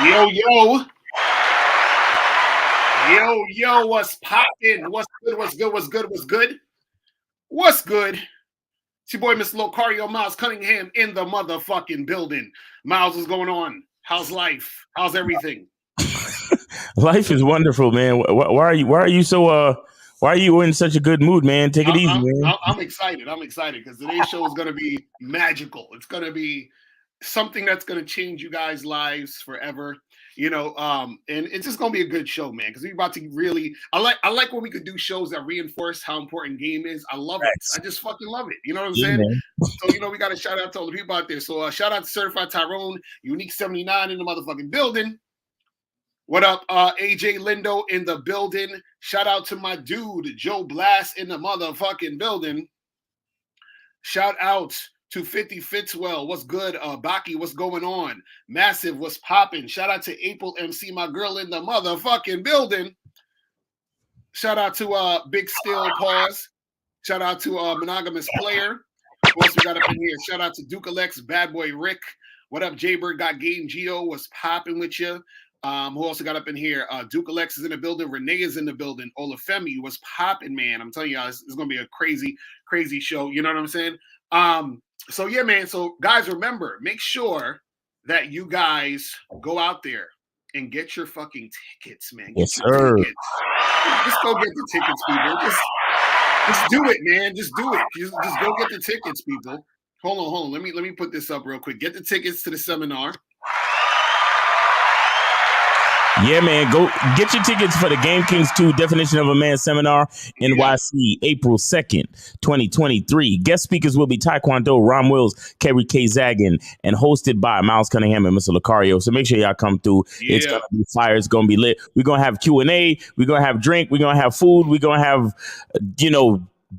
Yo, yo, yo, what's poppin'? What's good? What's good? What's good? What's good? What's good? It's your boy, Mr. Locario, Miles Cunningham in the motherfucking building. Miles, what's going on? How's life? How's everything? Life is wonderful, man. Why are you so why are you in such a good mood, man? Take it I, easy, I'm, man. I'm excited. I'm excited because today's show is going to be magical. It's going to be something that's going to change you guys' lives forever. And it's just gonna be a good show, man. Because we're about to really, I like when we could do shows that reinforce how important game is. I love it. I Thanks. just fucking love it. You know what I'm Yeah, saying? man. So we got to shout out to all the people out there. So shout out to Certified Tyrone, Unique 79 in the motherfucking building. What up, AJ Lindo in the building? Shout out to my dude Joe Blast in the motherfucking building. Shout out to 50 Fitzwell. What's good? Baki, what's going on? Massive, what's popping? Shout out to April MC, my girl in the motherfucking building. Shout out to Big Steel Pause. Shout out to Monogamous Player. Who else we got up in here? Shout out to Duke Alex, Bad Boy Rick. What up, Jaybird? Got Game Geo. What's popping with you? Who also got up in here? Duke Alex is in the building. Renee is in the building. Olafemi was popping, man. I'm telling you guys, it's going to be a crazy, crazy show. You know what I'm saying? So yeah, man. So guys, remember, make sure that you guys go out there and get your fucking tickets, man. Get Yes, your sir. tickets. Just go get the tickets, people. Just do it, man. Just do it. Just go get the tickets, people. Hold on. Let me put this up real quick. Get the tickets to the seminar. Yeah, man. Go get your tickets for the Game Kings 2 Definition of a Man Seminar NYC, April 2nd, 2023. Guest speakers will be Taekwondo, Ron Wills, Kerry K. Zagan, and hosted by Miles Cunningham and Mr. Lucario. So make sure y'all come through. Yeah. It's going to be fire. It's going to be lit. We're going to have Q&A. We're going to have drink. We're going to have food. We're going to have,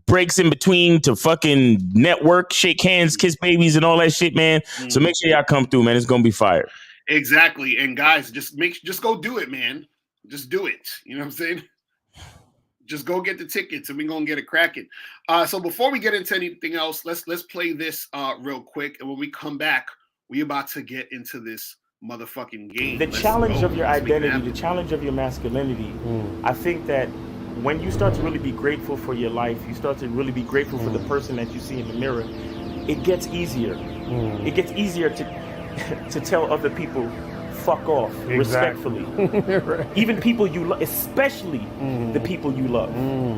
breaks in between to fucking network, shake hands, kiss babies, and all that shit, man. So make sure y'all come through, man. It's going to be fire. Exactly. And guys, just go do it, man. Just do it. You know what I'm saying? Just go get the tickets and we're gonna get it cracking. So before we get into anything else, let's play this real quick. And when we come back, we about to get into this motherfucking game. The challenge of your identity, the challenge of your masculinity, I think that when you start to really be grateful for your life, you start to really be grateful for the person that you see in the mirror, it gets easier. It gets easier to tell other people, fuck off, respectfully. Right. Even people you love, especially the people you love.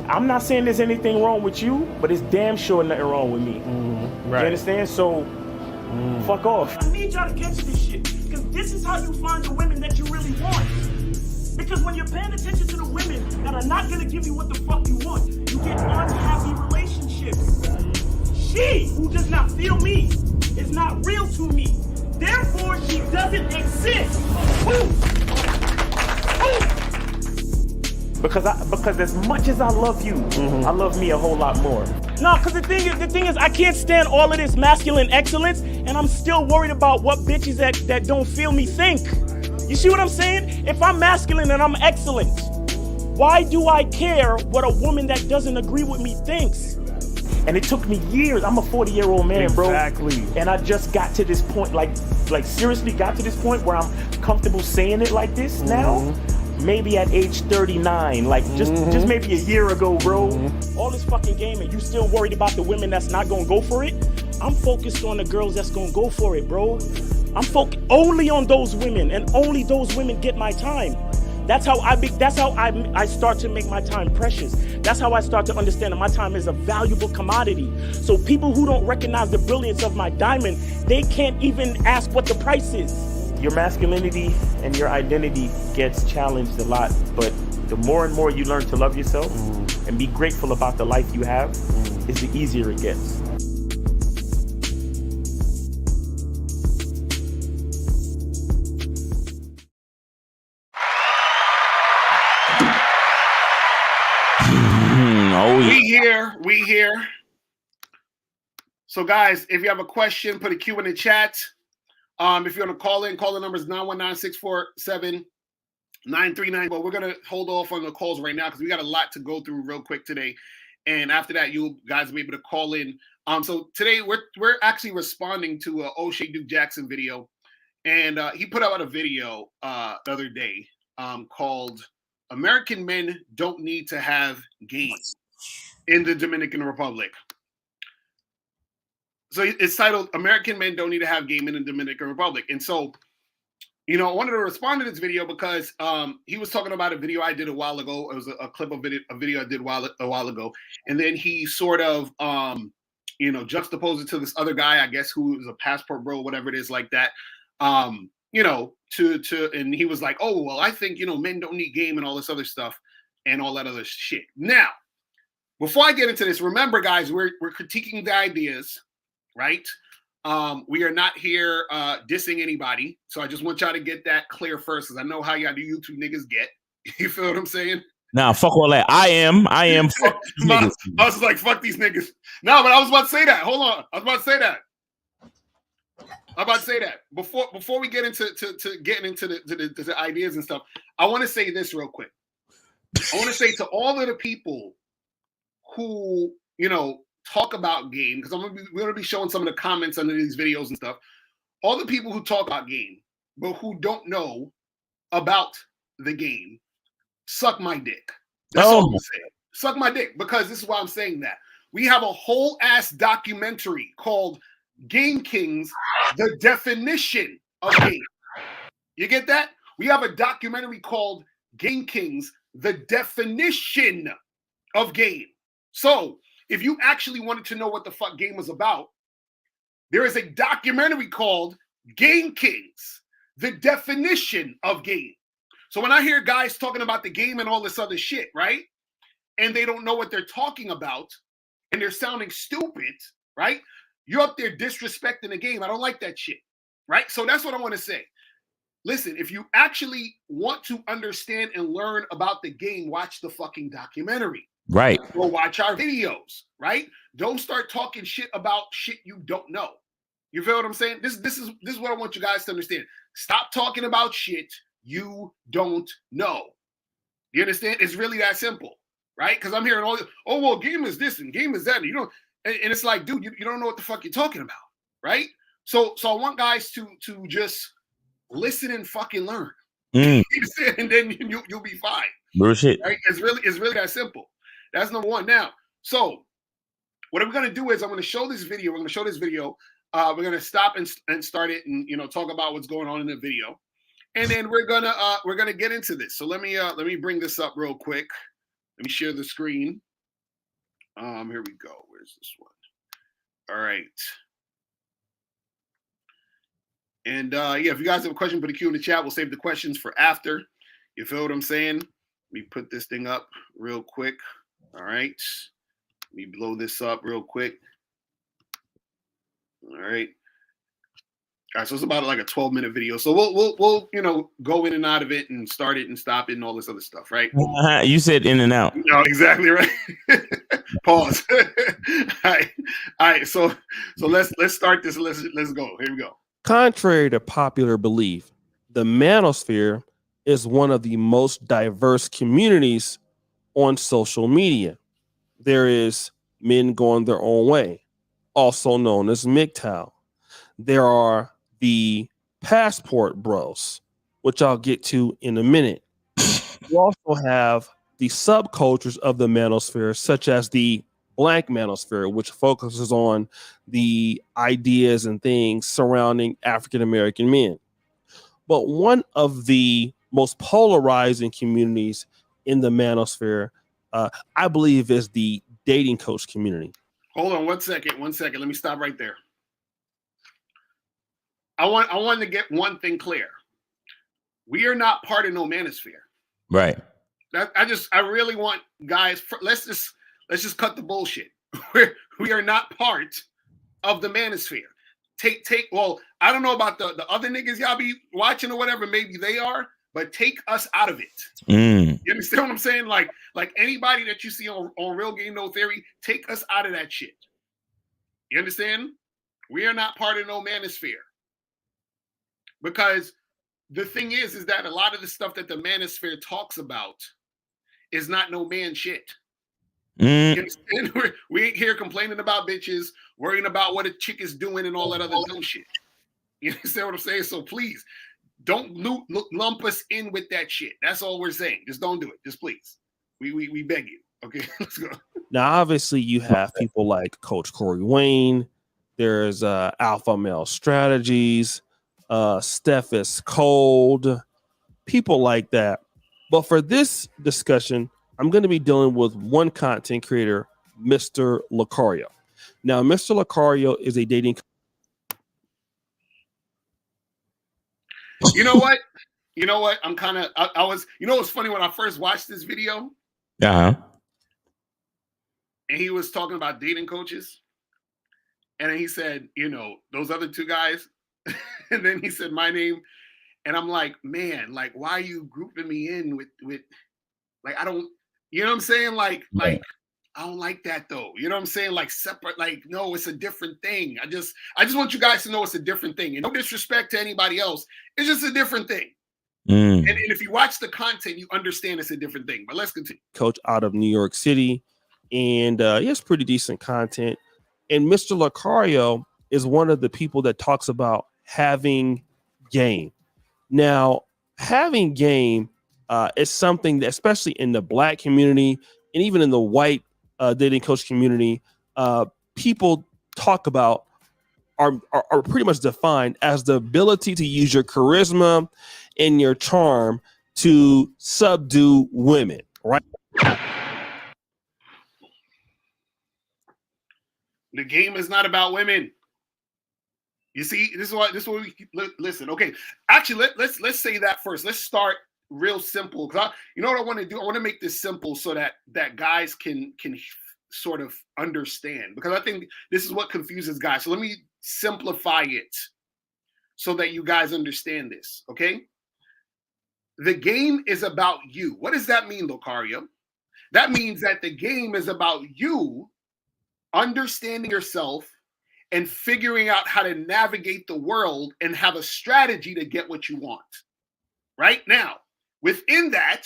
I'm not saying there's anything wrong with you, but it's damn sure nothing wrong with me. Right. You understand? So, fuck off. I need y'all to catch this shit, because this is how you find the women that you really want. Because when you're paying attention to the women that are not gonna give you what the fuck you want, you get unhappy relationships. She, who does not feel me, is not real to me. Therefore, she doesn't exist. Because as much as I love you, I love me a whole lot more. No, because the thing is, I can't stand all of this masculine excellence, and I'm still worried about what bitches that don't feel me think. You see what I'm saying? If I'm masculine and I'm excellent, why do I care what a woman that doesn't agree with me thinks? And it took me years. I'm a 40-year-old man, bro. Exactly. And I just got to this point, like seriously got to this point where I'm comfortable saying it like this now. Maybe at age 39, like just maybe a year ago, bro. All this fucking game and you still worried about the women that's not gonna go for it? I'm focused on the girls that's gonna go for it, bro. I'm focused only on those women, and only those women get my time. That's how I start to make my time precious. That's how I start to understand that my time is a valuable commodity. So people who don't recognize the brilliance of my diamond, they can't even ask what the price is. Your masculinity and your identity gets challenged a lot, but the more and more you learn to love yourself and be grateful about the life you have, is the easier it gets. We here. So guys, if you have a question, put a Q in the chat. If you want to call the number is 919-647-9390. But we're gonna hold off on the calls right now because we got a lot to go through real quick today. And after that, you guys will be able to call in. So today we're actually responding to a Oshay Duke Jackson video. And he put out a video the other day called "American Men Don't Need to Have Game in the Dominican Republic." So it's titled "American Men Don't Need to Have Game in the Dominican Republic." And so, I wanted to respond to this video because he was talking about a video I did a while ago. It was a clip of a video I did a while ago. And then he sort of, juxtaposed it to this other guy, I guess, who is a passport bro, whatever it is like that. And he was like, oh, well, I think, men don't need game and all this other stuff and all that other shit. Now, before I get into this, remember, guys, we're critiquing the ideas, right? We are not here dissing anybody. So I just want y'all to get that clear first, because I know how y'all do YouTube niggas get. You feel what I'm saying? Nah, fuck all that. I am. Fuck these niggas. I was like, fuck these niggas. No, but I was about to say that. Hold on. I was about to say that. Before we get into getting into the ideas and stuff, I want to say this real quick. I want to say to all of the people who, talk about game, because we're gonna be showing some of the comments under these videos and stuff. All the people who talk about game, but who don't know about the game, suck my dick. That's all I'm gonna say. Suck my dick, because this is why I'm saying that. We have a whole ass documentary called Game Kings, the definition of game. You get that? We have a documentary called Game Kings, the definition of game. So if you actually wanted to know what the fuck game was about, there is a documentary called Game Kings, the definition of game. So when I hear guys talking about the game and all this other shit, right? And they don't know what they're talking about and they're sounding stupid, right? You're up there disrespecting the game. I don't like that shit, right? So that's what I want to say. Listen, if you actually want to understand and learn about the game, watch the fucking documentary. Right. Go watch our videos, right? Don't start talking shit about shit you don't know. You feel what I'm saying? This is what I want you guys to understand. Stop talking about shit you don't know. You understand? It's really that simple, right? Because I'm hearing all, oh, well, game is this and game is that. And you don't, and it's like, dude, you don't know what the fuck you're talking about, right? So I want guys to just listen and fucking learn. And then you'll be fine. Bullshit. Right? It's really that simple. That's number one. Now, so what I'm going to do is I'm going to show this video. We're going to show this video. We're going to stop and start it and talk about what's going on in the video, and then we're gonna get into this. So let me bring this up real quick. Let me share the screen. Here we go. Where's this one? All right. And if you guys have a question, put a Q in the chat. We'll save the questions for after. You feel what I'm saying? Let me put this thing up real quick. All right. Let me blow this up real quick. All right. All right. So it's about like a 12-minute video. So we'll go in and out of it and start it and stop it and all this other stuff, right? You said in and out. No, exactly right. Pause. All right. So let's start this. Let's go. Here we go. Contrary to popular belief, the Manosphere is one of the most diverse communities on social media. There is Men Going Their Own Way, also known as MGTOW. There are the Passport Bros, which I'll get to in a minute. We also have the subcultures of the Manosphere, such as the Black Manosphere, which focuses on the ideas and things surrounding African American men. But one of the most polarizing communities in the Manosphere, I believe, is the dating coach community. Hold on 1 second. Let me stop right there. I want to get one thing clear. We are not part of no Manosphere. Right. I really want guys. Let's just cut the bullshit. We are not part of the Manosphere. Well, I don't know about the other niggas y'all be watching or whatever. Maybe they are, but take us out of it. You understand what I'm saying? Like anybody that you see on Real Game No Theory, take us out of that shit. You understand? We are not part of no Manosphere. Because the thing is that a lot of the stuff that the Manosphere talks about is not no man shit. You understand? We ain't here complaining about bitches, worrying about what a chick is doing and all that other dumb shit. You understand what I'm saying? So please don't lump us in with that shit. That's all we're saying. Just don't do it. Just please. We beg you. Okay, let's go. Now, obviously, you have people like Coach Corey Wayne. There's Alpha Male Strategies, Steph is Cold, people like that. But for this discussion, I'm going to be dealing with one content creator, Mr. Lucario. Now, Mr. Lucario is a dating. You know what? You know what? I'm kind of, I was, you know, what's funny when I first watched this video Uh-huh. and he was talking about dating coaches. And then he said, you know, those other two guys. And then he said my name. And I'm like, man, like, why are you grouping me in with like, I don't, you know what I'm saying? Like, I don't like that though. You know what I'm saying? Like separate, like, no, it's a different thing. I just want you guys to know it's a different thing. And no disrespect to anybody else. It's just a different thing. And if you watch the content, you understand it's a different thing. But let's continue. Coach out of New York City. And he has pretty decent content. And Mr. Lucario is one of the people that talks about having game. Now, having game is something that, especially in the Black community and even in the white dating coach community, people talk about are pretty much defined as the ability to use your charisma and your charm to subdue women, right? The game is not about women. You see, this is what we listen. Okay, actually, let's say that first. Let's start real simple, because you know what I want to do. I want to make this simple so that guys can sort of understand, because I think this is what confuses guys. So let me simplify it so that you guys understand this. Okay, the game is about you. What does that mean, Lucario? That means that the game is about you understanding yourself and figuring out how to navigate the world and have a strategy to get what you want. Right now, within that,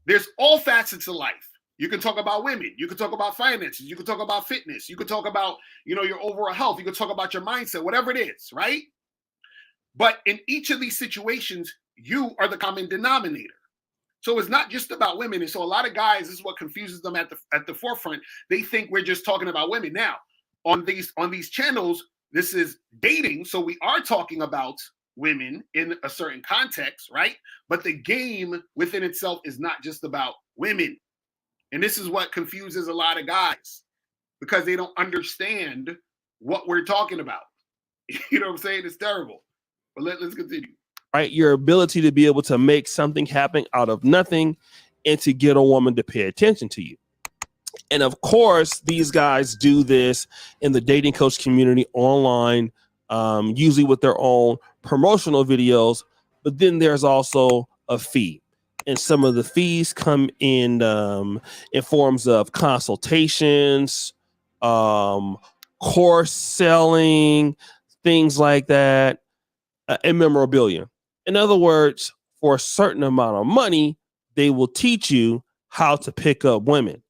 there's all facets of life. You can talk about women. You can talk about finances. You can talk about fitness. You can talk about, you know, your overall health. You can talk about your mindset, whatever it is, right? But in each of these situations, you are the common denominator. So it's not just about women. And so a lot of guys, this is what confuses them at the forefront. They think we're just talking about women. Now, on these channels, this is dating. So we are talking about women in a certain context, right? But the game within itself is not just about women. And this is what confuses a lot of guys, because they don't understand what we're talking about. You know what I'm saying? It's terrible. But let's continue. Right, your ability to be able to make something happen out of nothing and to get a woman to pay attention to you. And of course, these guys do this in the dating coach community online, usually with their own promotional videos. But then there's also a fee. And some of the fees come in forms of consultations, course selling, things like that, and memorabilia. In other words, for a certain amount of money, they will teach you how to pick up women.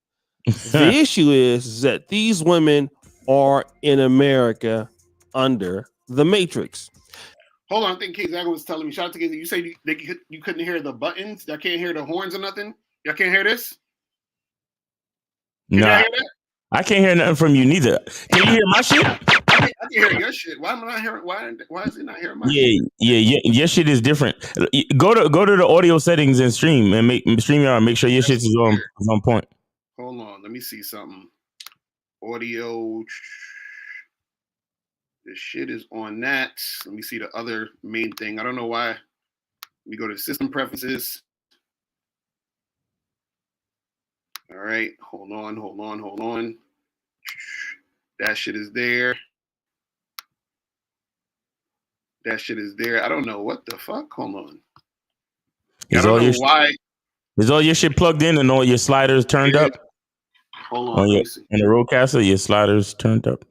The issue is that these women are in America under the Matrix. Hold on, I think Kate Zaga was telling me. Shout out to Kate. You say you couldn't hear the buttons? Y'all can't hear the horns or nothing? Y'all can't hear this? No, I can't hear nothing from you neither. Can you hear my shit? I can hear your shit. Why am I not hearing? Why is he not hearing my shit? Yeah. Your shit is different. Go to the audio settings and stream and StreamYard. Make sure your shit is on point. Hold on, let me see something. Audio. This shit is on that. Let me see the other main thing. I don't know why. Let me go to system preferences. All right, hold on. That shit is there. I don't know what the fuck. Hold on. I don't know why. Is all your shit plugged in and all your sliders turned up? Hold on. On the Rodecaster, your sliders turned up.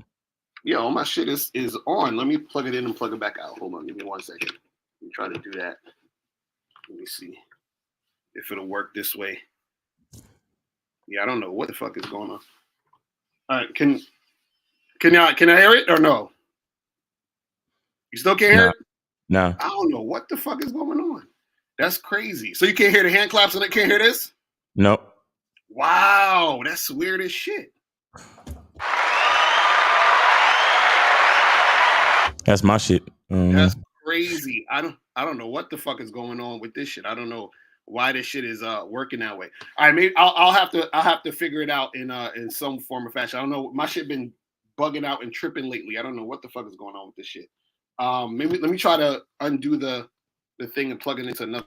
Yeah, all my shit is on. Let me plug it in and plug it back out. Hold on, give me 1 second. Let me try to do that. Let me see if it'll work this way. Yeah, I don't know what the fuck is going on. All right, can I hear it or no? You still can't hear it? No. I don't know what the fuck is going on. That's crazy. So you can't hear the hand claps and I can't hear this? Nope. Wow, that's weird as shit. That's my shit. That's crazy. I don't know what the fuck is going on with this shit. I don't know why this shit is working that way. All right, maybe I'll have to figure it out in some form or fashion. I don't know. My shit been bugging out and tripping lately. I don't know what the fuck is going on with this shit. Maybe let me try to undo the thing and plug it into another.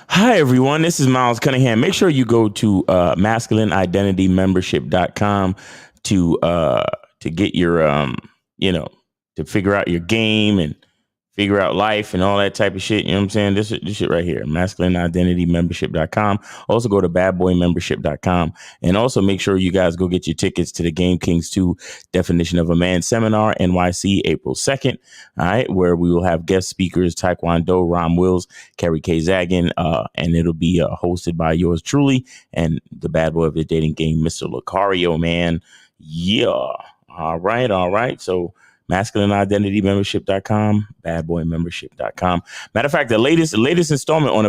Hi, everyone. This is Miles Cunningham. Make sure you go to masculineidentitymembership.com to get your, to figure out your game and figure out life and all that type of shit. You know what I'm saying? This shit right here, masculineidentitymembership.com. Also go to badboymembership.com. And also make sure you guys go get your tickets to the Game Kings 2 Definition of a Man Seminar, NYC, April 2nd. All right, where we will have guest speakers, Taekwondo, Ron Wills, Kerry K. Zagan, and it'll be hosted by yours truly and the bad boy of the dating game, Mr. Lucario, man. Yeah. All right. So masculineidentitymembership.com, badboymembership.com. Matter of fact, the latest installment on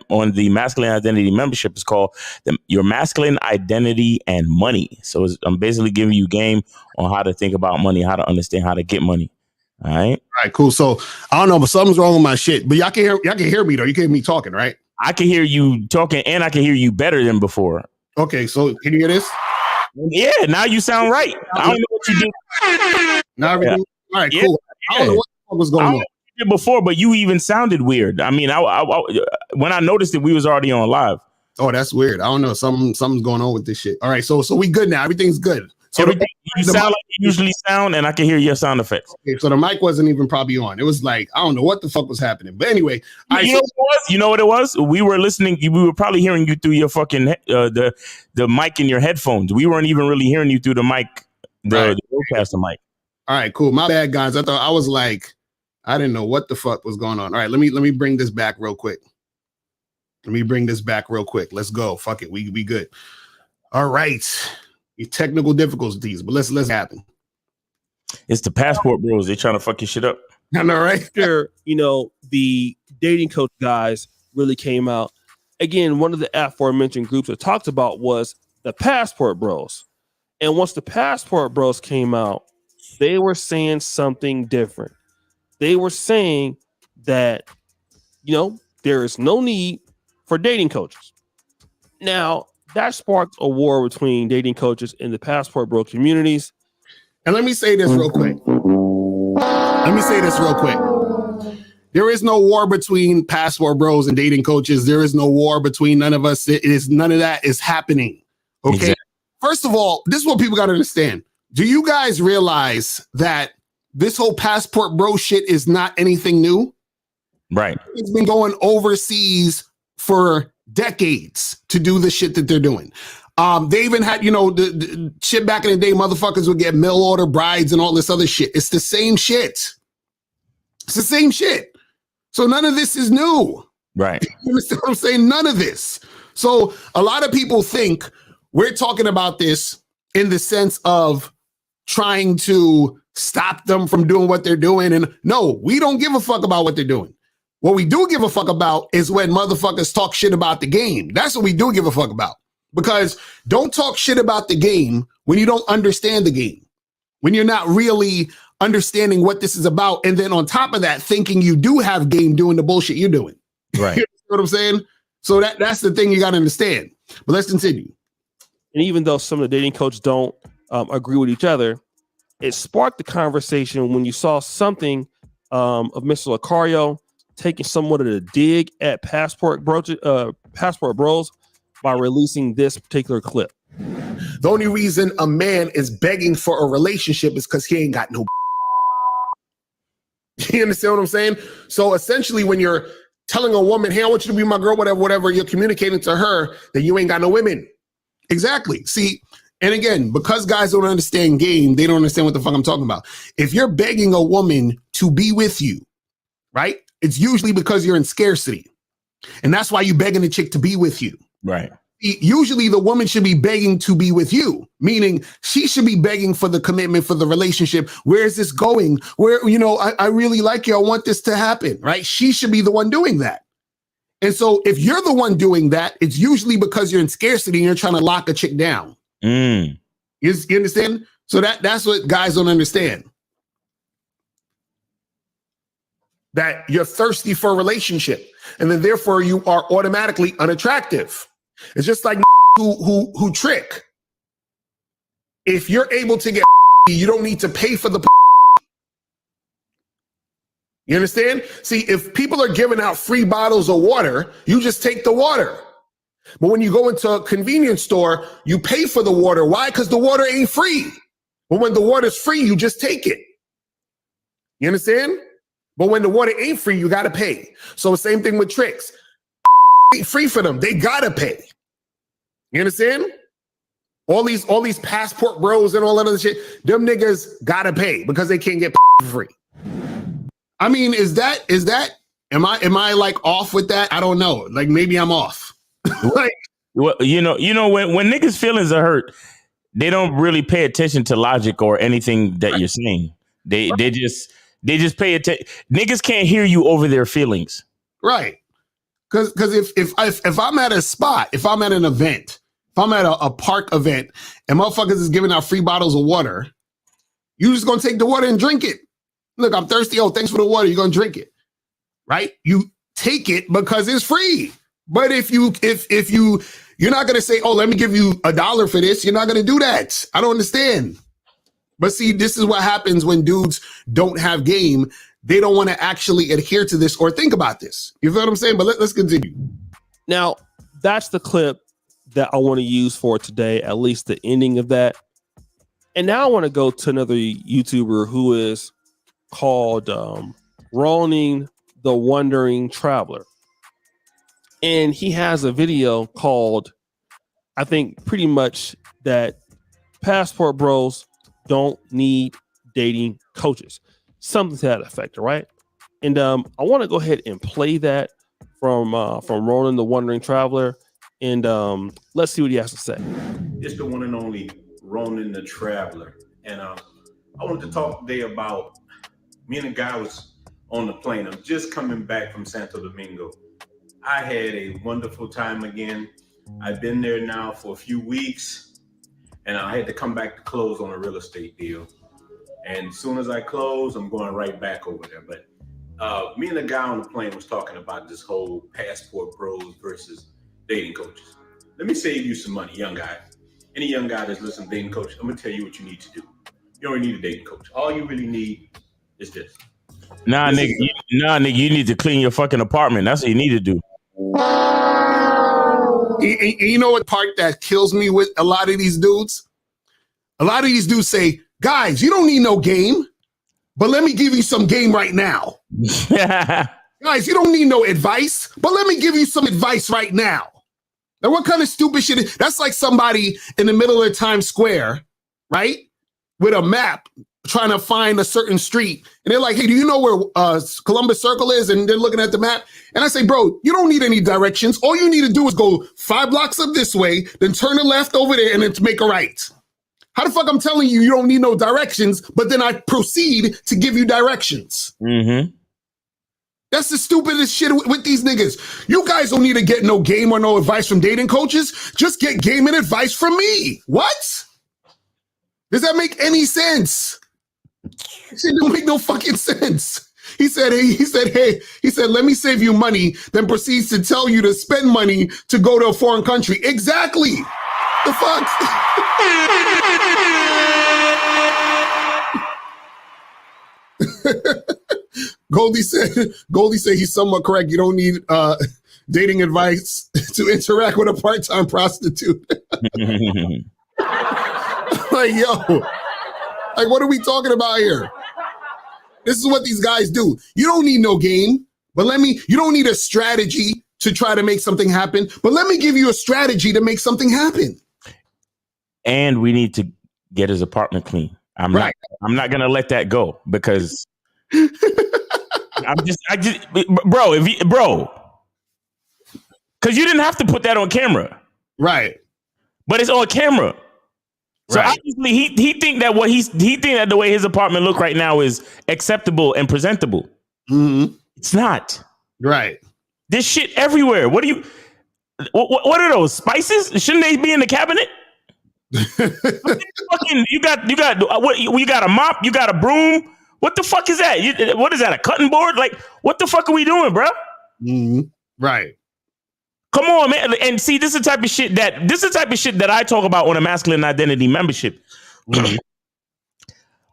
on the Masculine Identity Membership is called Your Masculine Identity and Money. So I'm basically giving you game on how to think about money, how to understand how to get money. All right. All right, cool. So I don't know, but something's wrong with my shit. But y'all can hear me though. You can hear me talking, right? I can hear you talking and I can hear you better than before. Okay, so can you hear this? Yeah, now you sound right. I don't know what you did. Now everything. All right, Yeah. cool. I don't know what the fuck was going on. You did before, but you even sounded weird. I mean, I when I noticed it, we was already on live. Oh, that's weird. I don't know. Something's going on with this shit. All right, so we good now. Everything's good. So You sound like you usually sound, and I can hear your sound effects. Okay, so the mic wasn't even probably on. It was like, I don't know what the fuck was happening. But anyway, you know what it was? We were listening. We were probably hearing you through your fucking the mic in your headphones. We weren't even really hearing you through the mic, the broadcaster mic. All right, cool. My bad, guys. I thought I was like, I didn't know what the fuck was going on. All right, let me bring this back real quick. Let's go. Fuck it. We good. All right. Your technical difficulties, but let's happen. It's the passport bros. They trying to fuck your shit up. I know, right? Sure, the dating coach guys really came out. Again, one of the aforementioned groups that talked about was the passport bros. And once the passport bros came out, they were saying something different. They were saying that, there is no need for dating coaches. Now, that sparked a war between dating coaches and the passport bro communities. And let me say this real quick. There is no war between passport bros and dating coaches. There is no war between none of us. None of that is happening. Okay. Exactly. First of all, this is what people got to understand. Do you guys realize that this whole passport bro shit is not anything new? Right. It's been going overseas for decades to do the shit that they're doing. They even had, the shit back in the day, motherfuckers would get mail order brides and all this other shit. It's the same shit. So none of this is new. Right. You understand what I'm saying? None of this. So a lot of people think we're talking about this in the sense of trying to stop them from doing what they're doing. And no, we don't give a fuck about what they're doing. What we do give a fuck about is when motherfuckers talk shit about the game. That's what we do give a fuck about. Because don't talk shit about the game when you don't understand the game, when you're not really understanding what this is about. And then on top of that, thinking you do have game doing the bullshit you're doing. Right. You know what I'm saying? So that's the thing you got to understand. But let's continue. And even though some of the dating coaches don't agree with each other, it sparked the conversation when you saw something of Mr. Lucario taking somewhat of a dig at passport bros by releasing this particular clip. The only reason a man is begging for a relationship is because he ain't got no. You understand what I'm saying? So essentially, when you're telling a woman, hey, I want you to be my girl, whatever, you're communicating to her that you ain't got no women. Exactly. See, and again, because guys don't understand game, they don't understand what the fuck I'm talking about. If you're begging a woman to be with you, right? It's usually because you're in scarcity. And that's why you're begging a chick to be with you. Right. Usually the woman should be begging to be with you, meaning she should be begging for the commitment, for the relationship. Where is this going? Where, I really like you. I want this to happen, right? She should be the one doing that. And so if you're the one doing that, it's usually because you're in scarcity and you're trying to lock a chick down. You understand? So that's what guys don't understand. That you're thirsty for a relationship, and then therefore you are automatically unattractive. It's just like who trick. If you're able to get, you don't need to pay for the. You understand? See, if people are giving out free bottles of water, you just take the water. But when you go into a convenience store, you pay for the water. Why? Because the water ain't free. But when the water's free, you just take it. You understand? But when the water ain't free, you got to pay. So same thing with tricks. Ain't free for them. They got to pay. You understand? All these passport bros and all that other shit, them niggas got to pay because they can't get for free. I mean, is that, am I like off with that? I don't know. Like maybe I'm off. Like, well, when niggas' feelings are hurt, they don't really pay attention to logic or anything that you're saying. They just pay attention. Niggas can't hear you over their feelings. Right. Because if I'm at a spot, if I'm at an event, if I'm at a park event and motherfuckers is giving out free bottles of water, you just gonna take the water and drink it. Look, I'm thirsty. Oh, thanks for the water. You're gonna drink it. Right? You take it because it's free. But if you're not gonna say, oh, let me give you $1 for this, you're not gonna do that. I don't understand. But see, this is what happens when dudes don't have game. They don't want to actually adhere to this or think about this. You feel what I'm saying? But let's continue. Now, that's the clip that I want to use for today, at least the ending of that. And now I want to go to another YouTuber who is called Ronin the Wandering Traveler. And he has a video called, I think pretty much that passport bros don't need dating coaches. Something to that effect, right? And I want to go ahead and play that from Ronin the Wandering Traveler. And let's see what he has to say. It's the one and only Ronin the Traveler. And I wanted to talk today about, me and a guy was on the plane. I'm just coming back from Santo Domingo. I had a wonderful time again. I've been there now for a few weeks, and I had to come back to close on a real estate deal. And as soon as I close, I'm going right back over there. But me and the guy on the plane was talking about this whole passport bros versus dating coaches. Let me save you some money, young guy. Any young guy that's listening to dating coach, I'm gonna tell you what you need to do. You don't need a dating coach. All you really need is this. Nah, nigga, you need to clean your fucking apartment. That's what you need to do. You know what part that kills me with a lot of these dudes? A lot of these dudes say, guys, you don't need no game, but let me give you some game right now. Guys, you don't need no advice, but let me give you some advice right now. Now, what kind of stupid shit is that's? Like somebody in the middle of Times Square, right? With a map trying to find a certain street. And they're like, hey, do you know where Columbus Circle is? And they're looking at the map. And I say, bro, you don't need any directions. All you need to do is go 5 blocks up this way, then turn a left over there and then make a right. How the fuck I'm telling you, you don't need no directions, but then I proceed to give you directions. Mm-hmm. That's the stupidest shit with these niggas. You guys don't need to get no game or no advice from dating coaches. Just get game and advice from me. What? Does that make any sense? It don't make no fucking sense. He said, let me save you money, then proceeds to tell you to spend money to go to a foreign country. Exactly. The fuck? Goldie said he's somewhat correct. You don't need dating advice to interact with a part-time prostitute. Like, yo, like, what are we talking about here? This is what these guys do. You don't need no game, but you don't need a strategy to try to make something happen, but let me give you a strategy to make something happen. And we need to get his apartment clean. I'm not gonna let that go because bro, because you didn't have to put that on camera. Right. But it's on camera. So Right. obviously he think that he think that the way his apartment look right now is acceptable and presentable. Mm-hmm. It's not. Right. There's shit everywhere. What are those spices? Shouldn't they be in the cabinet? Fucking, you got what? You got a mop? You got a broom? What the fuck is that? What is that? A cutting board? Like, what the fuck are we doing, bro? Mm-hmm. Right. Come on, man. And see, this is the type of shit that I talk about on a masculine identity membership. Mm-hmm.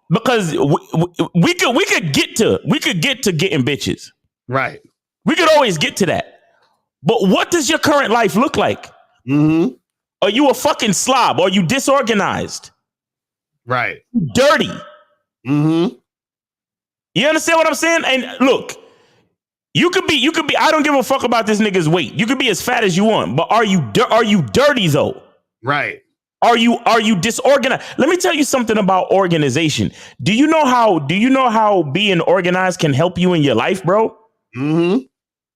Because we could get to getting bitches. Right. We could always get to that. But what does your current life look like? Mm-hmm. Are you a fucking slob? Are you disorganized? Right. Dirty? Mm-hmm. You understand what I'm saying? And look, you could be. I don't give a fuck about this nigga's weight. You could be as fat as you want, but are you dirty though? Right. Are you disorganized? Let me tell you something about organization. Do you know how being organized can help you in your life, bro? Mm-hmm.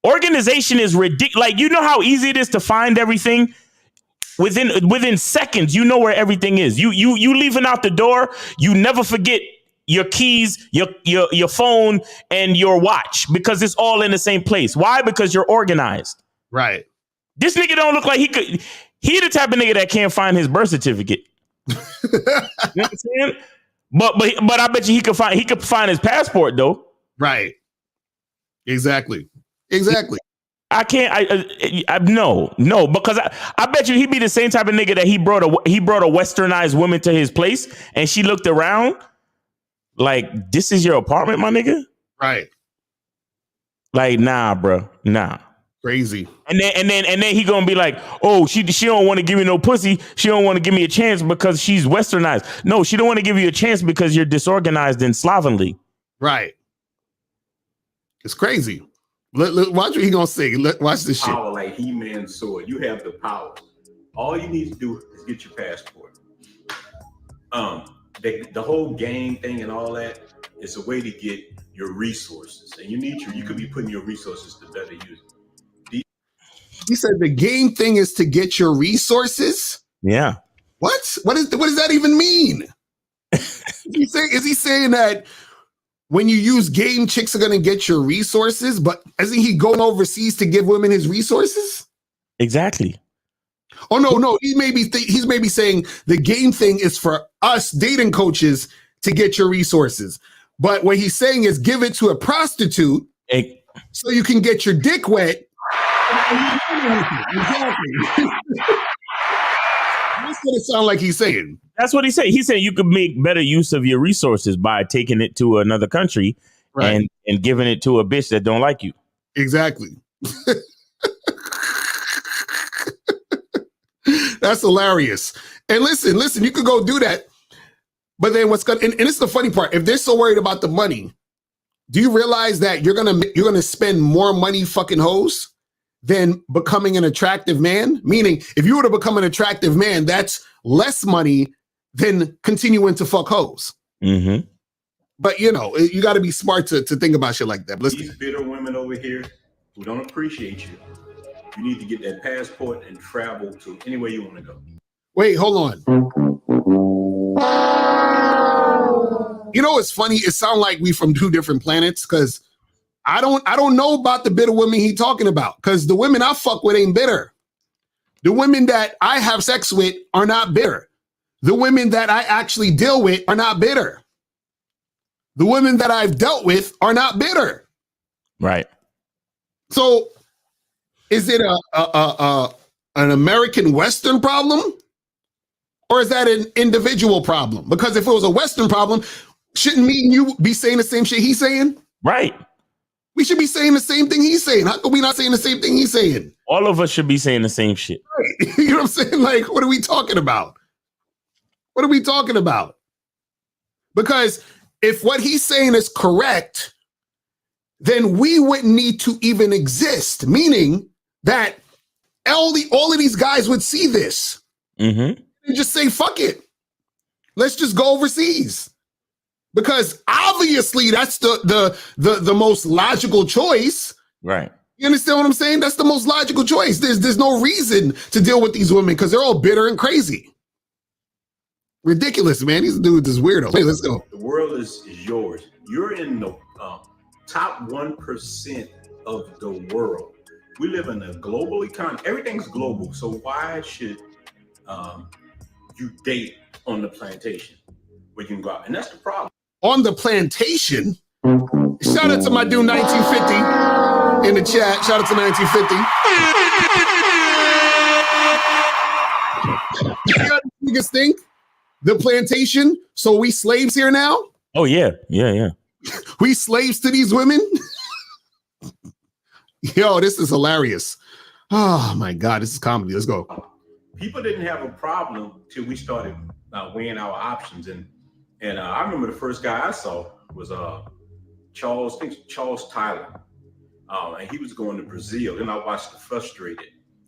Organization is ridiculous. Like, you know how easy it is to find everything? Within seconds, you know where everything is. You leaving out the door, you never forget your keys, your phone, and your watch, because it's all in the same place. Why? Because you're organized. Right. This nigga don't look like he could. He the type of nigga that can't find his birth certificate. You know what I'm saying? But I bet you he could find his passport though. Right. Exactly. I can't. No, because I bet you he'd be the same type of nigga that he brought a westernized woman to his place, and she looked around like, "This is your apartment, my nigga." Right. Like, nah, bro, nah. Crazy. And then he gonna be like, "Oh, she don't want to give me no pussy. She don't want to give me a chance because she's westernized." No, she don't want to give you a chance because you're disorganized and slovenly. Right. It's crazy. Watch what he gonna say. Watch this shit. Power like He-Man's sword. You have the power. All you need to do is get your passport. The whole game thing and all that is a way to get your resources, and you could be putting your resources to better use. He said the game thing is to get your resources. Yeah. What does that even mean? Is he saying that when you use game, chicks are going to get your resources, but isn't he going overseas to give women his resources? Exactly. Oh no, he's maybe saying the game thing is for us dating coaches to get your resources, but what he's saying is give it to a prostitute so you can get your dick wet. Exactly. That's what it sounds like he's saying. That's what he said. He said you could make better use of your resources by taking it to another country, right, and giving it to a bitch that don't like you. Exactly. That's hilarious. And listen, you could go do that. But then and this is the funny part. If they're so worried about the money, do you realize that you're gonna spend more money fucking hoes than becoming an attractive man? Meaning, if you were to become an attractive man, that's less money than continuing to fuck hoes. Mm-hmm. But you got to be smart to think about shit like that. These bitter women over here who don't appreciate you, you need to get that passport and travel to anywhere you want to go. Wait, hold on. It's funny. It sounds like we from two different planets, because I don't know about the bitter women he talking about, because the women I fuck with ain't bitter. The women that I have sex with are not bitter. The women that I actually deal with are not bitter. The women that I've dealt with are not bitter. Right. So is it an American Western problem? Or is that an individual problem? Because if it was a Western problem, shouldn't me and you be saying the same shit he's saying? Right. We should be saying the same thing he's saying. How come we not saying the same thing he's saying? All of us should be saying the same shit. Right. You know what I'm saying? Like, what are we talking about? What are we talking about? Because if what he's saying is correct, then we wouldn't need to even exist. Meaning that all of these guys would see this and just say, fuck it. Let's just go overseas. Because obviously that's the most logical choice. Right. You understand what I'm saying? That's the most logical choice. There's no reason to deal with these women because they're all bitter and crazy. Ridiculous, man. These dudes is weirdo. Hey, let's go. The world is yours. You're in the top 1% of the world. We live in a global economy. Everything's global. So why should you date on the plantation where you can go out? And that's the problem. On the plantation? Shout out to my dude 1950 in the chat. Shout out to 1950. You got niggas think the plantation? So we slaves here now? Oh yeah. We slaves to these women? Yo, this is hilarious. Oh my God, this is comedy. Let's go. People didn't have a problem till we started weighing our options. And I remember the first guy I saw was Charles Tyler. And he was going to Brazil. And I watched The Frustrated.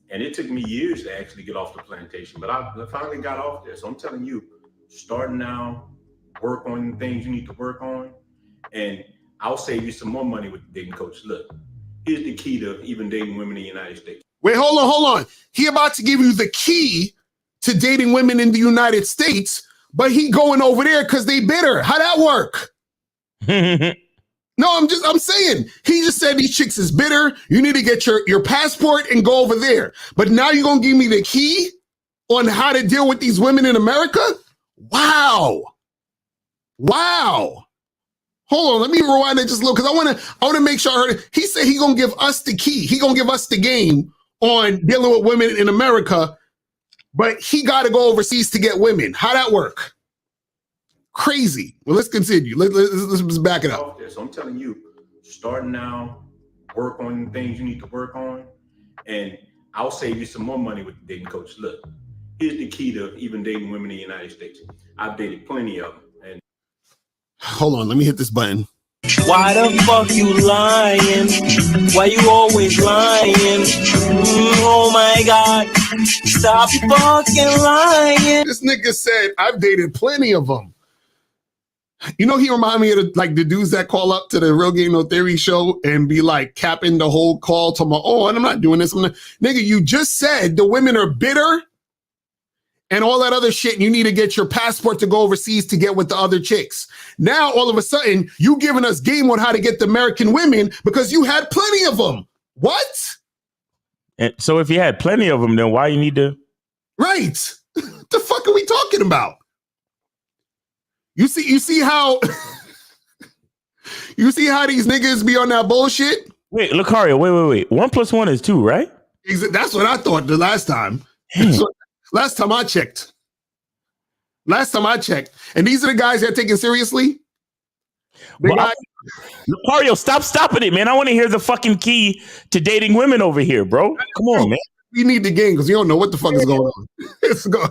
And it took me years to actually get off the plantation. But I finally got off there. So I'm telling you, start now, work on the things you need to work on. And I'll save you some more money with the dating coach. Look, here's the key to even dating women in the United States. Wait, hold on. He about to give you the key to dating women in the United States, but he going over there because they bitter. How that work? No, I'm saying, he just said these chicks is bitter. You need to get your passport and go over there. But now you're going to give me the key on how to deal with these women in America? Wow. Hold on, let me rewind it just a little because I want to make sure I heard it. He said he gonna give us the key. He gonna give us the game on dealing with women in America, but he got to go overseas to get women. How that work? Crazy. Well, let's continue. Let's back it up. So I'm telling you, start now, work on the things you need to work on, and I'll save you some more money with the dating coach. Look, here's the key to even dating women in the United States. I've dated plenty of them. And hold on, let me hit this button. Why the fuck you lying? Why you always lying? Oh my God, stop fucking lying. This nigga said, I've dated plenty of them. You know, he remind me of the dudes that call up to the Real Game No Theory show and be like capping the whole call to my, and I'm not doing this. Nigga, you just said the women are bitter and all that other shit, and you need to get your passport to go overseas to get with the other chicks. Now, all of a sudden, you giving us game on how to get the American women because you had plenty of them. What? And so if you had plenty of them, then why you need to? Right. The fuck are we talking about? You see how you see how these niggas be on that bullshit? Wait, Lucario, wait. 1 + 1 is 2, right? That's what I thought the last time. Last time I checked. And these are the guys that are taken seriously. Lucario, stop stopping it, man. I want to hear the fucking key to dating women over here, bro. Come on, man. We need the game because you don't know what the fuck is going on. Let's go.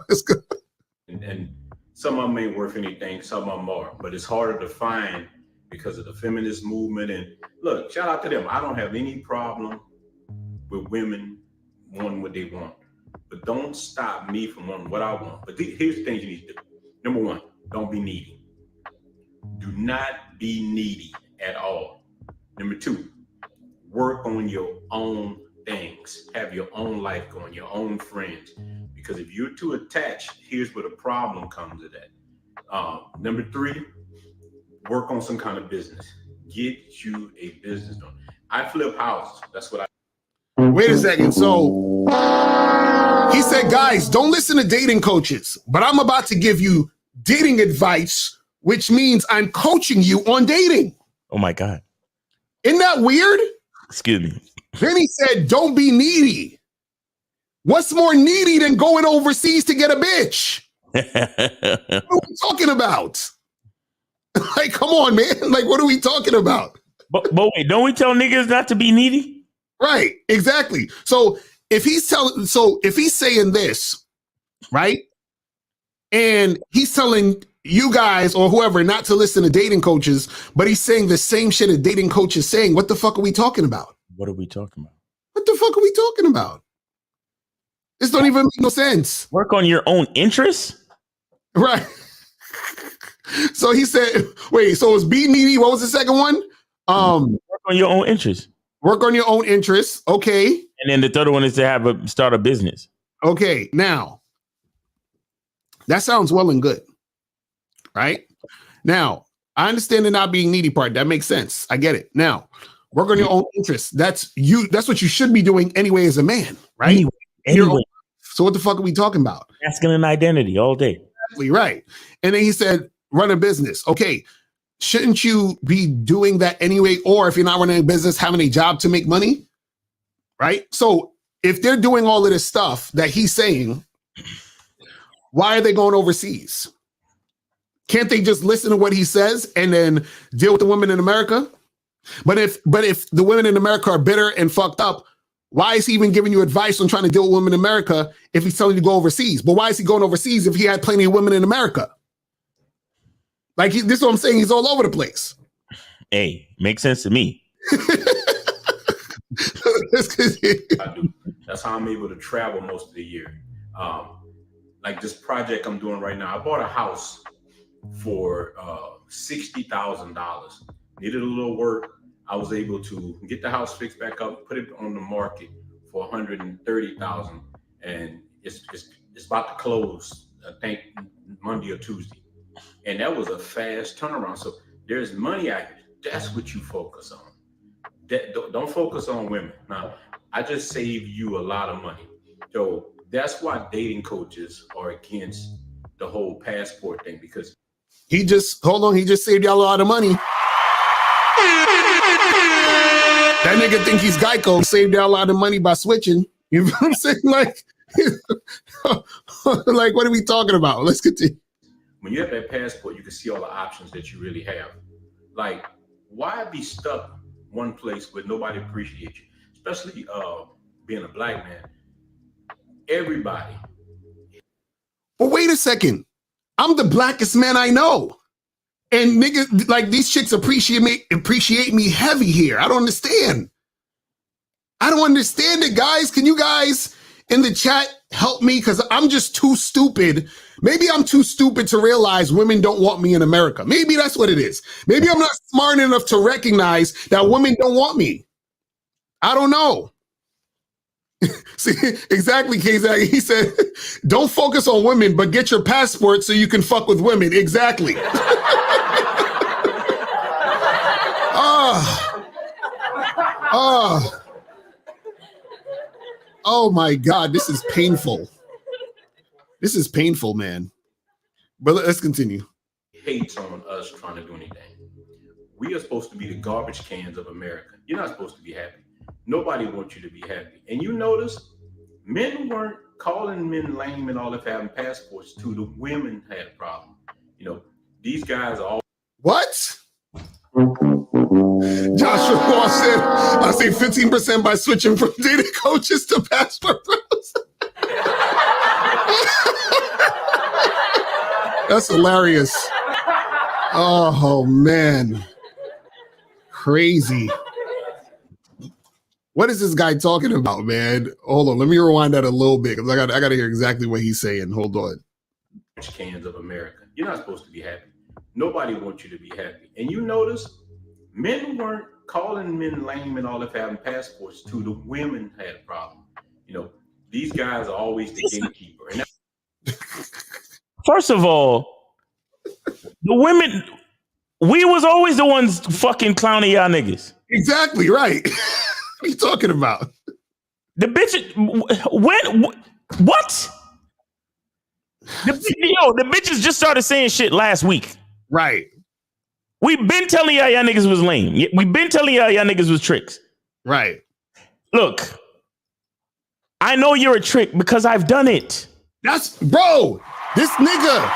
And some of them ain't worth anything, some of them are, but it's harder to find because of the feminist movement. And look, shout out to them. I don't have any problem with women wanting what they want, but don't stop me from wanting what I want. But here's the things you need to do. Number one, don't be needy. Do not be needy at all. Number two, work on your own things. Have your own life going, your own friends. Because if you're too attached, here's where the problem comes to that. Number three, work on some kind of business. Get you a business done. I flip houses. That's what I. Wait a second. So he said, guys, don't listen to dating coaches, but I'm about to give you dating advice, which means I'm coaching you on dating. Oh my God. Isn't that weird? Excuse me. Then he said, don't be needy. What's more needy than going overseas to get a bitch? What are we talking about? Like, come on, man. Like, what are we talking about? But wait, don't we tell niggas not to be needy? Right, exactly. So if he's saying this, right? And he's telling you guys or whoever not to listen to dating coaches, but he's saying the same shit a dating coach is saying. What the fuck are we talking about? What are we talking about? What the fuck are we talking about? This don't even make no sense. Work on your own interests? Right. So he said, wait, so it's be needy. What was the second one? Work on your own interests. Work on your own interests. Okay. And then the third one is to start a business. Okay. Now, that sounds well and good. Right? Now, I understand the not being needy part. That makes sense. I get it. Now, work on your own interests. That's what you should be doing anyway as a man, right? Anyway. So what the fuck are we talking about? Masculine identity all day. Exactly right. And then he said, run a business. Okay. Shouldn't you be doing that anyway? Or if you're not running a business, having a job to make money? Right? So if they're doing all of this stuff that he's saying, why are they going overseas? Can't they just listen to what he says and then deal with the women in America? But if the women in America are bitter and fucked up, why is he even giving you advice on trying to deal with women in America if he's telling you to go overseas? But why is he going overseas if he had plenty of women in America? Like, this is what I'm saying. He's all over the place. Hey, makes sense to me. I do. That's how I'm able to travel most of the year. Like this project I'm doing right now, I bought a house for $60,000. Needed a little work. I was able to get the house fixed back up, put it on the market for $130,000, and it's about to close. I think Monday or Tuesday. And that was a fast turnaround. So there's money out here. That's what you focus on. Don't focus on women. Now, I just saved you a lot of money. So that's why dating coaches are against the whole passport thing, because he just saved y'all a lot of money. That nigga think he's Geico, saved y'all a lot of money by switching. You know what I'm saying? Like, like, what are we talking about? Let's continue. When you have that passport, you can see all the options that you really have. Like, why be stuck one place where nobody appreciates you? Especially being a black man. Everybody. But wait a second. I'm the blackest man I know. And niggas, like, these chicks appreciate me heavy here. I don't understand. I don't understand it, guys. Can you guys in the chat help me? Because I'm just too stupid. Maybe I'm too stupid to realize women don't want me in America. Maybe that's what it is. Maybe I'm not smart enough to recognize that women don't want me. I don't know. See, exactly, KZ. He said, don't focus on women, but get your passport so you can fuck with women. Exactly. Oh my God, this is painful. This is painful, man. But let's continue. Hates on us trying to do anything. We are supposed to be the garbage cans of America. You're not supposed to be happy. Nobody wants you to be happy. And you notice men weren't calling men lame and all of having passports too. The women had a problem. You know, these guys are all. What? Joshua Wall said, I say 15% by switching from dating coaches to passport bros. That's hilarious. Oh, man. Crazy. What is this guy talking about, man? Hold on. Let me rewind that a little bit because I got to hear exactly what he's saying. Hold on. Cans of America. You're not supposed to be happy. Nobody wants you to be happy. And you notice men weren't calling men lame and all of having passports too. The women had a problem. You know, these guys are always the gatekeeper. And first of all, the women, we was always the ones fucking clowning y'all niggas. Exactly right. What are you talking about? The bitches, what? The bitches just started saying shit last week. Right. We've been telling y'all niggas was lame. We've been telling y'all niggas was tricks. Right. Look, I know you're a trick because I've done it. Bro, this nigga.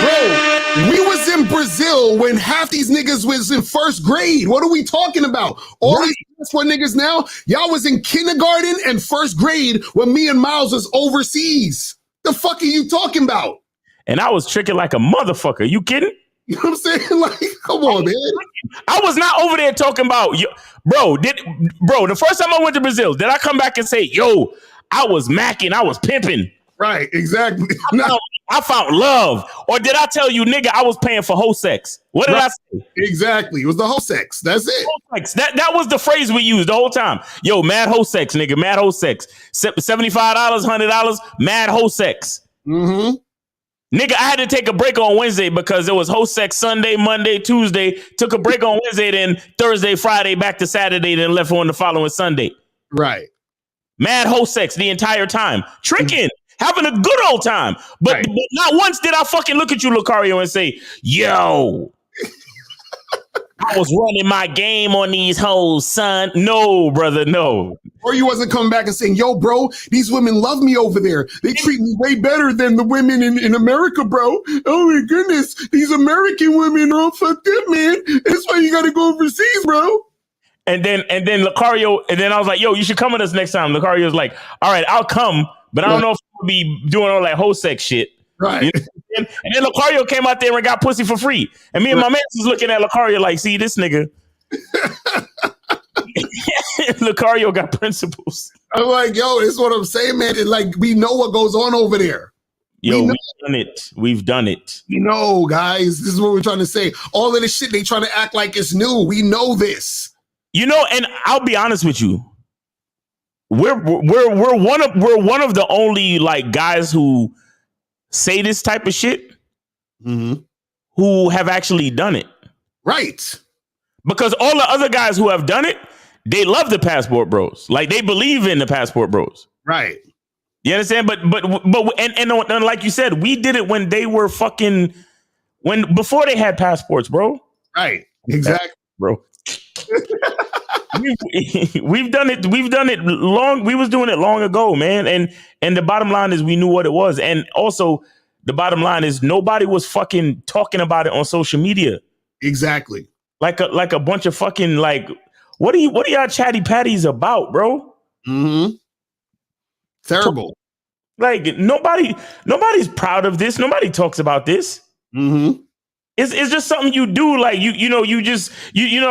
Bro, we was in Brazil when half these niggas was in first grade. What are we talking about? All these passport niggas now, y'all was in kindergarten and first grade when me and Miles was overseas. The fuck are you talking about? And I was tricking like a motherfucker. You kidding? You know what I'm saying? Like, come on, man. I was not over there talking about, bro, the first time I went to Brazil, did I come back and say, yo, I was macking, I was pimping? Right, exactly. I found love. Or did I tell you, nigga, I was paying for whole sex? What did I say? Exactly. It was the whole sex. That's it. Sex. That was the phrase we used the whole time. Yo, mad whole sex, nigga. Mad whole sex. $75, $100, mad whole sex. Mm-hmm. Nigga, I had to take a break on Wednesday because it was whole sex Sunday, Monday, Tuesday. Took a break on Wednesday, then Thursday, Friday, back to Saturday, then left on the following Sunday. Right. Mad whole sex the entire time. Tricking. Having a good old time. But not once did I fucking look at you, Lucario, and say, yo, I was running my game on these hoes, son. No, brother, no. Or you wasn't coming back and saying, yo, bro, these women love me over there. They treat me way better than the women in America, bro. Oh, my goodness. These American women are all fucked up, man. That's why you got to go overseas, bro. And then Lucario, and then I was like, yo, you should come with us next time. Lucario's like, all right, I'll come, but I don't know if I'll be doing all that whole sex shit. Right. You know? And then Lucario came out there and got pussy for free. And me and my man was looking at Lucario like, see, this nigga. Lucario got principles. I'm like, yo, this is what I'm saying, man. It's like, we know what goes on over there. Yo, we've done it. We've done it. You know, guys, this is what we're trying to say. All of this shit, they trying to act like it's new. We know this. You know, and I'll be honest with you. We're one of the only like guys who say this type of shit who have actually done it. Right. Because all the other guys who have done it, they love the Passport Bros. Like they believe in the Passport Bros. Right. You understand? But like you said, we did it when they were before they had passports, bro. Right. Exactly. Bro. We've done it long. We was doing it long ago, man. And the bottom line is we knew what it was. And also the bottom line is nobody was fucking talking about it on social media. Exactly. Like a bunch of fucking like, what are y'all chatty patties about, bro? Mm-hmm. Terrible. Like nobody's proud of this. Nobody talks about this. Mm-hmm. It's just something you do. Like you know,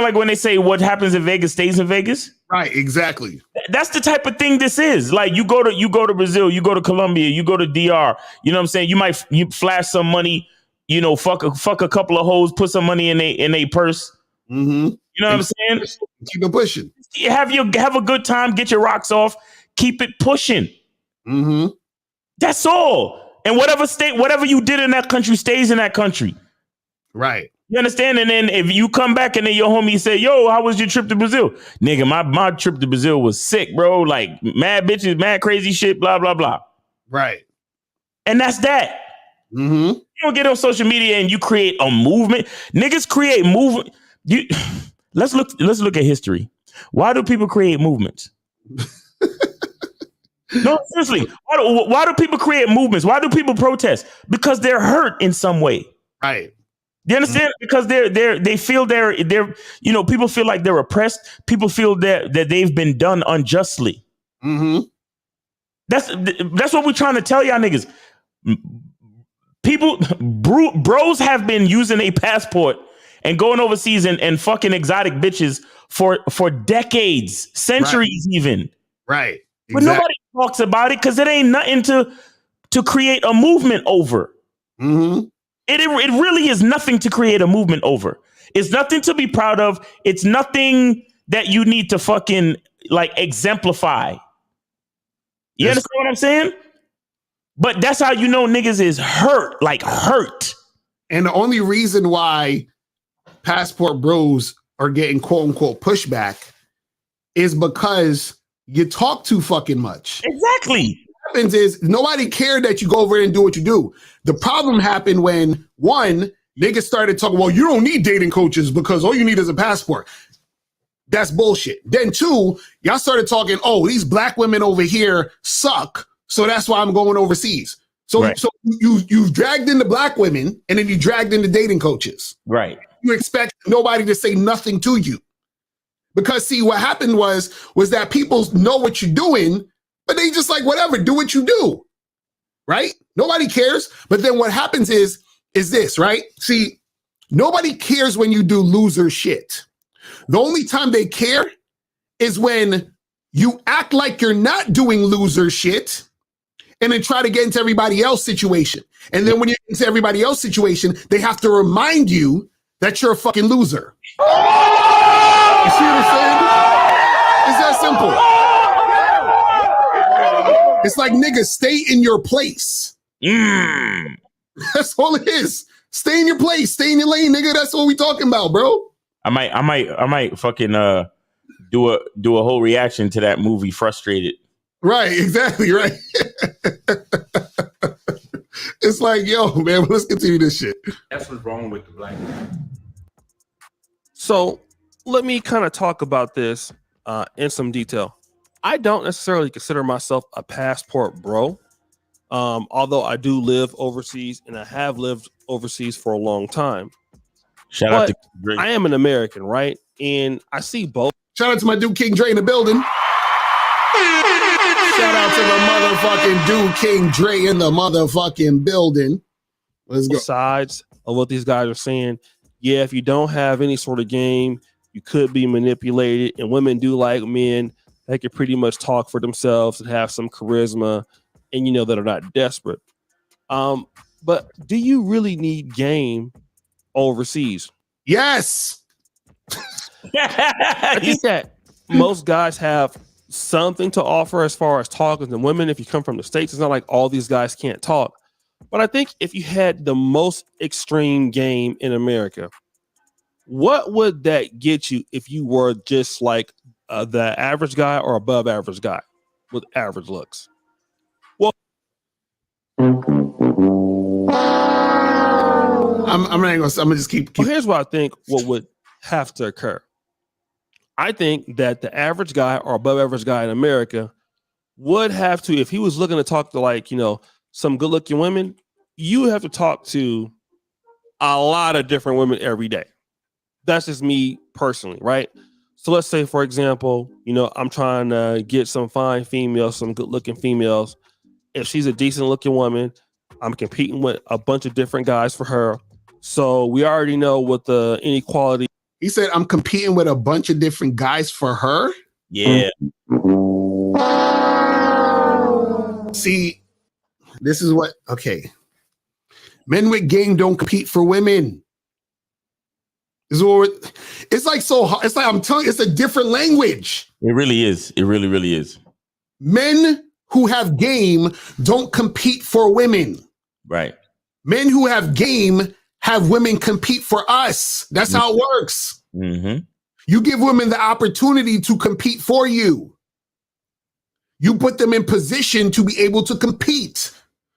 like when they say what happens in Vegas stays in Vegas. Right. Exactly. That's the type of thing this is. Like you go to Brazil, you go to Colombia, you go to DR. You know what I'm saying? You flash some money. You know, fuck a couple of hoes, put some money in a purse. Mm-hmm. You know what I'm saying? Keep it pushing. Have a good time. Get your rocks off. Keep it pushing. Mm-hmm. That's all. And whatever you did in that country stays in that country. Right. You understand? And then if you come back and then your homie say, yo, how was your trip to Brazil? Nigga, my trip to Brazil was sick, bro. Like mad bitches, mad crazy shit, blah, blah, blah. Right. And that's that. Mm-hmm. You don't get on social media and you create a movement. Niggas create movement. Let's look at history. Why do people create movements? No, seriously. Why do people create movements? Why do people protest? Because they're hurt in some way. Right. You understand? Because they feel they're you know, people feel like they're oppressed. People feel that they've been done unjustly. Mm-hmm. That's what we're trying to tell y'all niggas. Bros have been using a passport and going overseas and fucking exotic bitches for decades, centuries, even. Right. Exactly. But nobody talks about it because it ain't nothing to create a movement over. Mm-hmm. It really is nothing to create a movement over. It's nothing to be proud of. It's nothing that you need to fucking like exemplify. You understand what I'm saying? But that's how you know niggas is hurt, like hurt. And the only reason why Passport Bros are getting quote unquote pushback is because you talk too fucking much. Exactly. What happens is nobody cared that you go over there and do what you do. The problem happened when one, niggas started talking, well, you don't need dating coaches because all you need is a passport. That's bullshit. Then two, y'all started talking, oh, these black women over here suck. So that's why I'm going overseas. So, right. So you dragged in the black women and then you dragged in the dating coaches. Right. You expect nobody to say nothing to you. Because see, what happened was that people know what you're doing, but they just like, whatever, do what you do. Right? Nobody cares. But then what happens is this, right? See, nobody cares when you do loser shit. The only time they care is when you act like you're not doing loser shit and then try to get into everybody else's situation. And then when you get into everybody else's situation, they have to remind you that you're a fucking loser. You see what I'm saying? It's that simple. It's like, nigga, stay in your place. That's all it is. Stay in your place. Stay in your lane, nigga. That's what we talking about, bro. I might fucking do a whole reaction to that movie, Frustrated. Right, exactly, right. It's like, yo, man, let's continue this shit. That's what's wrong with the black man. So let me kind of talk about this in some detail. I don't necessarily consider myself a passport bro, although I do live overseas and I have lived overseas for a long time. Shout out to Drake. I am an American, right? And I see both. Shout out to my dude King Dre in the building. Shout out to the motherfucking dude King Dre in the motherfucking building. Let's go. Sides of what these guys are saying. Yeah, if you don't have any sort of game, you could be manipulated. And women do like men that can pretty much talk for themselves and have some charisma, and that are not desperate. But do you really need game overseas? Yes. I think that most guys have something to offer as far as talking to women. If you come from the States, it's not like all these guys can't talk. But I think if you had the most extreme game in America, what would that get you if you were just like the average guy or above average guy with average looks? Well, I'm gonna just keep. Well, here's what I think what would have to occur. I think that the average guy or above average guy in America would have to, if he was looking to talk to some good looking women, you would have to talk to a lot of different women every day. That's just me personally, right? So let's say, for example, I'm trying to get some fine females, some good looking females. If she's a decent looking woman, I'm competing with a bunch of different guys for her. So we already know what the inequality. He said, I'm competing with a bunch of different guys for her. Yeah. See, this is what, okay. Men with game don't compete for women. It's like it's like I'm telling you, it's a different language. It really is. It really, really is. Men who have game don't compete for women. Right. Men who have game have women compete for us. That's how it works. Mm-hmm. You give women the opportunity to compete for you. You put them in position to be able to compete.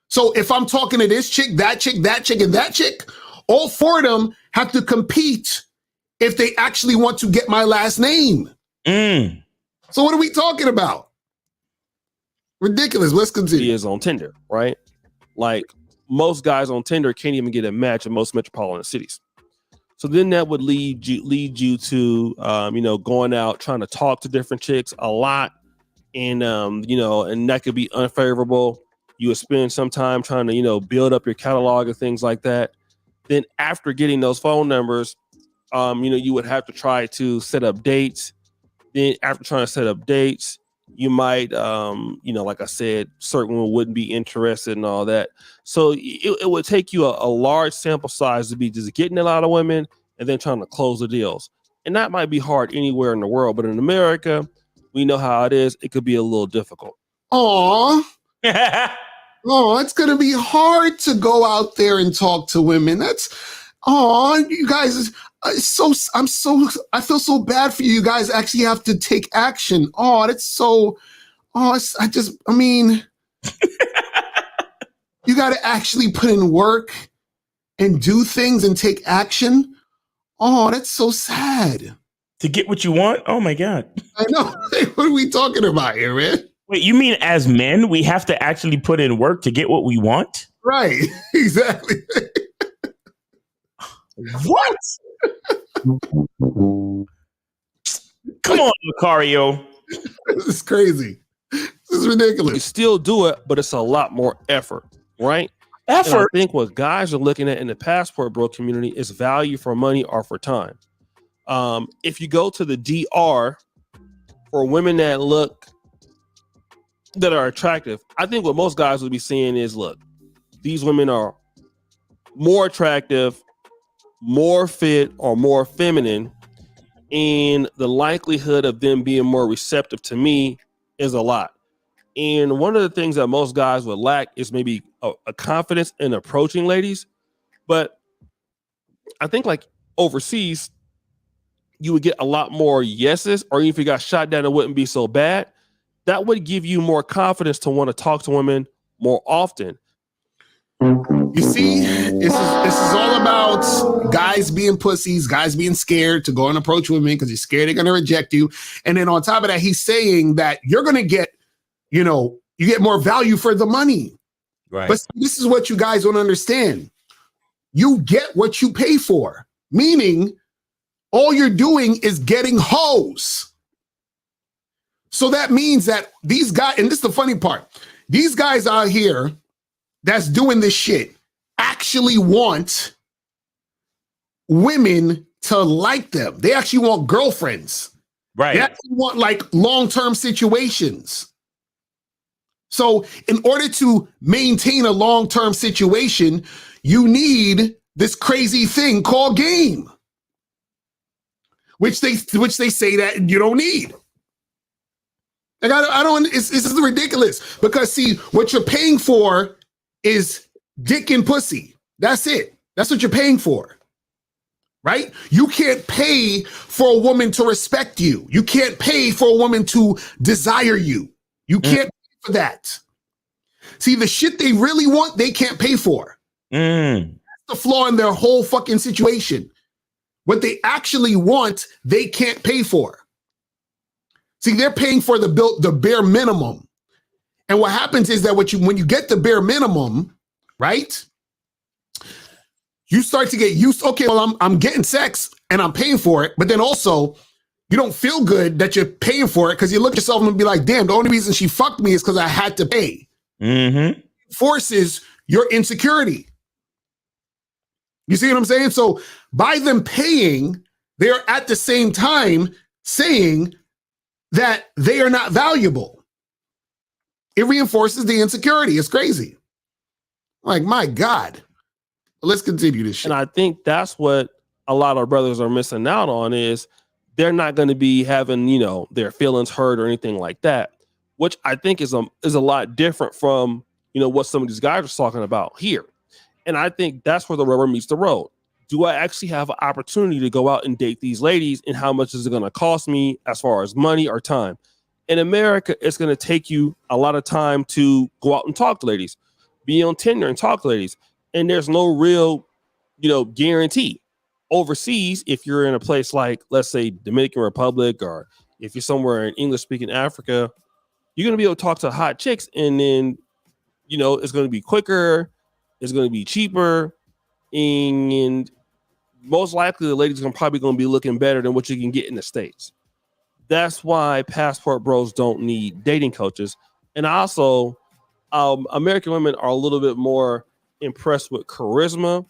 So if I'm talking to this chick, that chick, that chick, and that chick, all four of them have to compete if they actually want to get my last name. So what are we talking about? Ridiculous. Let's continue. He is on Tinder, right? Like most guys on Tinder can't even get a match in most metropolitan cities. So then that would lead you to going out trying to talk to different chicks a lot, and and that could be unfavorable. You would spend some time trying to build up your catalog of things like that. Then after getting those phone numbers, you would have to try to set up dates. Then after trying to set up dates, you might, like I said, certain women wouldn't be interested in all that. So it would take you a large sample size to be just getting a lot of women and then trying to close the deals. And that might be hard anywhere in the world, but in America, we know how it is. It could be a little difficult. Aww. Oh, it's going to be hard to go out there and talk to women. You guys, I feel so bad for you. You guys actually have to take action. You got to actually put in work and do things and take action. Oh, that's so sad. To get what you want? Oh my God. I know. What are we talking about here, man? Wait, you mean as men, we have to actually put in work to get what we want? Right. Exactly. What? Come on, Lucario. This is crazy. This is ridiculous. You still do it, but it's a lot more effort, right? Effort. And I think what guys are looking at in the passport bro community is value for money or for time. If you go to the DR for women that look that are attractive. I think what most guys would be saying is, look, these women are more attractive, more fit, or more feminine, and the likelihood of them being more receptive to me is a lot. And one of the things that most guys would lack is maybe a confidence in approaching ladies. But I think like overseas, you would get a lot more yeses, or even if you got shot down, it wouldn't be so bad. That would give you more confidence to want to talk to women more often. You see, this is all about guys being pussies, guys being scared to go and approach women because you're scared they're going to reject you. And then on top of that, he's saying that you're going to get, you get more value for the money. Right. But this is what you guys don't understand. You get what you pay for, meaning all you're doing is getting hoes. So that means that these guys, and this is the funny part, these guys out here that's doing this shit actually want women to like them. They actually want girlfriends. Right. They actually want like long-term situations. So in order to maintain a long-term situation, you need this crazy thing called game, which they say that you don't need. Like I don't. This is ridiculous because see what you're paying for is dick and pussy. That's it. That's what you're paying for, right? You can't pay for a woman to respect you. You can't pay for a woman to desire you. You can't pay for that. See, the shit they really want, they can't pay for. That's the flaw in their whole fucking situation. What they actually want, they can't pay for. See, they're paying for the bare minimum. And what happens is that when you get the bare minimum, right? You start to get used, okay, well, I'm getting sex and I'm paying for it, but then also you don't feel good that you're paying for it because you look at yourself and be like, damn, the only reason she fucked me is because I had to pay. Mm-hmm. Forces your insecurity. You see what I'm saying? So by them paying, they're at the same time saying that they are not valuable. It reinforces the insecurity. It's crazy. Like, my God. Let's continue this shit. And I think that's what a lot of brothers are missing out on is they're not going to be having, their feelings hurt or anything like that, which I think is a lot different from, what some of these guys are talking about here. And I think that's where the rubber meets the road. Do I actually have an opportunity to go out and date these ladies, and how much is it going to cost me as far as money or time? In America, it's going to take you a lot of time to go out and talk to ladies, be on Tinder and talk to ladies. And there's no real, guarantee. Overseas, if you're in a place like, let's say, Dominican Republic, or if you're somewhere in English-speaking Africa, you're going to be able to talk to hot chicks, and then, it's going to be quicker, it's going to be cheaper, and most likely the ladies are probably going to be looking better than what you can get in the States. That's why passport bros don't need dating coaches. And also, American women are a little bit more impressed with charisma,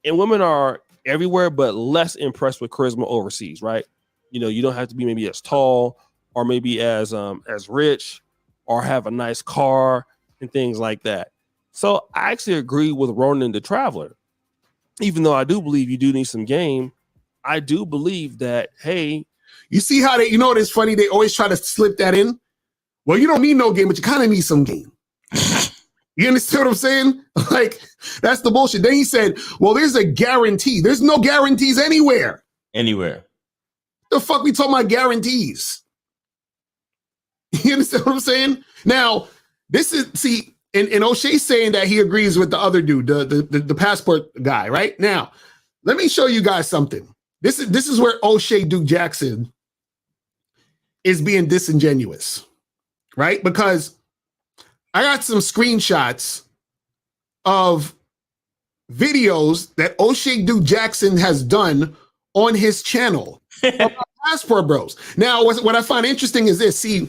and women are everywhere but less impressed with charisma overseas, right? You don't have to be maybe as tall or maybe as rich or have a nice car and things like that. So I actually agree with Ronan the Traveler. Even though I do believe you do need some game, I do believe that, hey, you see how it's funny, they always try to slip that in. Well, you don't need no game, but you kind of need some game. You understand what I'm saying? Like, that's the bullshit. Then he said, well, there's a guarantee. There's no guarantees anywhere. The fuck we talking about guarantees? You understand what I'm saying? Now, this is, see, and Oshay saying that he agrees with the other dude, the passport guy, right? Now, let me show you guys something. This is where Oshay Duke Jackson is being disingenuous, right? Because I got some screenshots of videos that Oshay Duke Jackson has done on his channel about Passport Bros. Now, what I find interesting is this. See,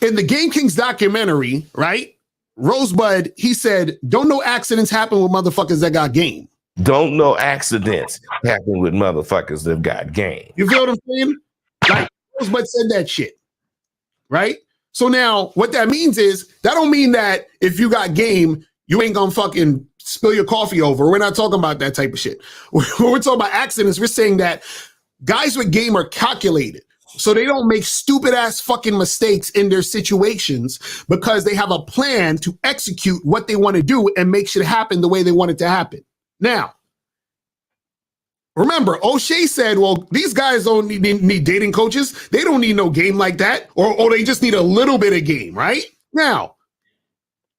in the Game Kings documentary, right, Rosebud, he said, don't no accidents happen with motherfuckers that got game. Don't no accidents happen with motherfuckers that got game. You feel what I'm saying? Like, Rosebud said that shit, right? So now what that means is that don't mean that if you got game, you ain't gonna fucking spill your coffee over. We're not talking about that type of shit. When we're talking about accidents, we're saying that guys with game are calculated. So they don't make stupid ass fucking mistakes in their situations because they have a plan to execute what they want to do and make shit happen the way they want it to happen. Now, remember, Oshay said, well, these guys don't need dating coaches. They don't need no game like that. Or they just need a little bit of game, right? Now,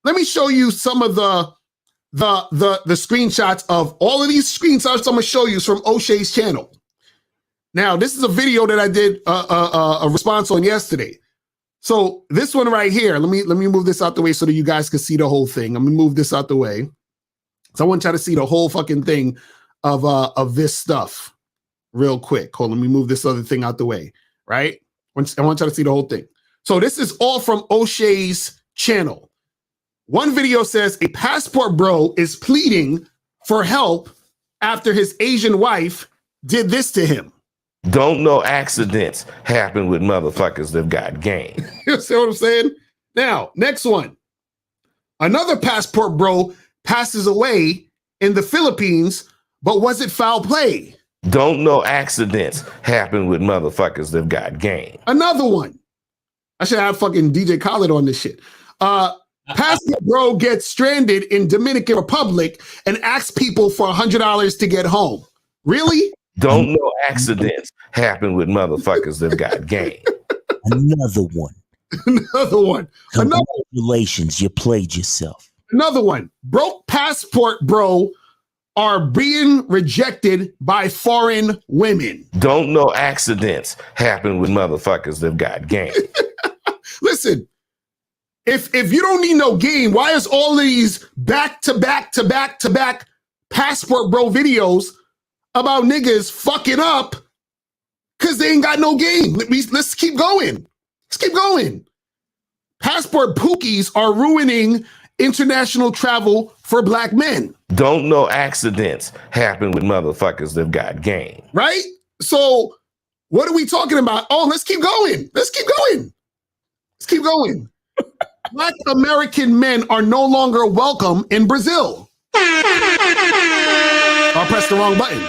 let me show you some of the screenshots of all of these screenshots I'm going to show you is from Oshay's channel. Now, this is a video that I did a response on yesterday. So this one right here, let me move this out the way so that you guys can see the whole thing. I'm going to move this out the way. So I want y'all to see the whole fucking thing of this stuff real quick. Hold on, let me move this other thing out the way, right? I want y'all to see the whole thing. So this is all from Oshay's channel. One video says a passport bro is pleading for help after his Asian wife did this to him. Don't know accidents happen with motherfuckers that got game. You see what I'm saying? Now, next one. Another passport bro passes away in the Philippines, but was it foul play? Don't know accidents happen with motherfuckers that got game. Another one. I should have fucking DJ Khaled on this shit. Passport bro gets stranded in Dominican Republic and asks people for $100 to get home. Really? Don't know accidents happen with motherfuckers that got game. Another one. Another one. Congratulations, you played yourself. Another one. Broke passport bro are being rejected by foreign women. Don't know accidents happen with motherfuckers that got game. Listen, if you don't need no game, why is all these back-to-back passport bro videos about niggas fucking up because they ain't got no game? Let's keep going. Let's keep going. Passport pookies are ruining international travel for black men. Don't know accidents happen with motherfuckers that got game. Right? So what are we talking about? Oh, let's keep going. Let's keep going. Let's keep going. Black American men are no longer welcome in Brazil. I pressed the wrong button.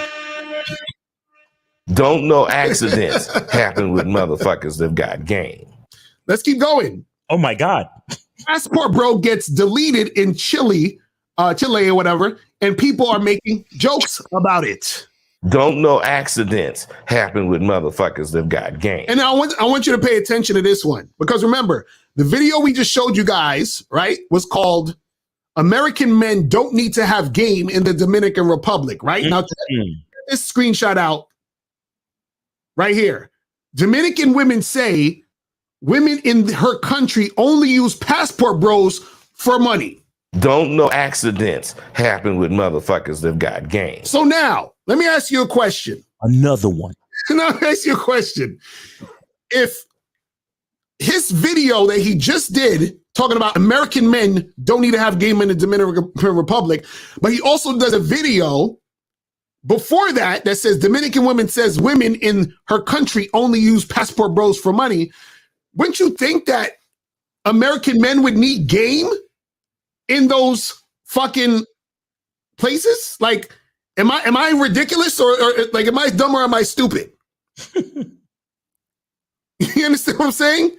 Don't know accidents happen with motherfuckers that got game. Let's keep going. Oh my God. Passport bro gets deleted in Chile or whatever, and people are making jokes about it. Don't know accidents happen with motherfuckers that got game. And I want you to pay attention to this one, because remember, the video we just showed you guys, right, was called American Men Don't Need to Have Game in the Dominican Republic, right? Now, check this screenshot out right here. Dominican women say women in her country only use passport bros for money. Don't know accidents happen with motherfuckers that got game. So now, let me ask you a question. Another one. Now, let me ask you a question. If his video that he just did talking about American men don't need to have game in the Dominican Republic, but he also does a video before that that says Dominican women says women in her country only use passport bros for money, wouldn't you think that American men would need game in those fucking places? Like, am I ridiculous or like, am I dumb or am I stupid? You understand what I'm saying?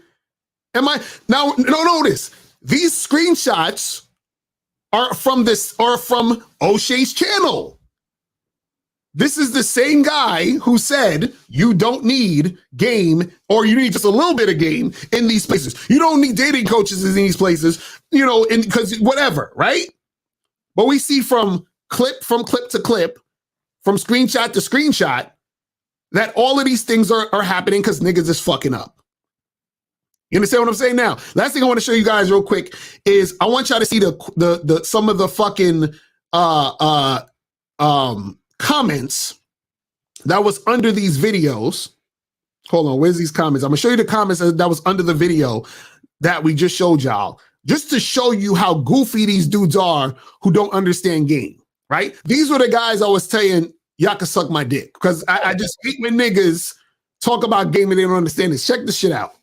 Now notice these screenshots are from Oshay's channel. This is the same guy who said you don't need game, or you need just a little bit of game in these places. You don't need dating coaches in these places, you know, because whatever, right? But we see from clip to clip, from screenshot to screenshot, that all of these things are happening because niggas is fucking up. You understand what I'm saying? Now, last thing I want to show you guys real quick is I want y'all to see the some of the fucking comments that was under these videos. Hold on, where's these comments? I'm gonna show you the comments that was under the video that we just showed y'all, just to show you how goofy these dudes are who don't understand game, right? These were the guys I was saying, y'all can suck my dick, because I just hate when niggas talk about game and they don't understand this. Check this shit out.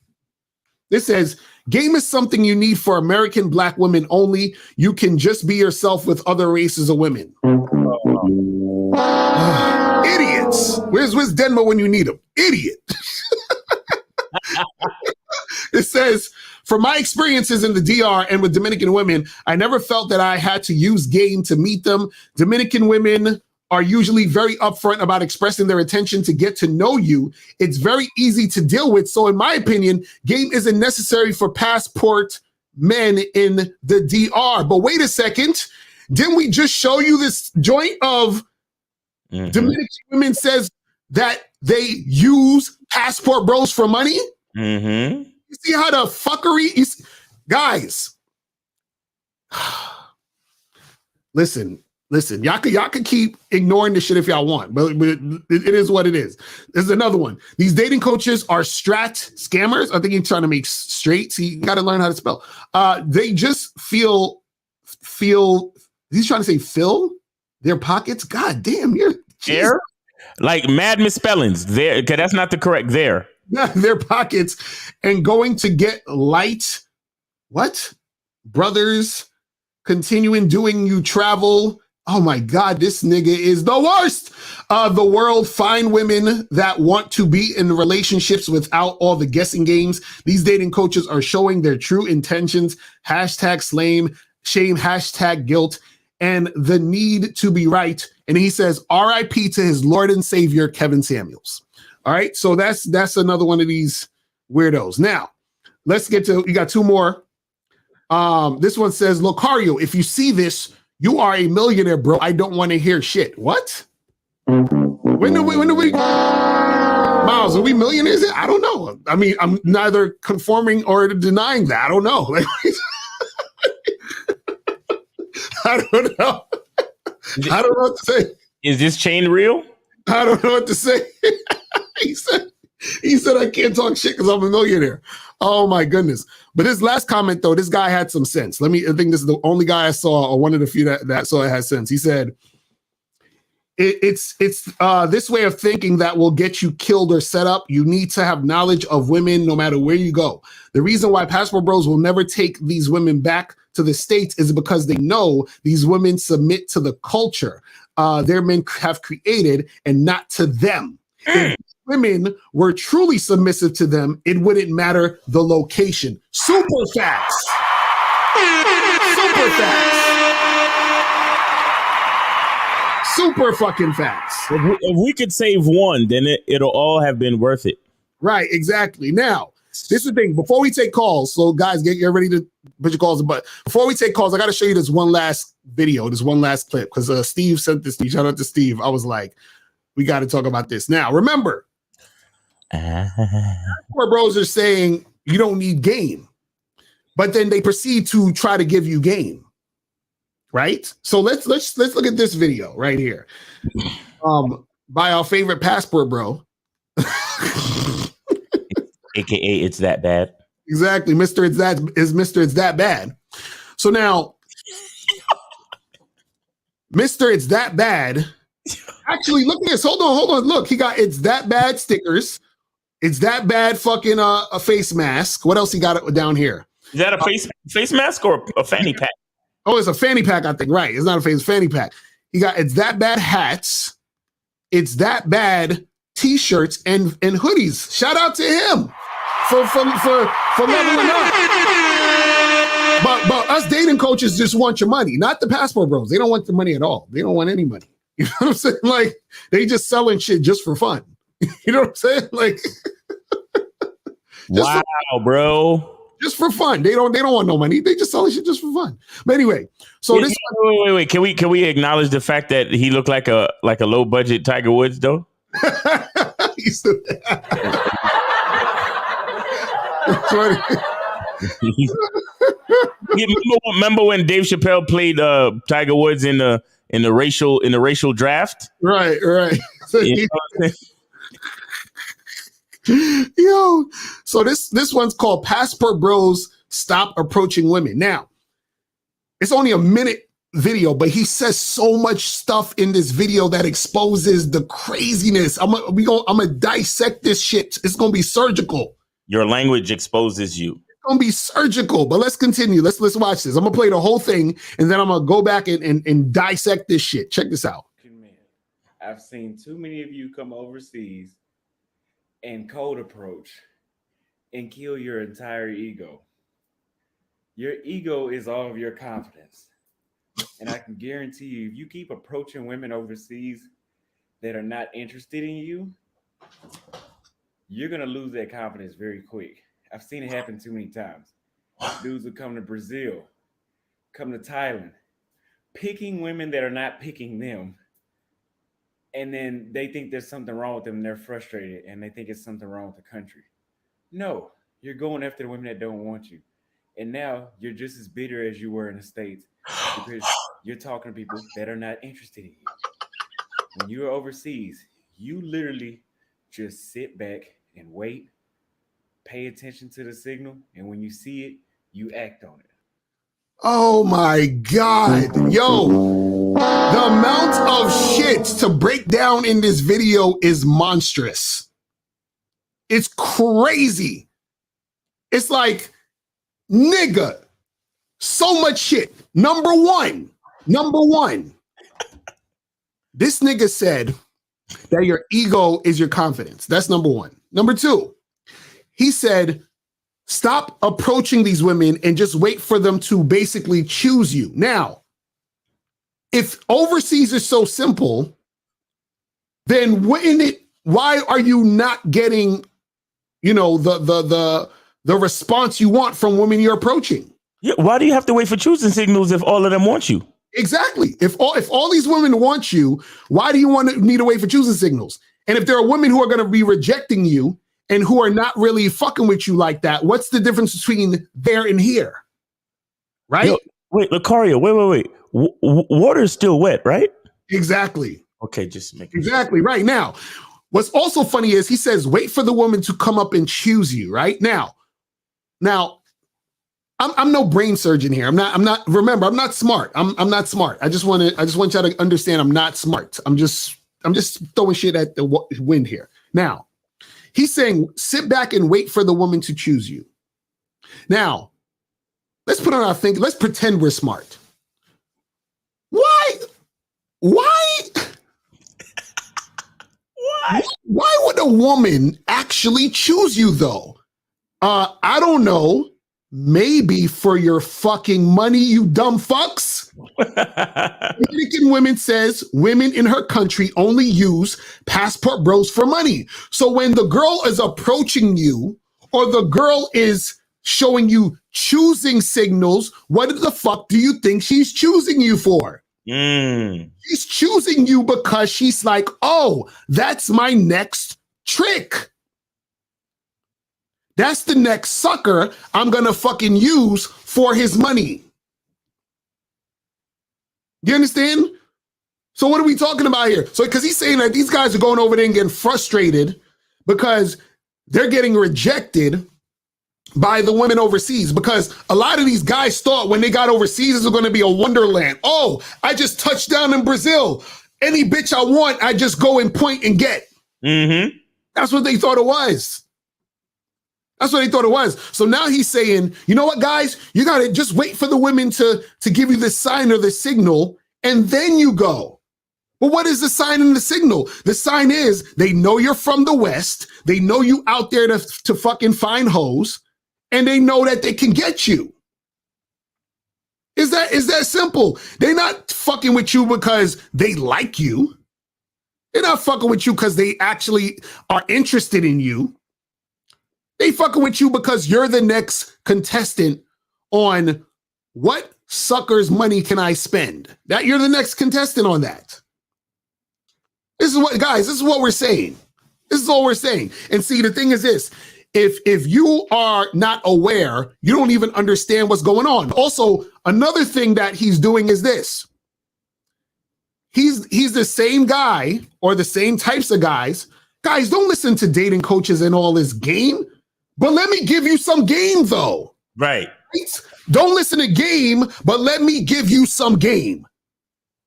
This says, Game is something you need for American black women only. You can just be yourself with other races of women. Idiots. Where's Denver when you need him? Idiot. It says, from my experiences in the DR and with Dominican women, I never felt that I had to use game to meet them. Dominican women are usually very upfront about expressing their intention to get to know you. It's very easy to deal with. So in my opinion, game isn't necessary for passport men in the DR. But wait a second. Didn't we just show you this joint of Dominican women says that they use passport bros for money? Mm-hmm. You see how the fuckery is? Guys, listen, y'all could keep ignoring this shit if y'all want, but it is what it is. There's another one. These dating coaches are strat scammers. I think he's trying to make straight. So you got to learn how to spell. They just feel, he's trying to say fill their pockets. God damn, you're there. Like mad misspellings there. Okay, that's not the correct there. Their pockets and going to get light. What? Brothers continuing doing you travel. Oh my God, this nigga is the worst. The world find women that want to be in relationships without all the guessing games. These dating coaches are showing their true intentions. Hashtag shame, hashtag guilt, and the need to be right. And he says, RIP to his Lord and Savior, Kevin Samuels. All right, so that's another one of these weirdos. Now, let's get to, you got two more. This one says, Locario, if you see this, you are a millionaire, bro. I don't want to hear shit. What? When do we Miles, are we millionaires? I don't know. I mean, I'm neither conforming or denying that. I don't know. I don't know. I don't know what to say. Is this chain real? I don't know what to say. He said I can't talk shit because I'm a millionaire. Oh my goodness. But his last comment though, this guy had some sense. I think this is the only guy I saw, or one of the few that saw it has sense. He said, it's this way of thinking that will get you killed or set up. You need to have knowledge of women no matter where you go. The reason why passport bros will never take these women back to the States is because they know these women submit to the culture their men have created and not to them. If women were truly submissive to them, it wouldn't matter the location. Super facts. Super facts. Super fucking facts. If we could save one, then it'll all have been worth it. Right, exactly. Now, this is the thing. Before we take calls, so guys, get ready to put your calls in. But before we take calls, I got to show you this one last video, this one last clip, because Steve sent this to me. Shout out to Steve. I was like, we got to talk about this. Now, remember, where bros are saying you don't need game, but then they proceed to try to give you game, right? So let's look at this video right here, by our favorite passport bro, aka It's That Bad. Exactly, Mr. It's That Bad. So now, Mr. It's That Bad. Actually, look at this. Hold on. Look, he got It's That Bad stickers. It's That Bad fucking a face mask. What else he got down here? Is that a face mask or a fanny pack? Oh, it's a fanny pack, I think. Right. It's not a face fanny pack. He got It's That Bad hats. It's That Bad t-shirts and hoodies. Shout out to him for leveling up. But us dating coaches just want your money, not the passport bros. They don't want the money at all. They don't want any money. You know what I'm saying? Like, they just selling shit just for fun. You know what I'm saying? Like, wow, bro. Just for fun. They don't want no money. They just selling shit just for fun. But anyway, so wait. Can we acknowledge the fact that he looked like a low budget Tiger Woods though? He's still remember when Dave Chappelle played Tiger Woods in the racial draft? Right. So you know yo, so this one's called Passport Bros Stop Approaching Women. Now, it's only a minute video, but he says so much stuff in this video that exposes the craziness. I'm gonna dissect this shit. It's gonna be surgical. Your language exposes you. gonna be surgical. But let's continue. Let's watch this. I'm gonna play the whole thing, and then I'm gonna go back and dissect this shit. Check this out. Man, I've seen too many of you come overseas and cold approach and kill your entire ego. Your ego is all of your confidence. And I can guarantee you, if you keep approaching women overseas that are not interested in you, you're going to lose that confidence very quick. I've seen it happen too many times. Dudes will come to Brazil, come to Thailand, picking women that are not picking them. And then they think there's something wrong with them and they're frustrated and they think it's something wrong with the country. No, you're going after the women that don't want you. And now you're just as bitter as you were in the States because you're talking to people that are not interested in you. When you're overseas, you literally just sit back and wait, pay attention to the signal, and when you see it, you act on it. Oh my God. Yo, the amount of shit to break down in this video is monstrous. It's crazy. It's like, nigga, so much shit. Number one, this nigga said that your ego is your confidence. That's number one. Number two, he said, stop approaching these women and just wait for them to basically choose you. Now, if overseas is so simple, then why are you not getting, the response you want from women you're approaching? Yeah, why do you have to wait for choosing signals if all of them want you? Exactly. If all these women want you, why do you need to wait for choosing signals? And if there are women who are going to be rejecting you and who are not really fucking with you like that, what's the difference between there and here? Right? Yo, wait, Lucario, wait. Water's still wet, right? Exactly. Okay, just make it. Exactly. Right. Now, what's also funny is he says, wait for the woman to come up and choose you. Right now, I'm no brain surgeon here. I'm not. Remember, I'm not smart. I'm not smart. I just want y'all to understand I'm not smart. I'm just throwing shit at the wind here. Now, he's saying sit back and wait for the woman to choose you. Now, let's put on our thinking. Let's pretend we're smart. Why? Why would a woman actually choose you though? I don't know. Maybe for your fucking money, you dumb fucks. Dominican women says women in her country only use passport bros for money. So when the girl is approaching you or the girl is showing you choosing signals, what the fuck do you think she's choosing you for? She's choosing you because she's like, oh, that's my next trick. That's the next sucker I'm going to fucking use for his money. You understand? So what are we talking about here? So because he's saying that these guys are going over there and getting frustrated because they're getting rejected by the women overseas, because a lot of these guys thought when they got overseas, this was going to be a wonderland. Oh, I just touched down in Brazil. Any bitch I want, I just go and point and get. Mm-hmm. That's what they thought it was. That's what they thought it was. So now he's saying, you know what, guys? You got to just wait for the women to give you the sign or the signal, and then you go. But what is the sign and the signal? The sign is they know you're from the West. They know you out there to fucking find hoes, and they know that they can get you. Is that simple? They're not fucking with you because they like you. They're not fucking with you because they actually are interested in you. They fucking with you because you're the next contestant on what sucker's money can I spend? That you're the next contestant on that. This is what we're saying. This is all we're saying. And see, the thing is this, if you are not aware, you don't even understand what's going on. Also, another thing that he's doing is this. He's the same guy or the same types of guys. Guys, don't listen to dating coaches and all this game. But let me give you some game, though. Right. Don't listen to game, but let me give you some game.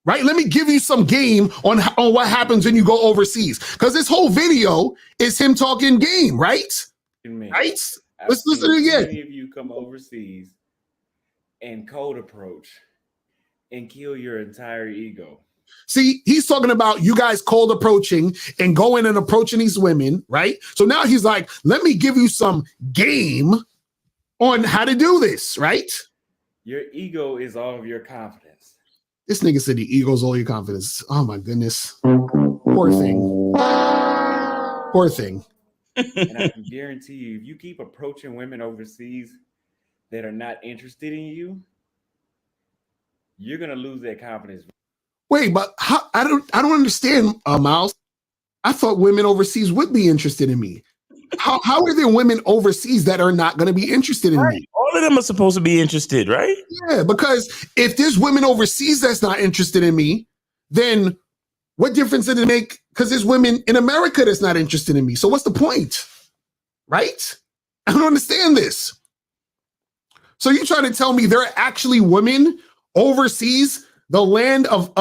Right? Let me give you some game on what happens when you go overseas. Because this whole video is him talking game, right? Me. Right? Let's listen to it again. Many of you come overseas and cold approach and kill your entire ego. See, he's talking about you guys cold approaching and going and approaching these women, right? So now he's like, let me give you some game on how to do this, right? Your ego is all of your confidence. This nigga said the ego's all your confidence. Oh my goodness. Poor thing. Poor thing. And I can guarantee you, if you keep approaching women overseas that are not interested in you, you're gonna lose that confidence. Wait, but how, I don't understand, Miles. I thought women overseas would be interested in me. How are there women overseas that are not going to be interested in me? All of them are supposed to be interested, right? Yeah, because if there's women overseas that's not interested in me, then what difference did it make? Because there's women in America that's not interested in me. So what's the point? Right? I don't understand this. So you're trying to tell me there are actually women overseas, the land of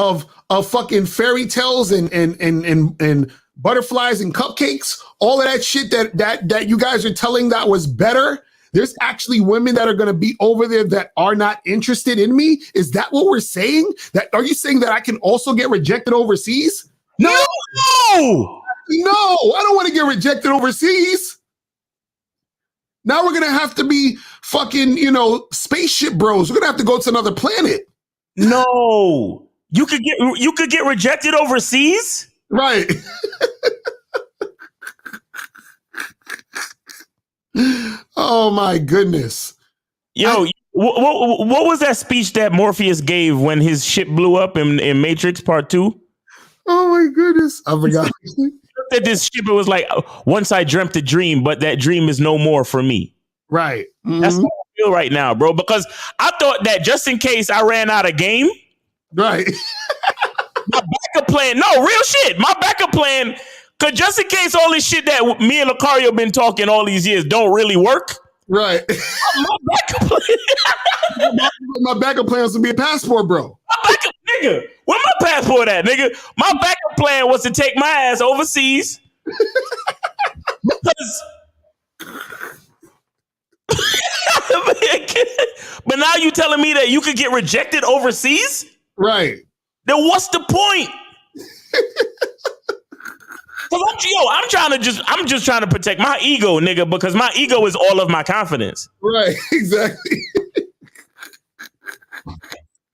fucking fairy tales and butterflies and cupcakes, all of that shit that you guys are telling that was better. There's actually women that are going to be over there that are not interested in me. Is that what we're saying? That are you saying that I can also get rejected overseas? No, I don't want to get rejected overseas. Now we're going to have to be fucking, spaceship bros. We're going to have to go to another planet. No, you could get rejected overseas, right? Oh my goodness! Yo, what was that speech that Morpheus gave when his ship blew up in Matrix Part 2? Oh my goodness, I forgot. That this ship, it was like, once I dreamt a dream, but that dream is no more for me. Right. Mm-hmm. That's how I feel right now, bro. Because I thought that just in case I ran out of game, right. My backup plan, no, real shit. My backup plan, because just in case all this shit that me and Lucario been talking all these years don't really work. Right. My backup plan. My backup plan was to be a passport, bro. My backup, nigga. Where my passport at, nigga? My backup plan was to take my ass overseas. Because but now you telling me that you could get rejected overseas? Right. Then what's the point? I'm just trying to protect my ego, nigga, because my ego is all of my confidence. Right, exactly.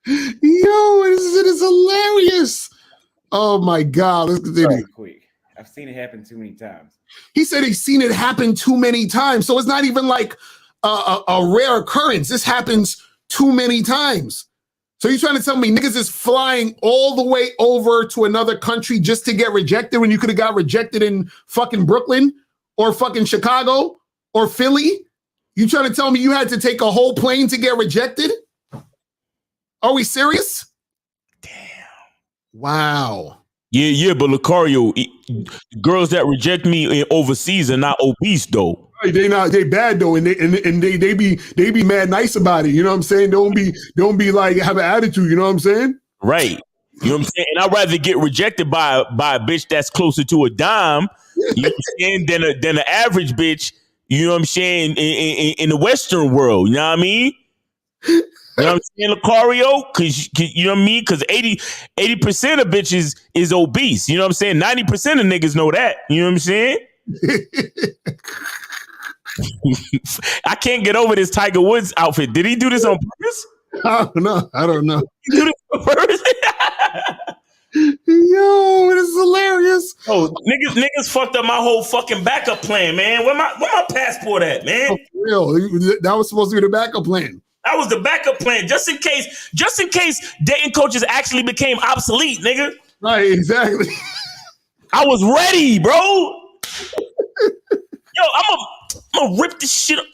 Yo, this is hilarious. Oh my God, let's continue. Quick. I've seen it happen too many times. He said he's seen it happen too many times. So it's not even like a rare occurrence. This happens too many times. So you're trying to tell me niggas is flying all the way over to another country just to get rejected when you could have got rejected in fucking Brooklyn or fucking Chicago or Philly? You trying to tell me you had to take a whole plane to get rejected? Are we serious? Damn. Wow. Yeah, but Lucario, girls that reject me overseas are not obese though. Right, they bad though, and they be mad nice about it. You know what I'm saying? Don't be like have an attitude. You know what I'm saying? Right. You know what I'm saying? And I'd rather get rejected by a bitch that's closer to a dime, you know what I'm saying, than an average bitch. You know what I'm saying? In the Western world, you know what I mean? You know what I'm saying, Lucario? Cause you know what I mean? Cause 80% of bitches is obese. You know what I'm saying? 90% of niggas know that. You know what I'm saying? I can't get over this Tiger Woods outfit. Did he do this on purpose? I don't know. He do this on purpose? Yo, it is hilarious. Oh, niggas fucked up my whole fucking backup plan, man. Where my passport at, man? Oh, for real. That was supposed to be the backup plan. That was the backup plan, just in case dating coaches actually became obsolete, nigga. Right, exactly. I was ready, bro. Yo, I'm gonna rip this shit up.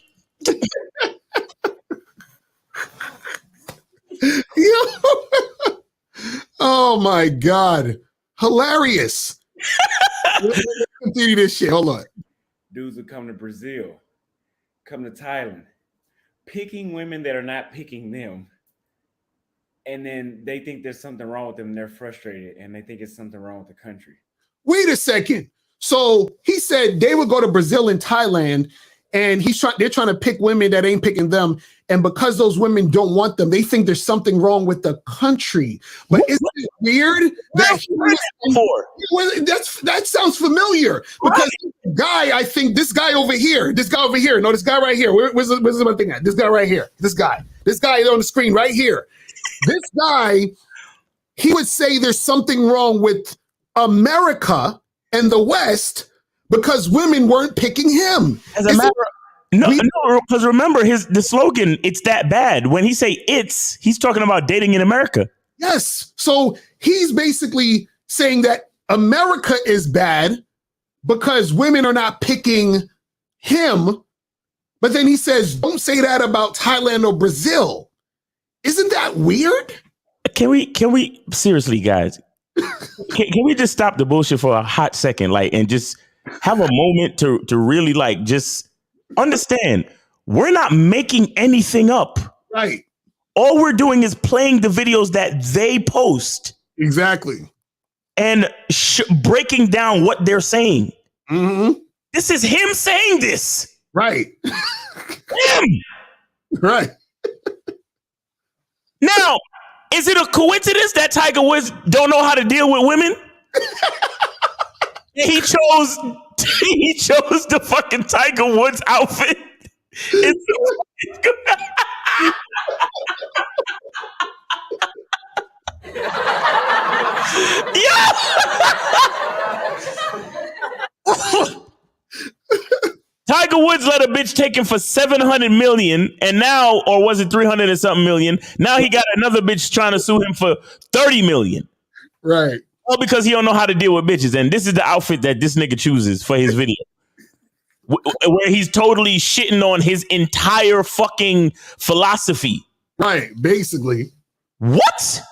Yo. Oh my God. Hilarious. Let's continue this shit. Hold on. Dudes would come to Brazil, come to Thailand, picking women that are not picking them. And then they think there's something wrong with them and they're frustrated and they think it's something wrong with the country. Wait a second. So he said they would go to Brazil and Thailand and they're trying to pick women that ain't picking them. And because those women don't want them, they think there's something wrong with the country. But isn't it weird that that sounds familiar? Because I think this guy over here, no, this guy right here. Where's my thing at? This guy right here. This guy on the screen right here. This guy, he would say there's something wrong with America and the West because women weren't picking him. As a matter of because remember the slogan, it's that bad. When he say he's talking about dating in America. Yes. So he's basically saying that America is bad because women are not picking him. But then he says, don't say that about Thailand or Brazil. Isn't that weird? Can we seriously, guys? Can we just stop the bullshit for a hot second, and just have a moment to really just understand we're not making anything up. Right. All we're doing is playing the videos that they post. Exactly. And breaking down what they're saying. Mm-hmm. This is him saying this. Right. Him. Right. Now, is it a coincidence that Tiger Woods don't know how to deal with women? He chose the fucking Tiger Woods outfit. Tiger Woods let a bitch take him for $700 million, and now, or was it 300 and something million? Now he got another bitch trying to sue him for $30 million. Right. All because he don't know how to deal with bitches. And this is the outfit that this nigga chooses for his video. Where he's totally shitting on his entire fucking philosophy. Right. Basically. What?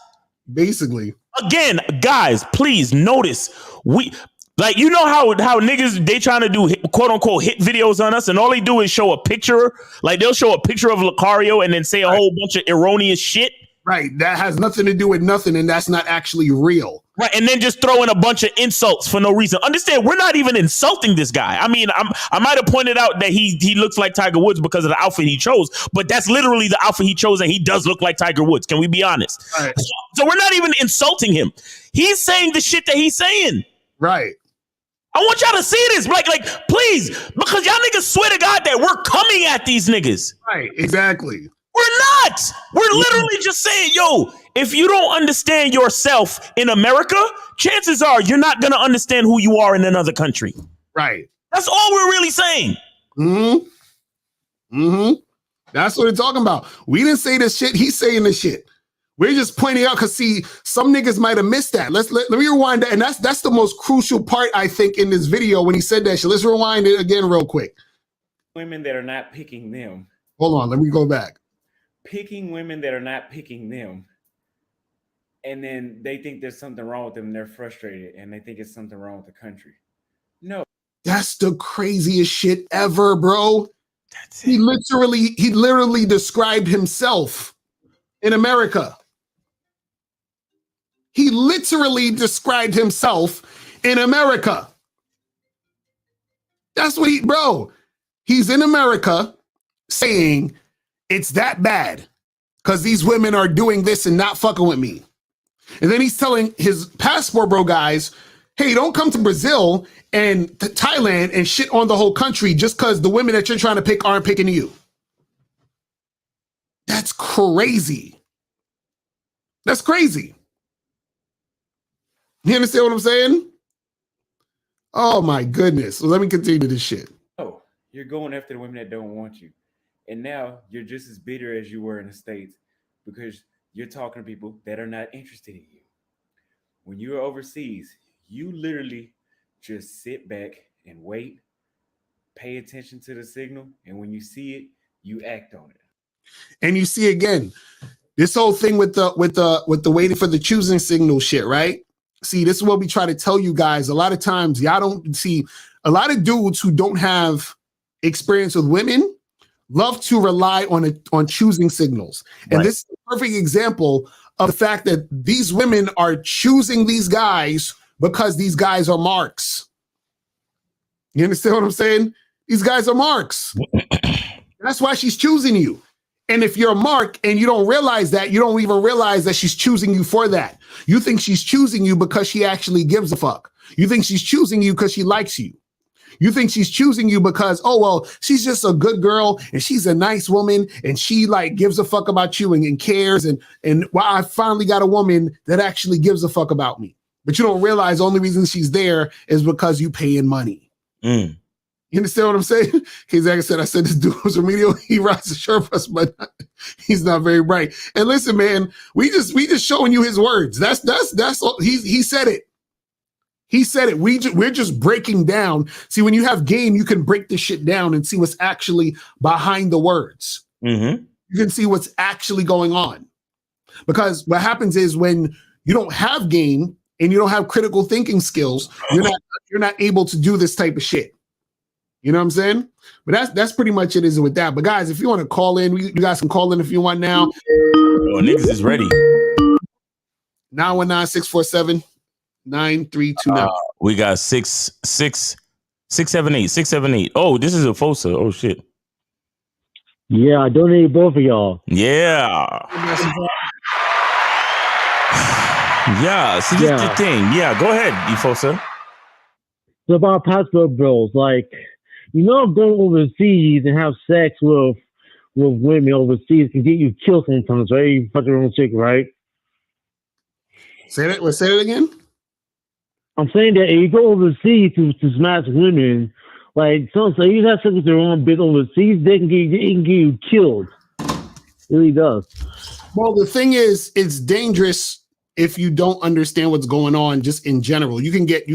Basically. Again, guys, please notice. You know how niggas, they trying to do quote unquote hit videos on us, and all they do is show a picture. They'll show a picture of Lucario and then say a whole bunch of erroneous shit. Right. That has nothing to do with nothing, and that's not actually real. Right. And then just throw in a bunch of insults for no reason. Understand, we're not even insulting this guy. I mean, I might have pointed out that he looks like Tiger Woods because of the outfit he chose, but that's literally the outfit he chose, and he does look like Tiger Woods. Can we be honest? Right. So we're not even insulting him. He's saying the shit that he's saying. Right. I want y'all to see this, please, because y'all niggas swear to God that we're coming at these niggas. Right, exactly. We're not. We're literally just saying, if you don't understand yourself in America, chances are you're not going to understand who you are in another country. Right. That's all we're really saying. Mm-hmm. Mm-hmm. That's what we're talking about. We didn't say this shit. He's saying this shit. We're just pointing out because some niggas might have missed that. Let me rewind that, and that's the most crucial part I think in this video when he said that shit. Let's rewind it again real quick. Women that are not picking them. Hold on, let me go back. Picking women that are not picking them, and then they think there's something wrong with them, and they're frustrated, and they think it's something wrong with the country. No, that's the craziest shit ever, bro. That's it. He literally described himself in America. He literally described himself in America. That's what he's in America saying it's that bad because these women are doing this and not fucking with me. And then he's telling his passport bro guys, hey, don't come to Brazil and Thailand and shit on the whole country just because the women that you're trying to pick aren't picking you. That's crazy. That's crazy. You understand what I'm saying? Oh my goodness. So let me continue this shit. Oh, you're going after the women that don't want you. And now you're just as bitter as you were in the States because you're talking to people that are not interested in you. When you're overseas, you literally just sit back and wait, pay attention to the signal, and when you see it, you act on it. And you see again, this whole thing with the waiting for the choosing signal shit, right? See, this is what we try to tell you guys. A lot of times, y'all don't see a lot of dudes who don't have experience with women love to rely on choosing signals. And right. This is a perfect example of the fact that these women are choosing these guys because these guys are marks. You understand what I'm saying? These guys are marks. That's why she's choosing you. And if you're a mark and you don't realize that, you don't even realize that she's choosing you for that. You think she's choosing you because she actually gives a fuck. You think she's choosing you because she likes you. You think she's choosing you because, oh, well, she's just a good girl and she's a nice woman and she like gives a fuck about you and cares. And well, I finally got a woman that actually gives a fuck about me. But you don't realize the only reason she's there is because you paying money. Mm. You understand what I'm saying? Because like I said this dude was remedial. He rides the Sherpas, but he's not very bright. And listen, man, we just showing you his words. That's all. He said it. He said it. We're just breaking down. See, when you have game, you can break this shit down and see what's actually behind the words. Mm-hmm. You can see what's actually going on. Because what happens is when you don't have game and you don't have critical thinking skills, you're not able to do this type of shit. You know what I'm saying? But that's pretty much it is with that. But guys, if you want to call in, you guys can call in if you want now. Oh, niggas is ready. 919-647-9329. We got 678. Oh, this is a Fosa. Oh shit. Yeah, I donated both of y'all. Yeah. Yeah, see this is the thing. Yeah, go ahead, Fosa. It's about passport bros. Like, going overseas and have sex with women overseas can get you killed sometimes, right? You fuck your own chick, right? Say that again. I'm saying that if you go overseas to smash women, like so you have sex with their own bit overseas, they can get you killed. It really does. Well, the thing is, it's dangerous if you don't understand what's going on just in general. You can get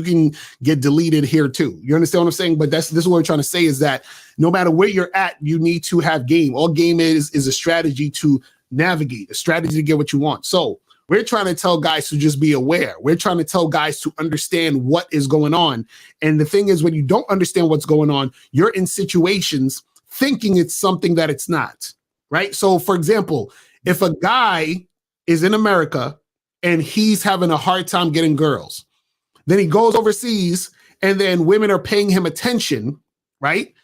deleted here too. You understand what I'm saying? But this is what we're trying to say is that no matter where you're at, you need to have game. All game is a strategy to navigate, a strategy to get what you want. So we're trying to tell guys to just be aware. We're trying to tell guys to understand what is going on. And the thing is, when you don't understand what's going on, you're in situations thinking it's something that it's not, right? So for example, if a guy is in America and he's having a hard time getting girls, then he goes overseas and then women are paying him attention, right?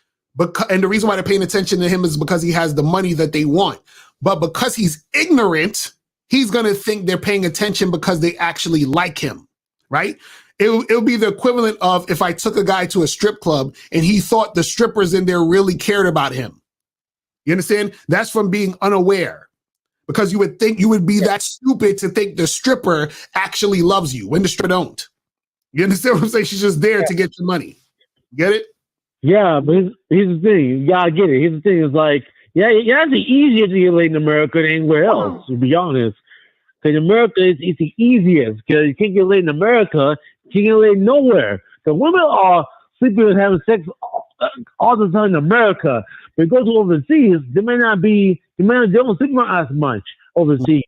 And the reason why they're paying attention to him is because he has the money that they want. But because he's ignorant, he's going to think they're paying attention because they actually like him, right? It'll be the equivalent of if I took a guy to a strip club and he thought the strippers in there really cared about him. You understand? That's from being unaware. Because you would think you would be that stupid to think the stripper actually loves you when the stripper don't. You understand what I'm saying? She's just there to get your money. Get it? Yeah, but here's the thing. You gotta get it. Here's the thing is like, it's easier to get laid in America than anywhere else, to be honest. Because America it's the easiest. Because you can't get laid in America, you can't get laid nowhere. The women are sleeping and having sex all the time in America. But go to overseas, they don't sleep as much overseas.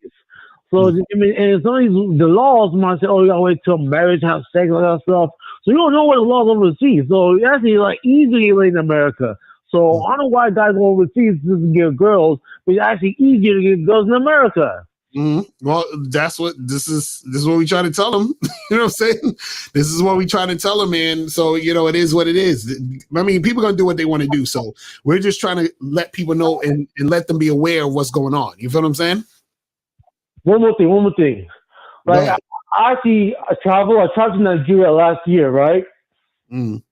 So and it's only the laws might say, oh, you gotta wait till marriage, have sex, all that stuff. So you don't know what the laws overseas. So it's actually like easy to get in America. So I don't know why guys go overseas to get girls, but it's actually easier to get girls in America. Mm-hmm. Well, that's what this is what we try to tell them. You know what I'm saying? This is what we try to tell them, man. So, it is what it is. I mean, people are going to do what they want to do. So we're just trying to let people know and let them be aware of what's going on. You feel what I'm saying? One more thing. Like, I traveled to Nigeria last year, right? Mm.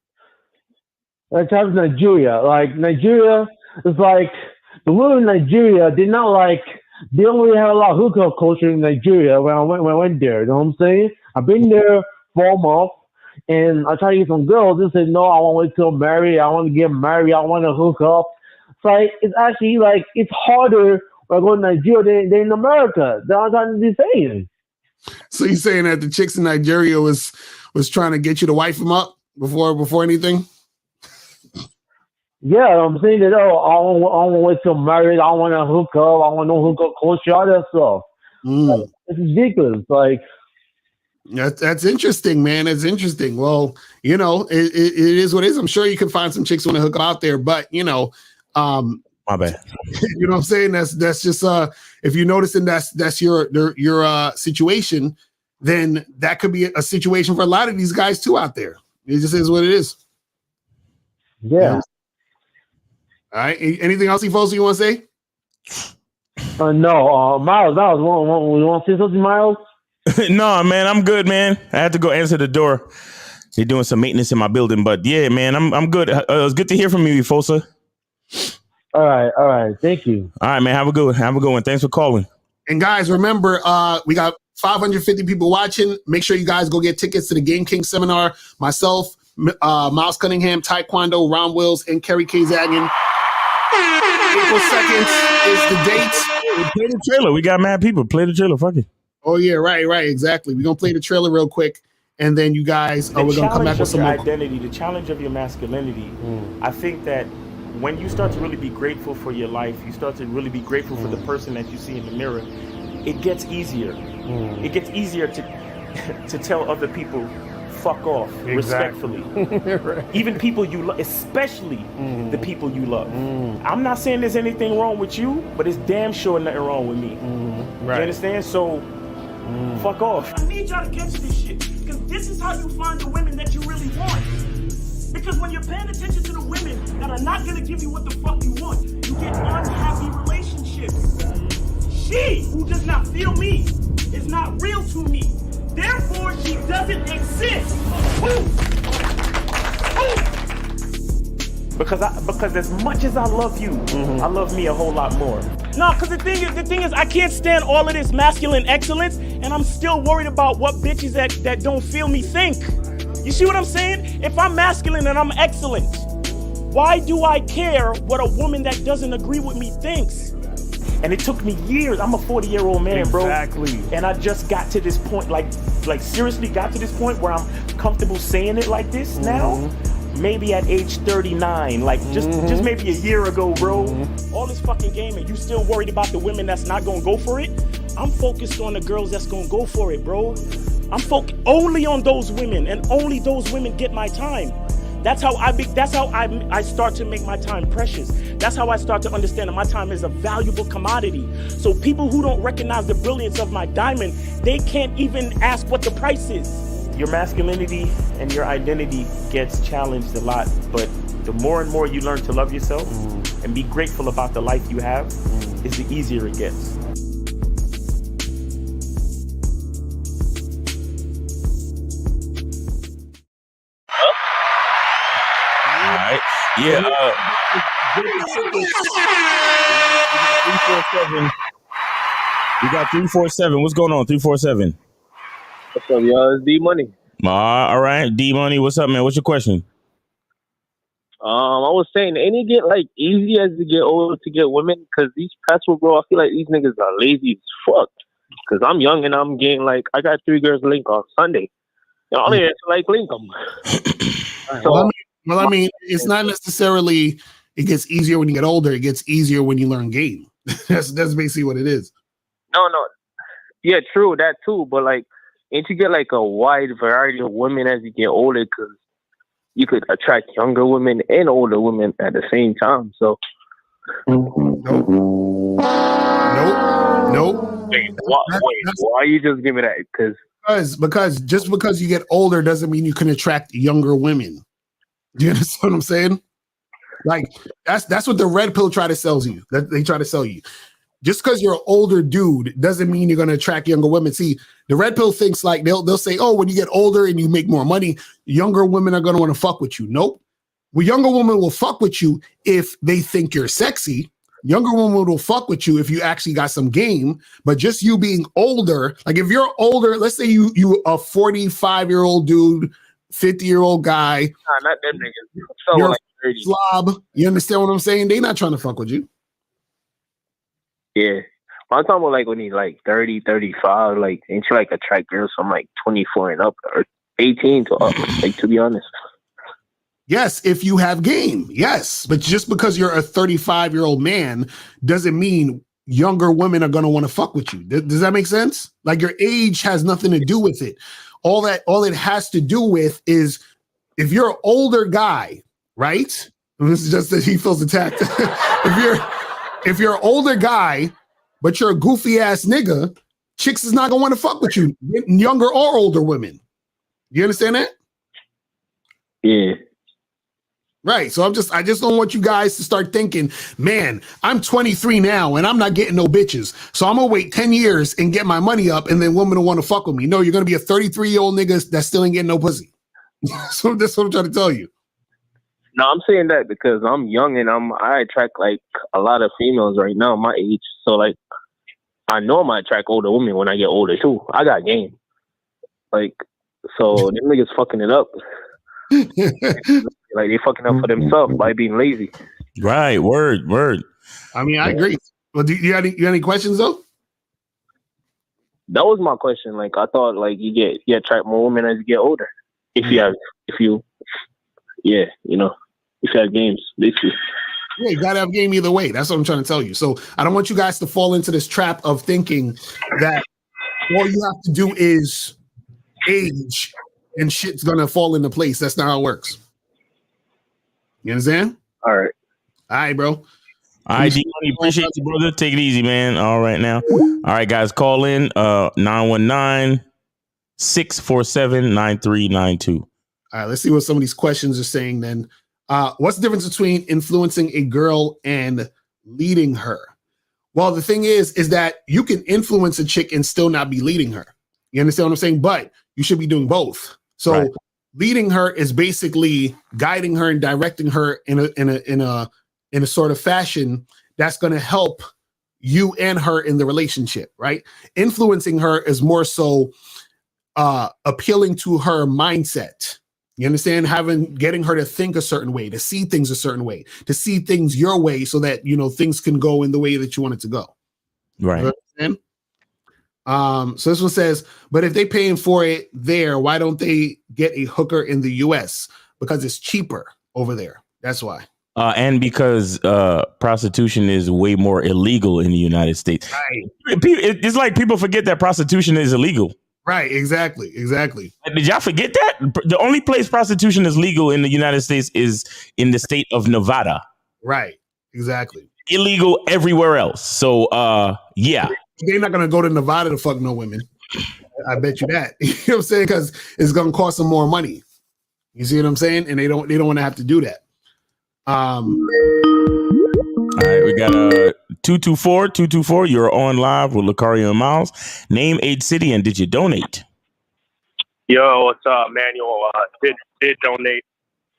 I traveled to Nigeria. Like, Nigeria is like, the women in Nigeria, they don't really have a lot of hookup culture in Nigeria when I went there. You know what I'm saying? I've been there for a month, and I tried to get some girls. They said, no, I want to wait till married. I want to get married. I want to hook up. It's like, it's actually like, it's harder when I go to Nigeria than in America. That's what I'm trying to be saying. So you're saying that the chicks in Nigeria was trying to get you to wife them up before anything? Yeah, I'm saying that, I want to wait till married. I want to hook up. I want no hookup culture, all that stuff. Like, it's ridiculous. Like, that's interesting, man. It's interesting. Well, it is what it is. I'm sure you can find some chicks who want to hook up out there, but my bad. You know what I'm saying? That's just if you're noticing that's your situation, then that could be a situation for a lot of these guys too out there. It just is what it is. Yeah. All right. Anything else, Efoso, you want to say? No, Miles, you want to say something, Miles? No, man, I'm good, man. I had to go answer the door. They're doing some maintenance in my building, but yeah, man, I'm good. It was good to hear from you, Efoso. All right. Thank you. All right, man. Have a good one. Thanks for calling. And guys, remember, we got 550 people watching. Make sure you guys go get tickets to the Game King seminar. Myself, Miles Cunningham, Taekwondo, Ron Wills, and Kerry Kazagian. April 2nd is the date. Play the trailer. We got mad people. Play the trailer. Fuck it. Oh, yeah, right. Exactly. We're going to play the trailer real quick. And then you guys, we're going to come back with some more. Identity, the challenge of your masculinity. I think that when you start to really be grateful for your life, you start to really be grateful for the person that you see in the mirror, it gets easier. It gets easier to tell other people, fuck off, respectfully. Right. Even people you love, especially the people you love. I'm not saying there's anything wrong with you, but it's damn sure nothing wrong with me. Right. You understand? So, fuck off. I need y'all to catch this shit, because this is how you find the women that you really want. Because when you're paying attention to the women that are not going to give you what the fuck you want, you get unhappy relationships. She, who does not feel me, is not real to me. Therefore, she doesn't exist. Because as much as I love you, I love me a whole lot more. No, because the thing is, I can't stand all of this masculine excellence, and I'm still worried about what bitches that don't feel me think. You see what I'm saying? If I'm masculine and I'm excellent, why do I care what a woman that doesn't agree with me thinks? And it took me years. I'm a 40-year-old man, bro. Exactly. And I just got to this point, like seriously got to this point where I'm comfortable saying it like this now. Maybe at age 39, like just maybe a year ago, bro. All this fucking game and you still worried about the women that's not gonna go for it? I'm focused on the girls that's gonna go for it, bro. I'm focused only on those women, and only those women get my time. That's how I start to make my time precious. That's how I start to understand that my time is a valuable commodity. So people who don't recognize the brilliance of my diamond, they can't even ask what the price is. Your masculinity and your identity gets challenged a lot, but the more and more you learn to love yourself and be grateful about the life you have, is the easier it gets. Yeah. 347. We got 347. What's going on? 347. What's up, y'all? It's D Money. All right, D Money. What's up, man? What's your question? I was saying, ain't it get like easy as you get older to get women? Because these pretzel, bro, I feel like these niggas are lazy as fuck. Because I'm young and I'm getting like, I got 3 girls link on Sunday. You know, I mean, it's like link them. So, well, I mean, it's not necessarily it gets easier when you get older. It gets easier when you learn game. That's basically what it is. No. Yeah, true, that too. But like, ain't you get like a wide variety of women as you get older? Because you could attract younger women and older women at the same time. So, nope. Wait, why you just give me that? Because just because you get older doesn't mean you can attract younger women. Do you understand what I'm saying? Like that's what the red pill try to sell you. That they try to sell you. Just because you're an older dude doesn't mean you're going to attract younger women. See, the red pill thinks like they'll say, oh, when you get older and you make more money, younger women are going to want to fuck with you. Nope. Well, younger women will fuck with you if they think you're sexy. Younger women will fuck with you if you actually got some game. But just you being older, like if you're older, let's say you a 45-year-old dude, 50-year-old guy. Nah, not them niggas. So you're like a slob. You understand what I'm saying? They not trying to fuck with you. Yeah. I'm talking about like when he's like 30, 35, like ain't you like attract girls from like 24 and up or 18 to up, like to be honest. Yes, if you have game, yes. But just because you're a 35-year-old man doesn't mean younger women are going to want to fuck with you. Does that make sense? Like your age has nothing to do with it. All it has to do with is if you're an older guy, right? And this is just that he feels attacked. if you're an older guy, but you're a goofy ass nigga, chicks is not going to want to fuck with you, younger or older women. You understand that? Yeah. Right. So I just don't want you guys to start thinking, man, I'm 23 now and I'm not getting no bitches. So I'm gonna wait 10 years and get my money up and then women will want to fuck with me. No, you're gonna be a 33-year-old nigga that still ain't getting no pussy. So that's what I'm trying to tell you. No, I'm saying that because I'm young and I attract like a lot of females right now my age. So like I know I might attract older women when I get older too. I got game. Like, so them niggas fucking it up. Like they fucking up for themselves by being lazy. Right. Word. I mean, I agree. Well, do you have any questions though? That was my question. Like I thought like you attract more women as you get older. If you have games, basically. Yeah, you gotta have game either way. That's what I'm trying to tell you. So I don't want you guys to fall into this trap of thinking that all you have to do is age and shit's gonna fall into place. That's not how it works. You understand? All right, bro. All right, D, appreciate you, brother. Take it easy, man. All right now. All right, guys, call in 919-647-9392. All right, let's see what some of these questions are saying then. What's the difference between influencing a girl and leading her? Well, the thing is that you can influence a chick and still not be leading her. You understand what I'm saying? But you should be doing both. So right. Leading her is basically guiding her and directing her in a sort of fashion that's going to help you and her in the relationship, right? Influencing her is more so appealing to her mindset. You understand? Getting her to think a certain way, to see things a certain way, to see things your way so that, things can go in the way that you want it to go. Right. You understand? So this one says, but if they paying for it there, why don't they get a hooker in the US? Because it's cheaper over there. That's why. And because prostitution is way more illegal in the United States. Right. It's like people forget that prostitution is illegal. Right, exactly. Did y'all forget that? The only place prostitution is legal in the United States is in the state of Nevada. Right, exactly. Illegal everywhere else. So, yeah. They're not going to go to Nevada to fuck no women. I bet you that. You know what I'm saying? Because it's going to cost them more money. You see what I'm saying? And they don't want to have to do that. All right, we got 224. You're on live with Lucario and Miles. Name, age, city, and did you donate? Yo, what's up, Manuel? Did donate.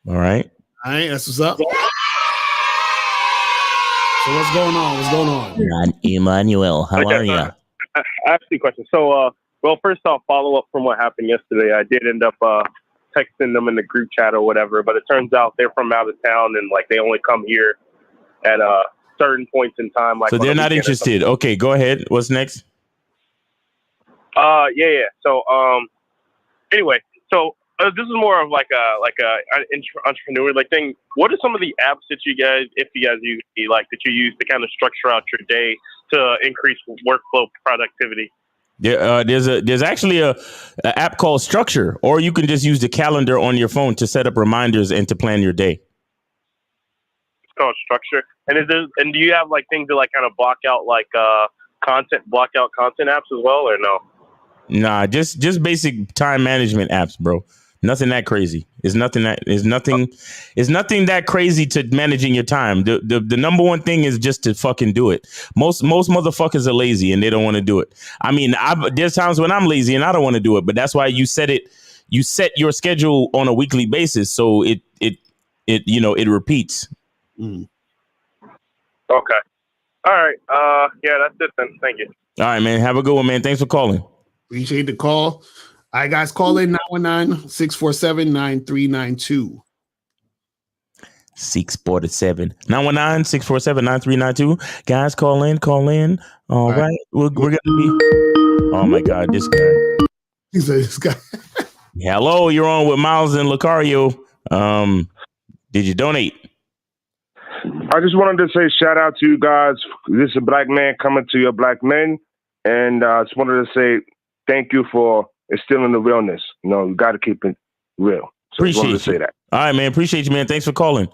All right, that's what's up. So what's going on? Emmanuel, how are you? I have two questions. So, first off, follow up from what happened yesterday. I did end up texting them in the group chat or whatever, but it turns out they're from out of town and like they only come here at certain points in time. Like, so they're not interested. Okay, go ahead. What's next? Yeah. So, anyway, so this is more of like a entrepreneur like thing. What are some of the apps that you guys, if you guys use, like that you use to kind of structure out your day to increase workflow productivity? There's actually a app called Structure, or you can just use the calendar on your phone to set up reminders and to plan your day. It's called Structure. And do you have like things to like kind of block out content apps as well, or no? Nah, just basic time management apps, bro. Nothing that crazy. It's nothing that crazy to managing your time. The number one thing is just to fucking do it. Most motherfuckers are lazy and they don't want to do it. I mean, there's times when I'm lazy and I don't want to do it, but that's why you set your schedule on a weekly basis so it repeats. Mm. Okay. All right. Yeah, that's it then. Thank you. All right, man. Have a good one, man. Thanks for calling. Appreciate the call. All right, guys, call in 919-647-9392. 919-647-9392. Guys, call in. All right. We're gonna be. Oh my God, this guy. He said this guy. Hello, you're on with Miles and Lucario. Did you donate? I just wanted to say shout out to you guys. This is a black man coming to your black men, and I just wanted to say thank you for instilling the realness. You got to keep it real. So appreciate you. Say that. All right, man. Appreciate you, man. Thanks for calling.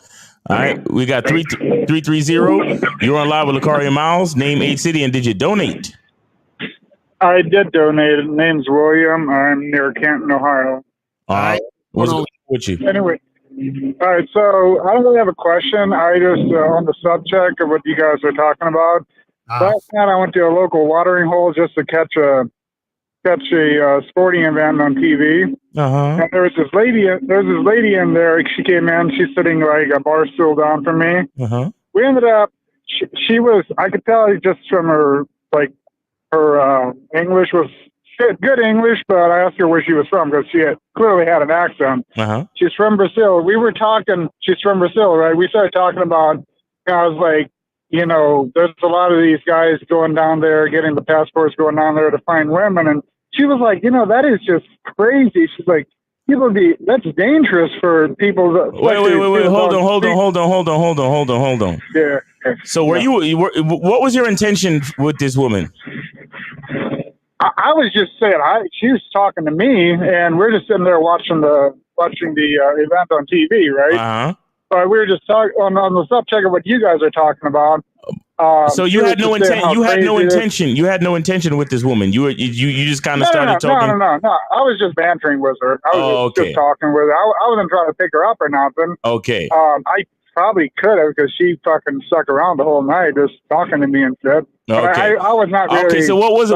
All right, we got 330. You're on live with Lucario and Miles. Name, age, city, and did you donate? I did donate. Name's William. I'm near Canton, Ohio. All right. What's going on with you? Anyway, All right, so I don't really have a question. I just on the subject of what you guys are talking about. Last night I went to a local watering hole just to catch a sporting event on TV. And there was this lady. There's this lady in there. She came in. She's sitting like a bar stool down from me. We ended up. She was. I could tell just from her her English was good English, but I asked her where she was from because she clearly had an accent. She's from Brazil. We were talking. She's from Brazil, right? We started talking about. I was like, there's a lot of these guys going down there, getting the passports, going down there to find women, and she was like, that is just crazy. She's like, that's dangerous for people. Wait. Hold on. Yeah. So what was your intention with this woman? I was just saying, she was talking to me, and we're just sitting there watching the event on TV, right? But we were just talking on the subject of what you guys are talking about. So you had no intent. You had no intention. You had no intention with this woman. You just kind of started talking. No. I was just bantering with her. I was just talking with her. I wasn't trying to pick her up or nothing. Okay. I probably could have because she fucking stuck around the whole night just talking to me and shit. Okay. I was not really. Okay. So what was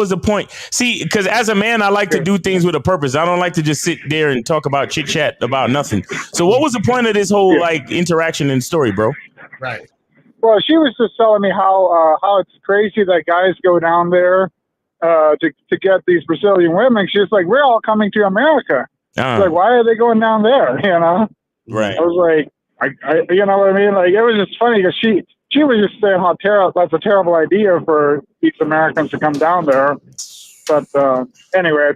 the point? See, because as a man, I like to do things with a purpose. I don't like to just sit there and talk about chit chat about nothing. So what was the point of this whole interaction and story, bro? Right. Well, she was just telling me how it's crazy that guys go down there to get these Brazilian women. She's like, we're all coming to America. She's like, why are they going down there? Right. I was like, I you know what I mean? Like, it was just funny because she was just saying how that's a terrible idea for these Americans to come down there. But anyway,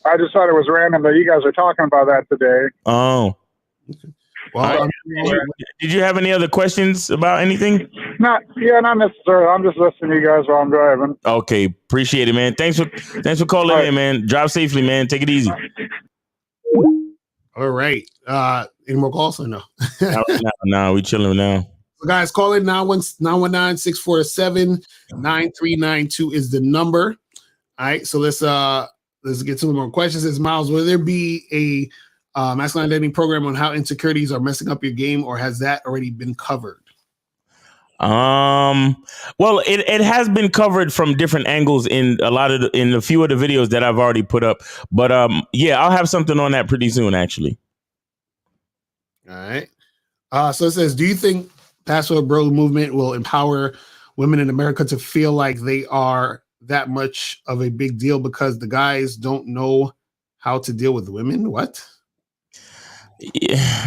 I just thought it was random that you guys are talking about that today. Oh. Well, did you have any other questions about anything? Not necessarily. I'm just listening to you guys while I'm driving. Okay, appreciate it, man. Thanks for calling in, man. Drive safely, man. Take it easy. All right. Any more calls or no? No, we chilling now. So guys, call in 919-647-9392 is the number. All right, so let's get some more questions. It's Miles. Will there be a masculine identity program on how insecurities are messing up your game, or has that already been covered? Well, it has been covered from different angles in a few of the videos that I've already put up. But yeah, I'll have something on that pretty soon, actually. All right. So it says, do you think Passport Bro movement will empower women in America to feel like they are that much of a big deal because the guys don't know how to deal with women? What? Yeah,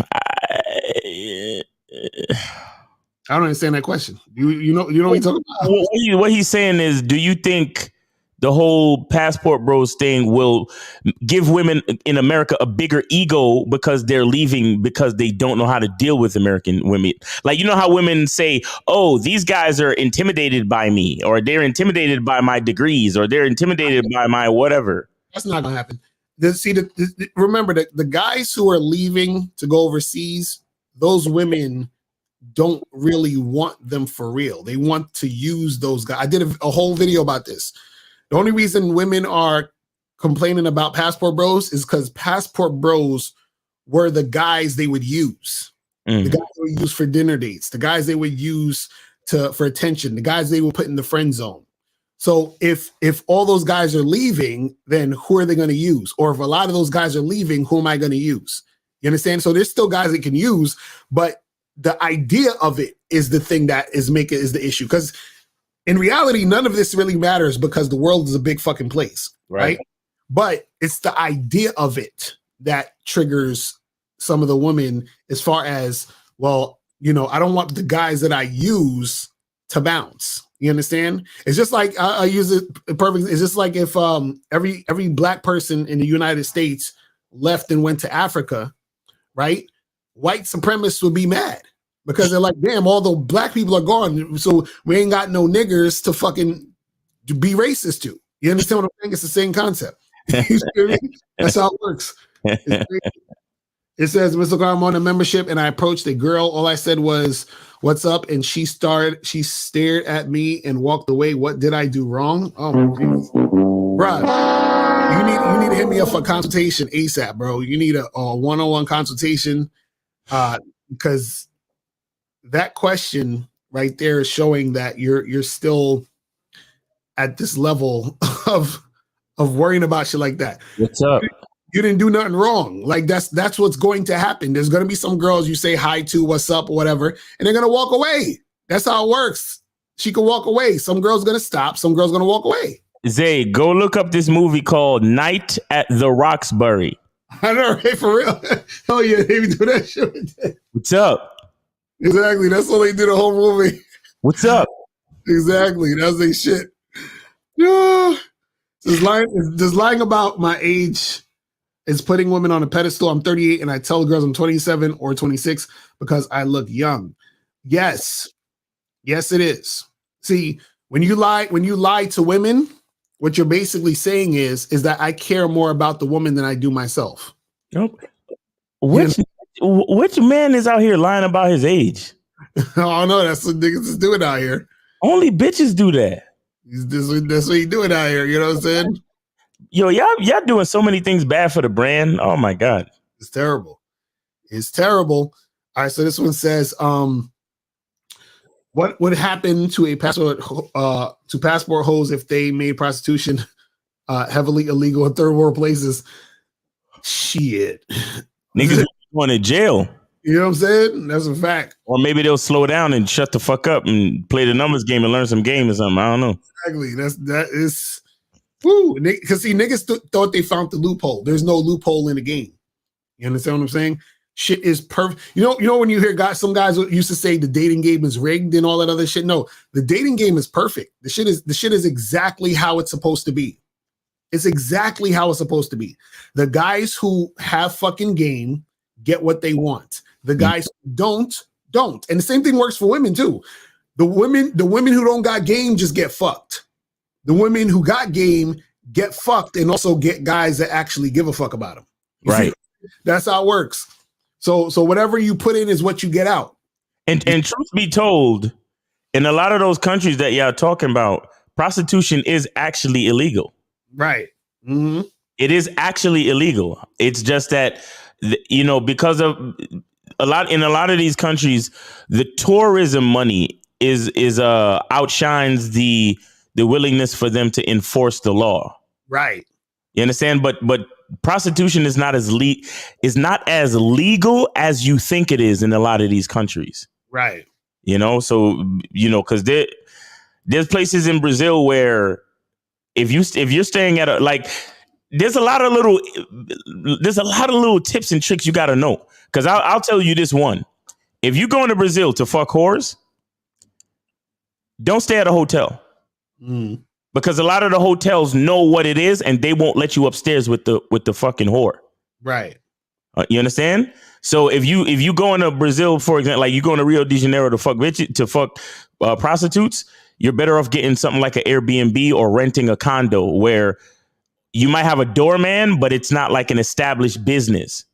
I don't understand that question. You know what you're talking about? What he's saying is, do you think the whole Passport Bros thing will give women in America a bigger ego because they're leaving because they don't know how to deal with American women? Like, you know how women say, oh, these guys are intimidated by me, or they're intimidated by my degrees, or they're intimidated by my whatever. That's not gonna happen. Remember that the guys who are leaving to go overseas, those women don't really want them for real. They want to use those guys. I did a whole video about this. The only reason women are complaining about Passport Bros is because Passport Bros were the guys they would use. The guys they would use for dinner dates, the guys they would use for attention, the guys they would put in the friend zone. So if all those guys are leaving, then who are they going to use? Or if a lot of those guys are leaving, who am I going to use? You understand? So there's still guys they can use, but the idea of it is the thing that is the issue. Because in reality, none of this really matters because the world is a big fucking place, right? But it's the idea of it that triggers some of the women as far as, well, I don't want the guys that I use to bounce. You understand? It's just like I use it perfect. It's just like if every black person in the United States left and went to Africa, right? White supremacists would be mad because they're like, damn, all the black people are gone, so we ain't got no niggers to fucking be racist to. You understand what I'm saying? It's the same concept. That's how it works. It says, Mr. Carr, I'm on a membership and I approached a girl. All I said was, what's up? And she stared at me and walked away. What did I do wrong? Oh, my goodness. Bruh, You need to hit me up for consultation ASAP, bro. You need a one-on-one consultation, because that question right there is showing that you're still at this level of worrying about shit like that. What's up? You didn't do nothing wrong. Like that's what's going to happen. There's going to be some girls you say hi to, what's up, or whatever, and they're going to walk away. That's how it works. She can walk away. Some girl's going to stop. Some girl's going to walk away. Zay, go look up this movie called Night at the Roxbury. I know, right? For real. Oh yeah, they be do that shit with that. What's up? Exactly. That's what they do the whole movie. What's up? Exactly. That's their shit. No. Just lying about my age is putting women on a pedestal. I'm 38 and I tell girls I'm 27 or 26 because I look young. Yes. Yes, it is. See, when you lie to women, what you're basically saying is that I care more about the woman than I do myself. Nope. Which man is out here lying about his age? Oh no, that's what niggas is doing out here. Only bitches do that. That's what you doing out here. You know what I'm saying? Yo, y'all doing so many things bad for the brand. Oh my God. It's terrible. It's terrible. All right, so this one says, what would happen to a passport hoes if they made prostitution heavily illegal in third world places? Shit. Niggas going to jail. You know what I'm saying? That's a fact. Or maybe they'll slow down and shut the fuck up and play the numbers game and learn some game or something. I don't know. Exactly. That is. Woo. Because see, niggas thought they found the loophole. There's no loophole in the game. You understand what I'm saying? Shit is perfect. You know when you hear some guys used to say the dating game is rigged and all that other shit. No, the dating game is perfect. The shit is exactly how it's supposed to be. It's exactly how it's supposed to be. The guys who have fucking game get what they want. The guys who don't. And the same thing works for women too. The women who don't got game just get fucked. The women who got game get fucked and also get guys that actually give a fuck about them. Right. That's how it works. So whatever you put in is what you get out. And truth be told, in a lot of those countries that y'all talking about, prostitution is actually illegal. Right. Mm-hmm. It is actually illegal. It's just that, because of a lot of these countries, the tourism money is outshines the willingness for them to enforce the law. Right. You understand? But prostitution is not as legal as you think it is in a lot of these countries. Right. So because there's places in Brazil where if you're staying at there's a lot of little tips and tricks you got to know. Because I'll tell you this one: if you're going to Brazil to fuck whores, don't stay at a hotel. Because a lot of the hotels know what it is and they won't let you upstairs with the fucking whore. Right. You understand? So if you going to Brazil, for example, like you going to Rio de Janeiro to fuck prostitutes, you're better off getting something like an Airbnb or renting a condo where you might have a doorman, but it's not like an established business.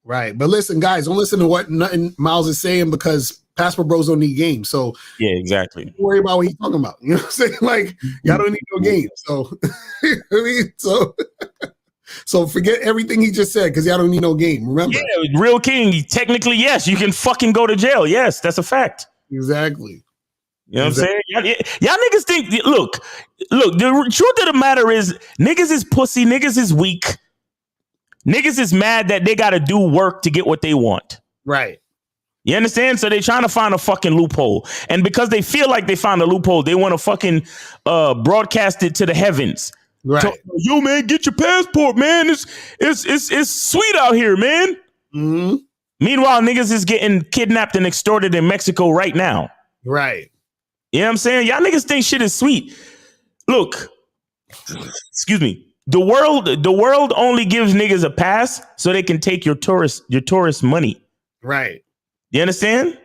Right. But listen, guys, don't listen to what nothing Miles is saying because passport bros don't need games. So yeah, exactly. Don't worry about what he's talking about. You know what I'm saying? Like, y'all don't need no games. So so forget everything he just said because y'all don't need no game. Remember? Yeah, real king. Technically, yes, you can fucking go to jail. Yes, that's a fact. Exactly. You know what I'm saying? Y'all niggas think, look, the truth of the matter is niggas is pussy, niggas is weak. Niggas is mad that they got to do work to get what they want. Right. You understand? So they trying to find a fucking loophole. And because they feel like they found a loophole, they want to fucking broadcast it to the heavens. Right. Yo, man, get your passport, man. It's sweet out here, man. Mm-hmm. Meanwhile, niggas is getting kidnapped and extorted in Mexico right now. Right. You know what I'm saying? Y'all niggas think shit is sweet. Look, excuse me. The world only gives niggas a pass so they can take your tourist money. Right. You understand?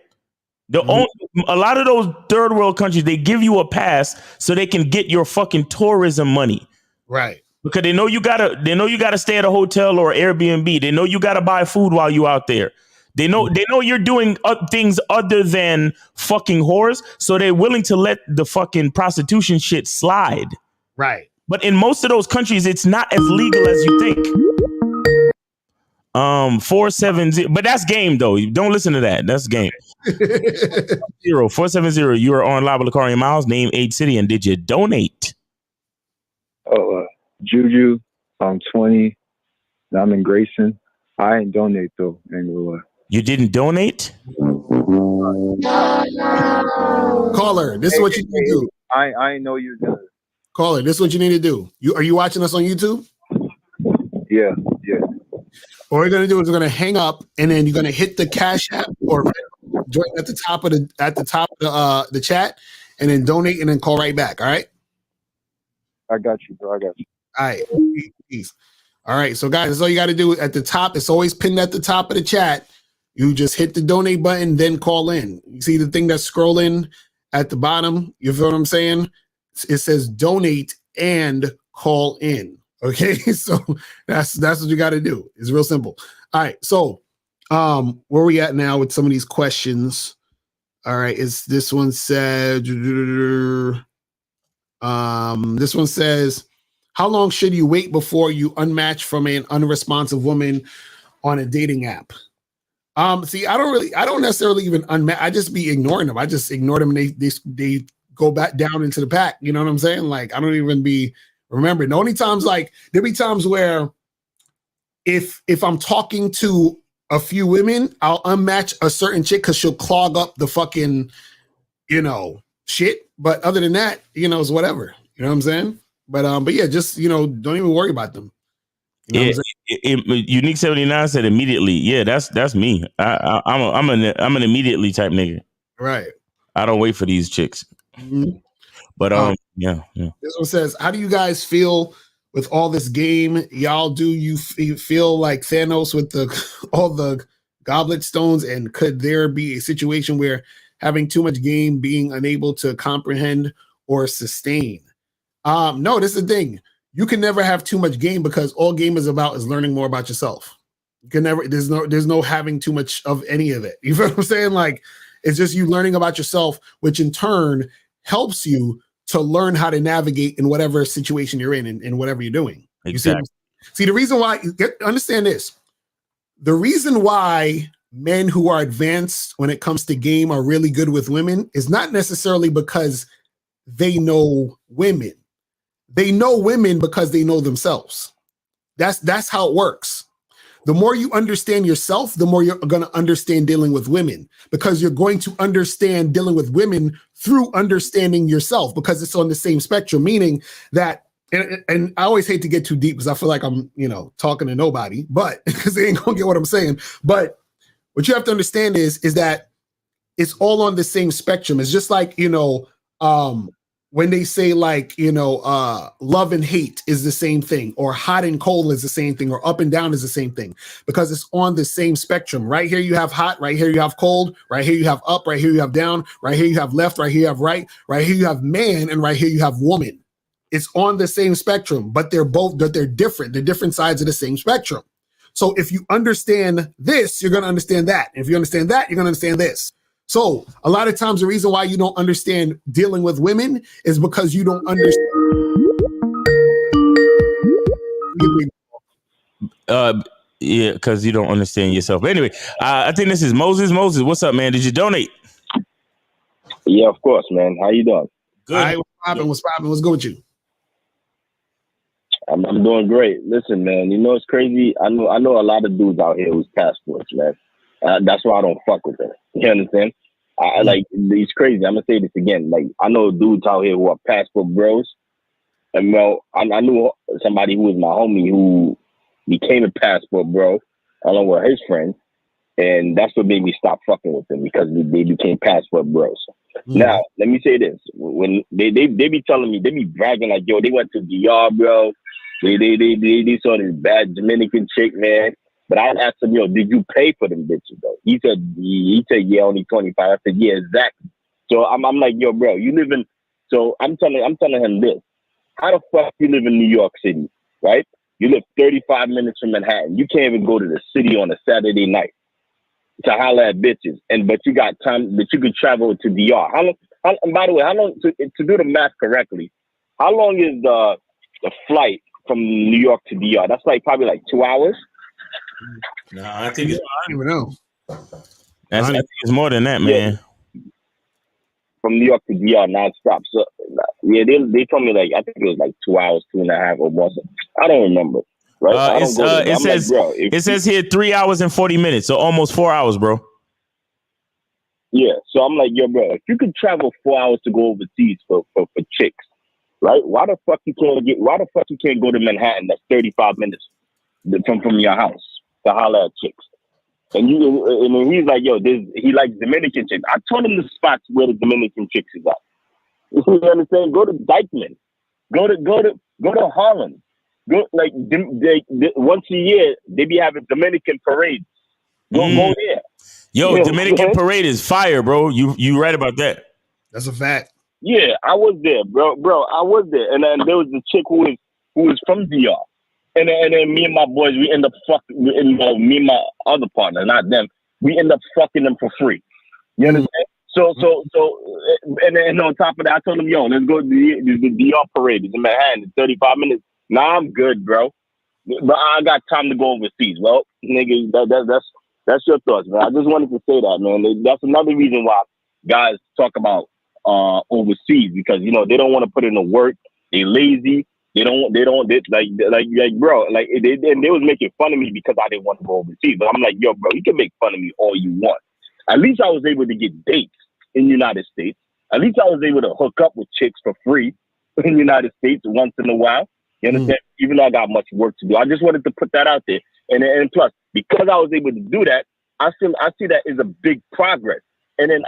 A lot of those third world countries, they give you a pass so they can get your fucking tourism money. Right. Because they know you gotta stay at a hotel or Airbnb. They know you gotta buy food while you out there. They know you're doing things other than fucking whores, so they're willing to let the fucking prostitution shit slide. Right. But in most of those countries, it's not as legal as you think. 470, but that's game though. Don't listen to that. That's game. 470. You are on live with Lakari Miles. Name, age, city, and did you donate? Oh, Juju. I'm 20. I'm in Grayson. I ain't donate though. You didn't donate? Caller, this is what you need to do. I ain't know you did. Caller, this is what you need to do. Are you watching us on YouTube? Yeah. What we're gonna do is we're gonna hang up, and then you're gonna hit the Cash App or join at the top of the chat, and then donate, and then call right back. All right. I got you, bro. I got you. All right. Peace. All right. So guys, that's all you got to do at the top. It's always pinned at the top of the chat. You just hit the donate button, then call in. You see the thing that's scrolling at the bottom? You feel what I'm saying? It says donate and call in. Okay, so that's what you got to do. It's real simple. All right, so where are we at now with some of these questions? All right, it's this one said. This one says, how long should you wait before you unmatch from an unresponsive woman on a dating app? See, I don't necessarily even unmatch. I just be ignoring them. I just ignore them, and they go back down into the pack. You know what I'm saying? Like, I don't even be remembering. The only times, like, there be times where if I'm talking to a few women, I'll unmatch a certain chick because she'll clog up the fucking, shit. But other than that, it's whatever. You know what I'm saying? But yeah, just don't even worry about them. Unique 79 said immediately. Yeah, that's me. I'm an immediately type nigga. Right. I don't wait for these chicks. Mm-hmm. But yeah. This one says, how do you guys feel with all this game? Y'all, do you feel like Thanos with all the goblet stones? And could there be a situation where having too much game, being unable to comprehend or sustain? No, this is the thing. You can never have too much game, because all game is about is learning more about yourself. You can never, there's no having too much of any of it. You feel what I'm saying? Like, it's just you learning about yourself, which in turn helps you to learn how to navigate in whatever situation you're in whatever you're doing. Exactly. You see the reason why, understand this. The reason why men who are advanced when it comes to game are really good with women is not necessarily because they know women. They know women because they know themselves. That's how it works. The more you understand yourself, the more you're going to understand dealing with women, because you're going to understand dealing with women through understanding yourself, because it's on the same spectrum, meaning that, and I always hate to get too deep because I feel like I'm, talking to nobody, but because they ain't going to get what I'm saying. But what you have to understand is that it's all on the same spectrum. It's just like, when they say like, love and hate is the same thing, or hot and cold is the same thing, or up and down is the same thing, because it's on the same spectrum. Right here you have hot, right here you have cold, right here you have up, right here you have down, right here you have left, right here you have right here you have man, and right here you have woman. It's on the same spectrum, but they're different. They're different sides of the same spectrum. So if you understand this, you're going to understand that. If you understand that, you're going to understand this. So a lot of times the reason why you don't understand dealing with women is because you don't understand. Yeah, because you don't understand yourself. But anyway, I think this is Moses. Moses, what's up, man? Did you donate? Yeah, of course, man. How you doing? Good. All right, what's popping? What's good with you? I'm doing great. Listen, man, it's crazy. I know a lot of dudes out here who's passports, man. That's why I don't fuck with them. You understand? I like, it's crazy. I'm gonna say this again. Like, I know dudes out here who are passport bros. And I knew somebody who was my homie who became a passport bro along with his friends, and that's what made me stop fucking with them, because they became passport bros. Now, let me say this: when they be telling me, they be bragging like, yo, they went to DR, bro. They saw this bad Dominican chick, man. But I asked him, yo, did you pay for them bitches though? He said, yeah, only 25. I said, yeah, exactly. So I'm like, yo, bro, you live in. So I'm telling him this: how the fuck you live in New York City, right? You live 35 minutes from Manhattan. You can't even go to the city on a Saturday night to holler at bitches, but you got time that you could travel to DR. How long? And by the way, how long to do the math correctly? How long is the flight from New York to DR. That's like probably like 2 hours. No, I think it's. I don't even know. I think it's more than that, man. From New York to DR nonstop. So yeah, they told me like I think it was like 2 hours, 2.5 or more. I don't remember. Right? I don't go there, it says like, bro, it says here 3 hours and 40 minutes, so almost 4 hours, bro. Yeah, so I'm like, yo, bro, if you could travel 4 hours to go overseas for chicks, right? Why the fuck you can't go to Manhattan? That's 35 minutes from your house to holler at chicks. And then he's like, yo, he likes Dominican chicks. I told him the spots where the Dominican chicks is at. You understand? Go to Dykeman. Go to Harlem. Go like they once a year they be having Dominican parades. Go there. Yo, Dominican parade is fire, bro. You right about that. That's a fact. Yeah, I was there, bro. I was there, and then there was a chick who was from DR, and then me and my boys, we end up fucking. Me and my other partner, not them, we end up fucking them for free. You understand? So, and then on top of that, I told them, yo, let's go to the DR parade. It's in Manhattan. It's 35 minutes. Nah, I'm good, bro. But I got time to go overseas. Well, nigga, that's your thoughts, man. I just wanted to say that, man. That's another reason why guys talk about overseas, because they don't want to put in the work. They lazy. They was making fun of me because I didn't want to go overseas. But I'm like, yo, bro, you can make fun of me all you want. At least I was able to get dates in the United States. At least I was able to hook up with chicks for free in the United States once in a while. You understand? Even though I got much work to do, I just wanted to put that out there. And plus, because I was able to do that, I see that as a big progress. And then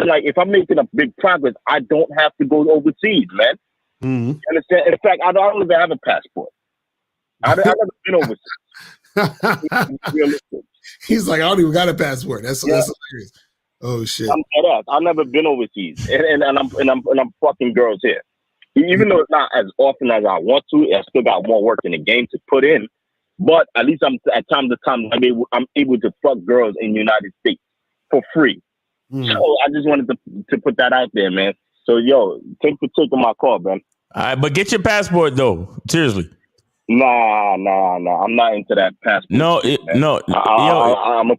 like, if I'm making a big progress, I don't have to go overseas, man. You understand? In fact, I don't even have a passport. I've never been overseas. He's like, I don't even got a passport. That's hilarious. Oh shit! I'm dead ass. I've never been overseas, and I'm fucking girls here. Even though it's not as often as I want to, I still got more work in the game to put in. But at least I'm at time to time I'm able to fuck girls in the United States for free. So I just wanted to put that out there, man. So yo, thanks for taking my call, man. All right, but get your passport though. Seriously. Nah. I'm not into that passport. No. I'm a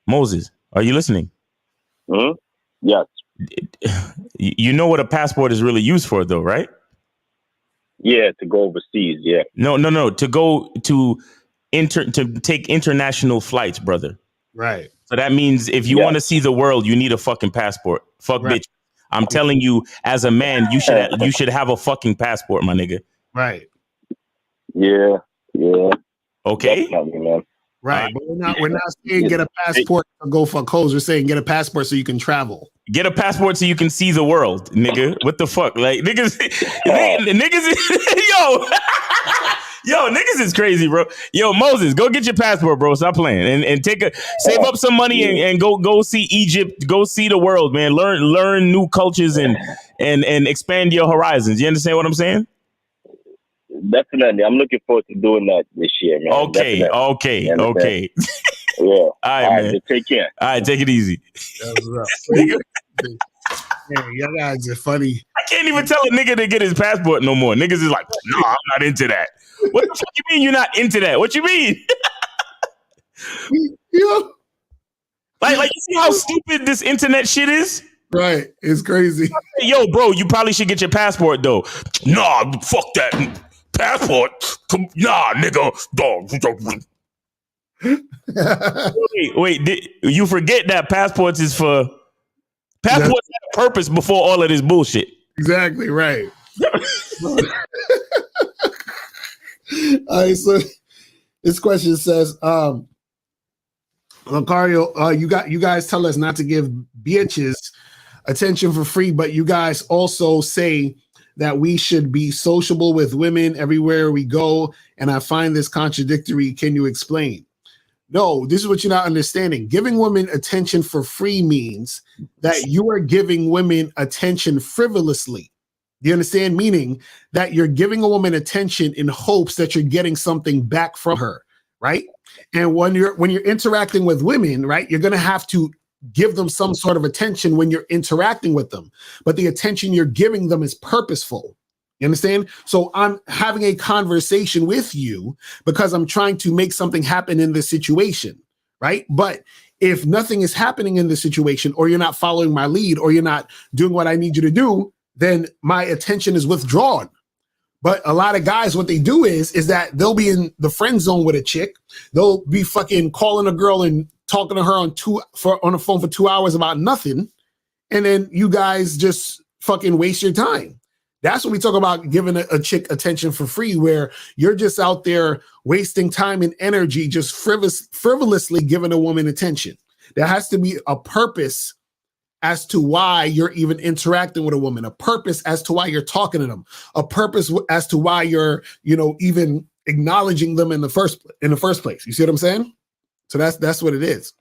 Moses. Are you listening? Yes. You know what a passport is really used for, though, right? Yeah, to go overseas. Yeah. No. To go to take international flights, brother. Right. So that means if you want to see the world, you need a fucking passport. Fuck bitch. I'm telling you, as a man, you should have a fucking passport, my nigga. Right. Yeah. Okay. Man. Right, but we're not saying get a passport to go for clothes. We're saying get a passport so you can travel. Get a passport so you can see the world, nigga. What the fuck, like niggas, yo, niggas is crazy, bro. Yo, Moses, go get your passport, bro. Stop playing and save up some money and go see Egypt. Go see the world, man. Learn new cultures and expand your horizons. You understand what I'm saying? Definitely. I'm looking forward to doing that this year, man. Okay. Yeah. All right, man. Take care. All right, take it easy. Yeah, y'all guys are funny. I can't even tell a nigga to get his passport no more. Niggas is like, no, I'm not into that. What the fuck you mean you're not into that? What you mean? Like you see how stupid this internet shit is? Right. It's crazy. Yo, bro, you probably should get your passport though. Nah, fuck that. Passport? Nah, nigga. Dog. Wait. You forget that passports had a purpose before all of this bullshit. Exactly right. All right, so this question says, Lucario, you guys tell us not to give bitches attention for free, but you guys also say that we should be sociable with women everywhere we go, and I find this contradictory. Can you explain? No, this is what you're not understanding. Giving women attention for free means that you are giving women attention frivolously. Do you understand? Meaning that you're giving a woman attention in hopes that you're getting something back from her, right? And when you're interacting with women, right, you're gonna have to give them some sort of attention when you're interacting with them, but the attention you're giving them is purposeful. You understand? So I'm having a conversation with you because I'm trying to make something happen in this situation, right? But if nothing is happening in this situation, or you're not following my lead, or you're not doing what I need you to do, then my attention is withdrawn. But a lot of guys, what they do is that they'll be in the friend zone with a chick. They'll be fucking calling a girl and talking to her on the phone for 2 hours about nothing. And then you guys just fucking waste your time. That's when we talk about giving a chick attention for free, where you're just out there wasting time and energy, just frivolously giving a woman attention. There has to be a purpose as to why you're even interacting with a woman, a purpose as to why you're talking to them, a purpose as to why you're, even acknowledging them in the first place. You see what I'm saying? So that's what it is.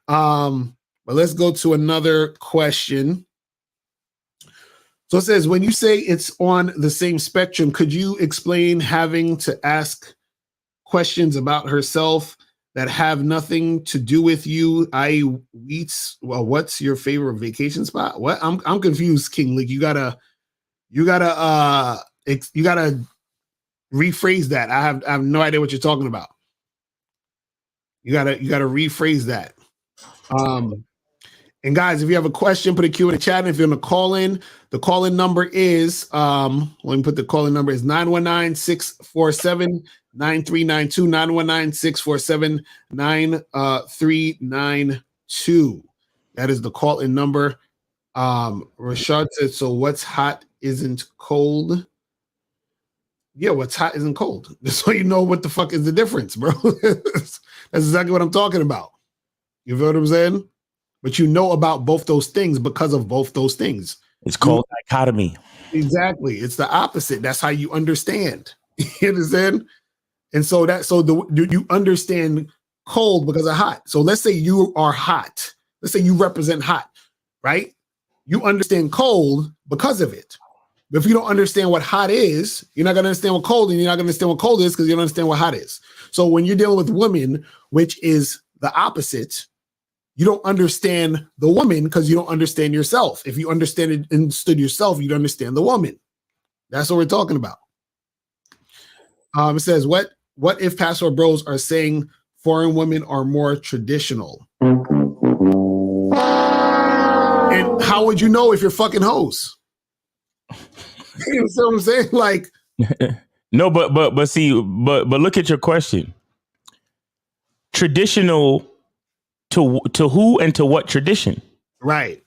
But let's go to another question. So it says, when you say it's on the same spectrum, could you explain having to ask questions about herself that have nothing to do with you? What's your favorite vacation spot? What? I'm confused, King League. You gotta rephrase that. I have no idea what you're talking about. You gotta rephrase that. And guys, if you have a question, put a Q in the chat. And if you're going to call in, the call-in number is, let me put the call-in number is 919-647-9392, 919-647-9392. That is the call-in number. Rashad said, so what's hot isn't cold? Yeah, what's hot isn't cold. Just so you know what the fuck is the difference, bro. That's exactly what I'm talking about. You feel what I'm saying? But you know about both those things because of both those things. It's called dichotomy. Exactly. It's the opposite. That's how you understand. You understand? And so you understand cold because of hot. So let's say you are hot. Let's say you represent hot, right? You understand cold because of it. But if you don't understand what hot is, you're not going to understand what cold, and you're not going to understand what cold is because you don't understand what hot is. So when you're dealing with women, which is the opposite, you don't understand the woman because you don't understand yourself. If you understood yourself, you'd understand the woman. That's what we're talking about. It says, what if Passport Bros are saying foreign women are more traditional? And how would you know if you're fucking hoes? You know what I'm saying? Like, no, but look at your question. Traditional to who and to what tradition? Right.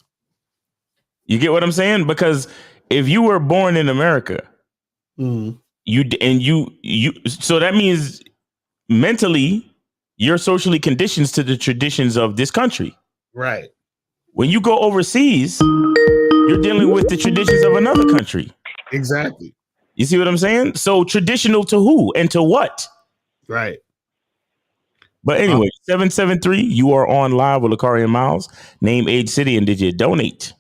You get what I'm saying? Because if you were born in America, so that means mentally you're socially conditioned to the traditions of this country. Right. When you go overseas, you're dealing with the traditions of another country. Exactly. You see what I'm saying? So traditional to who and to what? Right. But anyway, 773, you are on live with Lakari and Miles. Name, age, city, and did you donate?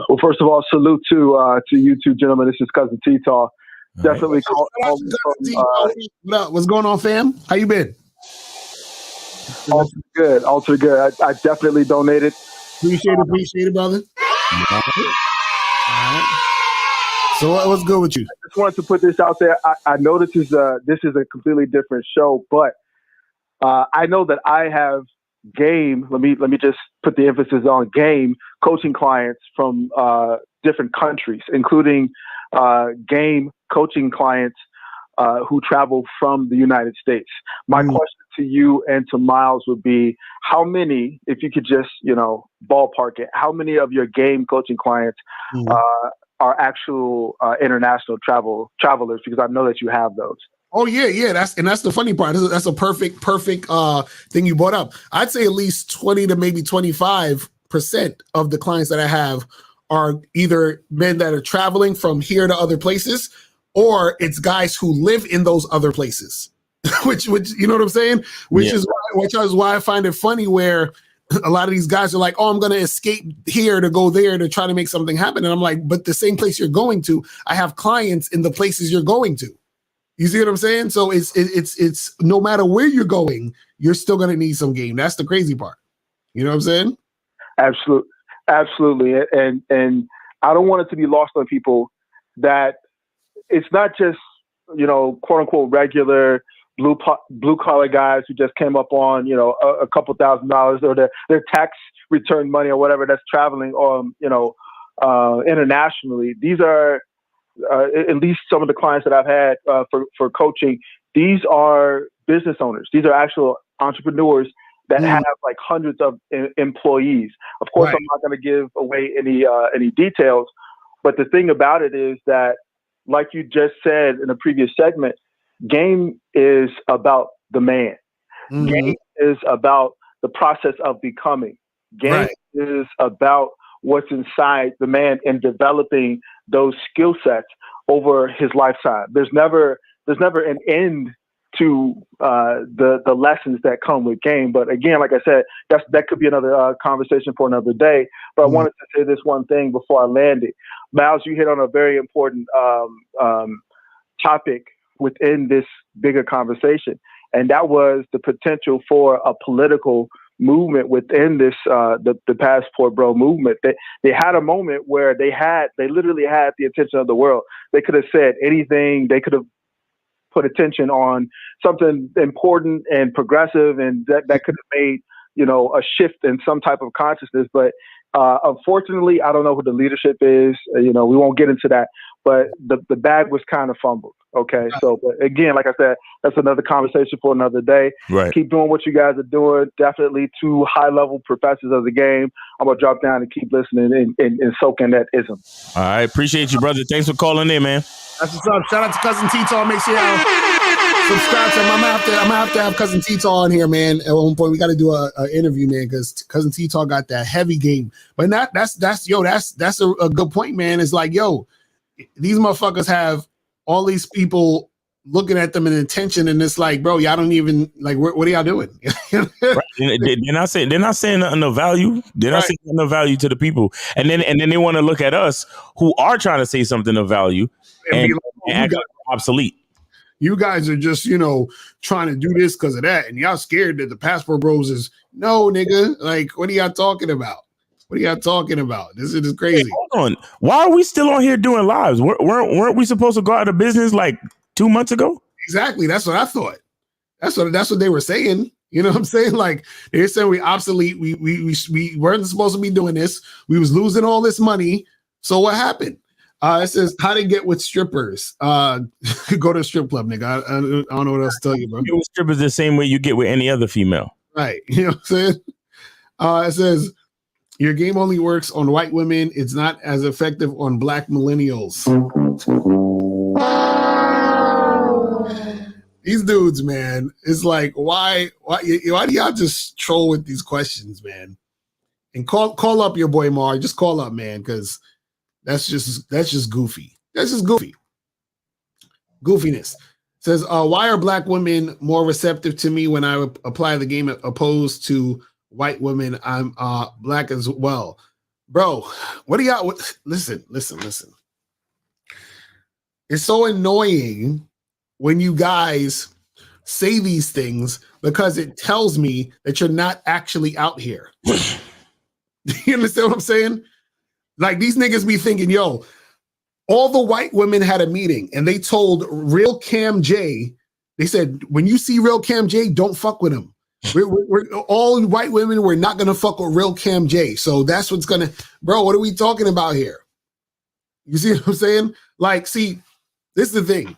Well, first of all, salute to you two gentlemen. This is Cousin T-Taw. Definitely call what's going on, fam? How you been? All too good. I definitely donated. Appreciate it, brother. All right. So what's good with you? I just wanted to put this out there. I know this is a completely different show, but I know that I have game. Let me just put the emphasis on game coaching clients from different countries, including game coaching clients who travel from the United States. My question to you and to Miles would be, how many, if you could just, ballpark it, how many of your game coaching clients are actual international travelers? Because I know that you have those. Oh yeah. That's the funny part. That's a perfect thing you brought up. I'd say at least 20 to maybe 25% of the clients that I have are either men that are traveling from here to other places, or it's guys who live in those other places. which you know what I'm saying? Which is why I find it funny where a lot of these guys are like, oh, I'm going to escape here to go there to try to make something happen. And I'm like, but the same place you're going to, I have clients in the places you're going to. You see what I'm saying? So it's no matter where you're going, you're still going to need some game. That's the crazy part. You know what I'm saying? Absolutely. And I don't want it to be lost on people that it's not just, quote unquote regular blue collar guys who just came up on, a couple $1,000 or their tax return money or whatever that's traveling internationally. These are at least some of the clients that I've had for coaching. These are business owners. These are actual entrepreneurs that have like hundreds of employees. Of course, I'm not going to give away any details, but the thing about it is that, like you just said in a previous segment, game is about the man. Game is about the process of becoming. Game is about what's inside the man and developing those skill sets over his lifetime. There's never an end to the lessons that come with game. But again, like I said, that could be another conversation for another day. But I wanted to say this one thing before I land it. Miles, you hit on a very important topic within this bigger conversation, and that was the potential for a political movement within this the Passport Bro movement. They had a moment where they literally had the attention of the world. They could have said anything. They could have put attention on something important and progressive, and that could have made a shift in some type of consciousness. But unfortunately, I don't know who the leadership is. We won't get into that. But the bag was kind of fumbled. Okay, so but again, like I said, that's another conversation for another day. Right. Keep doing what you guys are doing. Definitely two high-level professors of the game. I'm gonna drop down and keep listening and soak in that ism. All right, appreciate you, brother. Thanks for calling in, man. That's what's up. Shout out to Cousin T-Tall. Make sure y'all subscribe to him. I'm gonna have to have Cousin T-Tall on here, man. At one point, we got to do a interview, man, because Cousin T-Tall got that heavy game. But that's a good point, man. It's like, yo, these motherfuckers have all these people looking at them in attention, and it's like, bro, y'all don't even like. What are y'all doing? Right. They're not saying nothing of value. They're not saying nothing of value to the people, and then they want to look at us who are trying to say something of value and act like obsolete. You guys are just, trying to do this because of that, and y'all scared that the Passport Bros is no, nigga. Like, what are y'all talking about? What are y'all talking about? This is crazy. Hey, hold on. Why are we still on here doing lives? Weren't we supposed to go out of business like 2 months ago? Exactly. That's what I thought. That's what they were saying. You know what I'm saying? Like, they're saying we obsolete. We weren't supposed to be doing this. We was losing all this money. So what happened? It says how to get with strippers. Go to a strip club, nigga. I don't know what else to tell you, bro. Get with strippers the same way you get with any other female. Right. You know what I'm saying? It says your game only works on white women. It's not as effective on black millennials. These dudes, man, it's like, why do y'all just troll with these questions, man? And call up your boy Mar. Just call up, man, because that's just goofy. That's just goofy. Goofiness. Says, why are black women more receptive to me when I apply the game opposed to white women? I'm black as well. Bro, what do y'all listen. It's so annoying when you guys say these things because it tells me that you're not actually out here. You understand what I'm saying? Like, these niggas be thinking, yo, all the white women had a meeting and they told Real Cam J, they said, when you see Real Cam J, don't fuck with him. We're all white women, we're not going to fuck with Real Cam J. So that's what's going to, bro, what are we talking about here? You see what I'm saying? Like, see, this is the thing.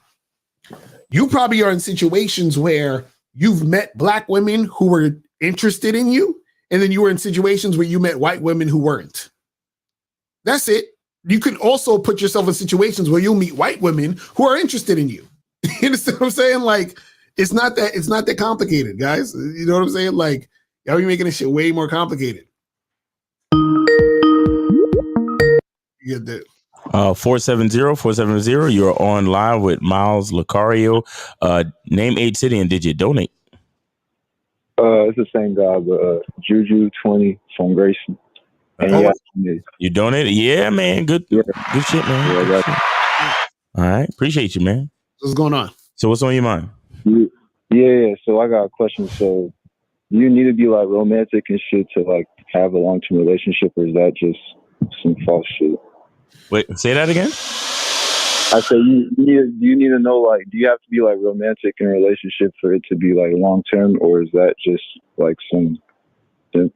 You probably are in situations where you've met black women who were interested in you, and then you were in situations where you met white women who weren't. That's it. You can also put yourself in situations where you'll meet white women who are interested in you. You understand what I'm saying? Like, it's not that complicated, guys. You know what I'm saying? Like, y'all be making this shit way more complicated. You get that. 470-470. You're on live with Miles Lucario. Name, age, city, and did you donate? It's the same guy, but Juju 20 from Grayson. And you donated? Yeah, man. Good shit, man. Yeah, all right. Appreciate you, man. What's going on? So what's on your mind? Yeah. So I got a question. So do you need to be like romantic and shit to like have a long-term relationship, or is that just some false shit? Wait, say that again. I say do you need to know, like, do you have to be like romantic in a relationship for it to be like long-term, or is that just like some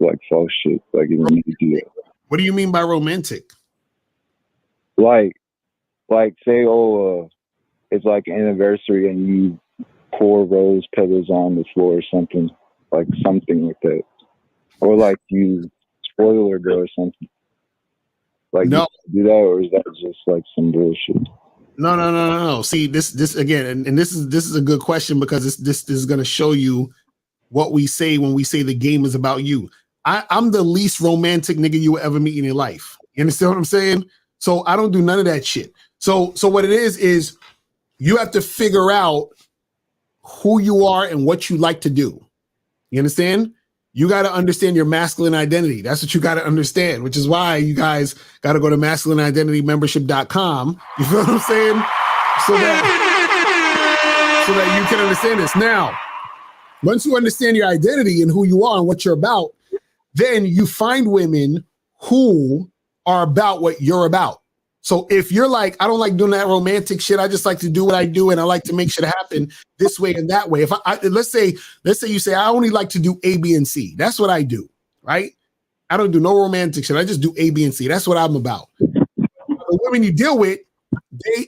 like false shit? Like, you don't need to do that. What do you mean by romantic? Like say, it's like an anniversary and you pour rose petals on the floor or something like that, or like you spoil a girl or something. Like, no, you do that, or is that just like some bullshit? No. See, this again, and this is a good question, because this is going to show you what we say when we say the game is about you. I'm the least romantic nigga you will ever meet in your life. You understand what I'm saying? So I don't do none of that shit. So what it is you have to figure out who you are and what you like to do. You understand? You got to understand your masculine identity. That's what you got to understand, which is why you guys got to go to masculineidentitymembership.com. You feel what I'm saying? So that you can understand this. Now, once you understand your identity and who you are and what you're about, then you find women who are about what you're about. So if you're like, I don't like doing that romantic shit, I just like to do what I do, and I like to make shit happen this way and that way. If let's say you say I only like to do A, B, and C. That's what I do, right? I don't do no romantic shit. I just do A, B, and C. That's what I'm about. The women you deal with,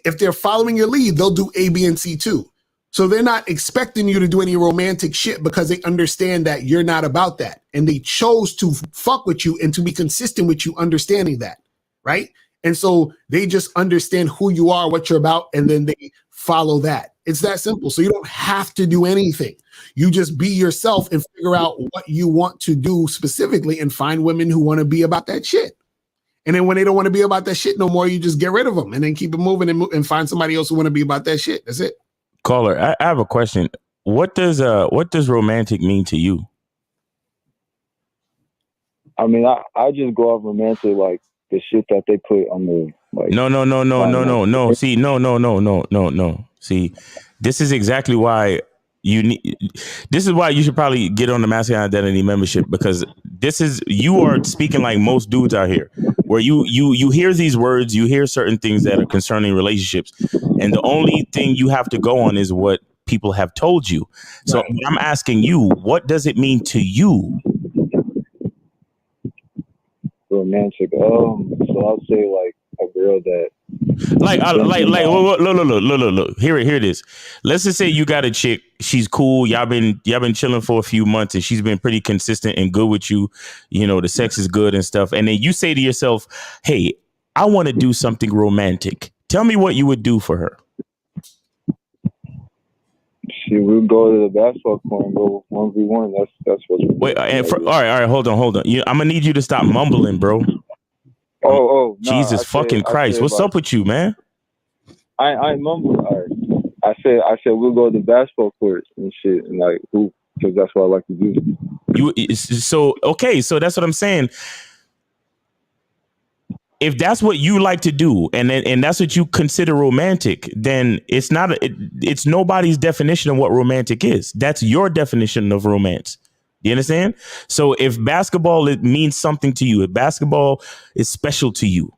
if they're following your lead, they'll do A, B, and C too. So they're not expecting you to do any romantic shit because they understand that you're not about that. And they chose to fuck with you and to be consistent with you understanding that, right? And so they just understand who you are, what you're about, and then they follow that. It's that simple. So you don't have to do anything. You just be yourself and figure out what you want to do specifically and find women who want to be about that shit. And then when they don't want to be about that shit no more, you just get rid of them and then keep it moving and find somebody else who want to be about that shit. That's it. Caller, I have a question. What does romantic mean to you? I mean, I just go off romantic, like the shit that they put on the like. No. See, no. See, this is exactly why this is why you should probably get on the masculine identity membership, because you are speaking like most dudes out here, where you hear these words, you hear certain things that are concerning relationships, and the only thing you have to go on is what people have told you. So right. I'm asking you, what does it mean to you? Romantic. So I'll say like a girl that look. Here it is. Let's just say you got a chick. She's cool. Y'all been chilling for a few months, and she's been pretty consistent and good with you. You know, the sex is good and stuff. And then you say to yourself, "Hey, I want to do something romantic. Tell me what you would do for her." She would go to the basketball court and go 1v1. That's what. Wait, all right. Hold on. I'm gonna need you to stop mumbling, bro. Oh, Jesus fucking Christ! What's up with you, man? I mumble. All right. I said we'll go to the basketball court and shit, and like hoop, because that's what I like to do. So that's what I'm saying. If that's what you like to do, and that's what you consider romantic, then it's nobody's definition of what romantic is. That's your definition of romance. You understand? So if basketball means something to you, if basketball is special to you,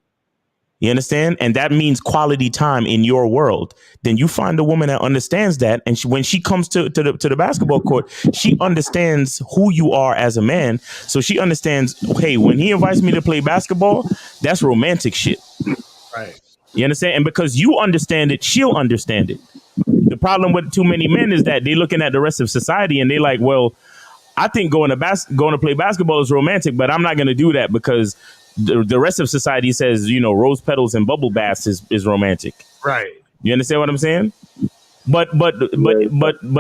you understand? And that means quality time in your world, then you find a woman that understands that. And when she comes to the basketball court, she understands who you are as a man. So she understands, hey, when he invites me to play basketball, that's romantic shit. Right. You understand? And because you understand it, she'll understand it. The problem with too many men is that they're looking at the rest of society and they're like, well, I think going to play basketball is romantic, but I'm not going to do that because the rest of society says, you know, rose petals and bubble baths is romantic. Right. You understand what I'm saying? But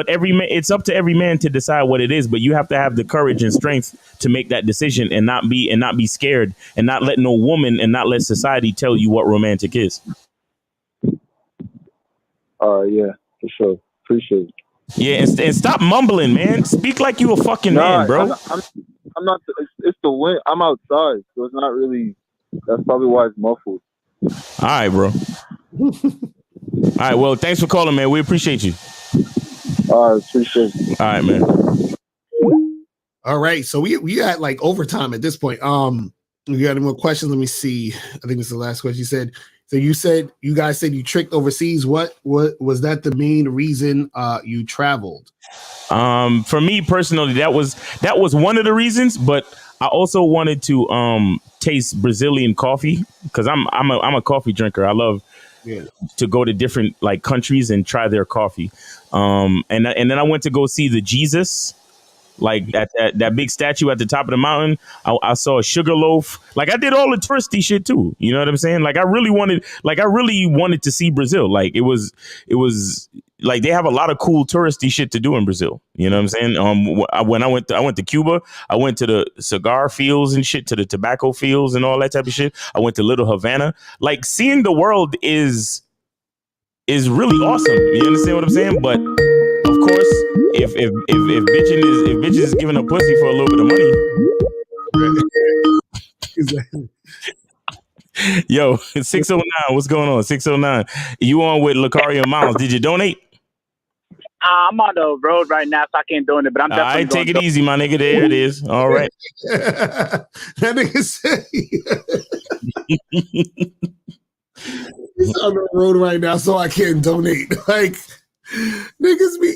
every man, it's up to every man to decide what it is. But you have to have the courage and strength to make that decision and not be scared and not let no woman and not let society tell you what romantic is. Yeah, for sure. Appreciate it. Yeah, and stop mumbling, man. Speak like you a fucking man, bro. I'm not. It's the wind. I'm outside, so it's not really. That's probably why it's muffled. All right, bro. All right. Well, thanks for calling, man. We appreciate you. All right, appreciate it. All right, man. All right, so we at like overtime at this point. You got any more questions? Let me see. I think it's the last question. You said you guys said you tricked overseas. What was that the main reason you traveled? For me personally, that was one of the reasons, but I also wanted to taste Brazilian coffee because I'm a coffee drinker. I love to go to different like countries and try their coffee. And then I went to go see the Jesus. Like that big statue at the top of the mountain. I saw a sugar loaf. Like I did all the touristy shit too. You know what I'm saying? Like I really wanted to see Brazil. Like it was like they have a lot of cool touristy shit to do in Brazil. You know what I'm saying? When I went to Cuba, I went to the cigar fields and shit, to the tobacco fields and all that type of shit. I went to Little Havana. Like seeing the world is really awesome. You understand what I'm saying? But of course, if bitches is giving a pussy for a little bit of money. Yo, 609, what's going on? 609. You on with Lucario Miles. Did you donate? I'm on the road right now, so I can't donate, but I'm definitely All right, take it easy, my nigga. There it is. All right. That nigga said he's on the road right now, so I can't donate. Like niggas be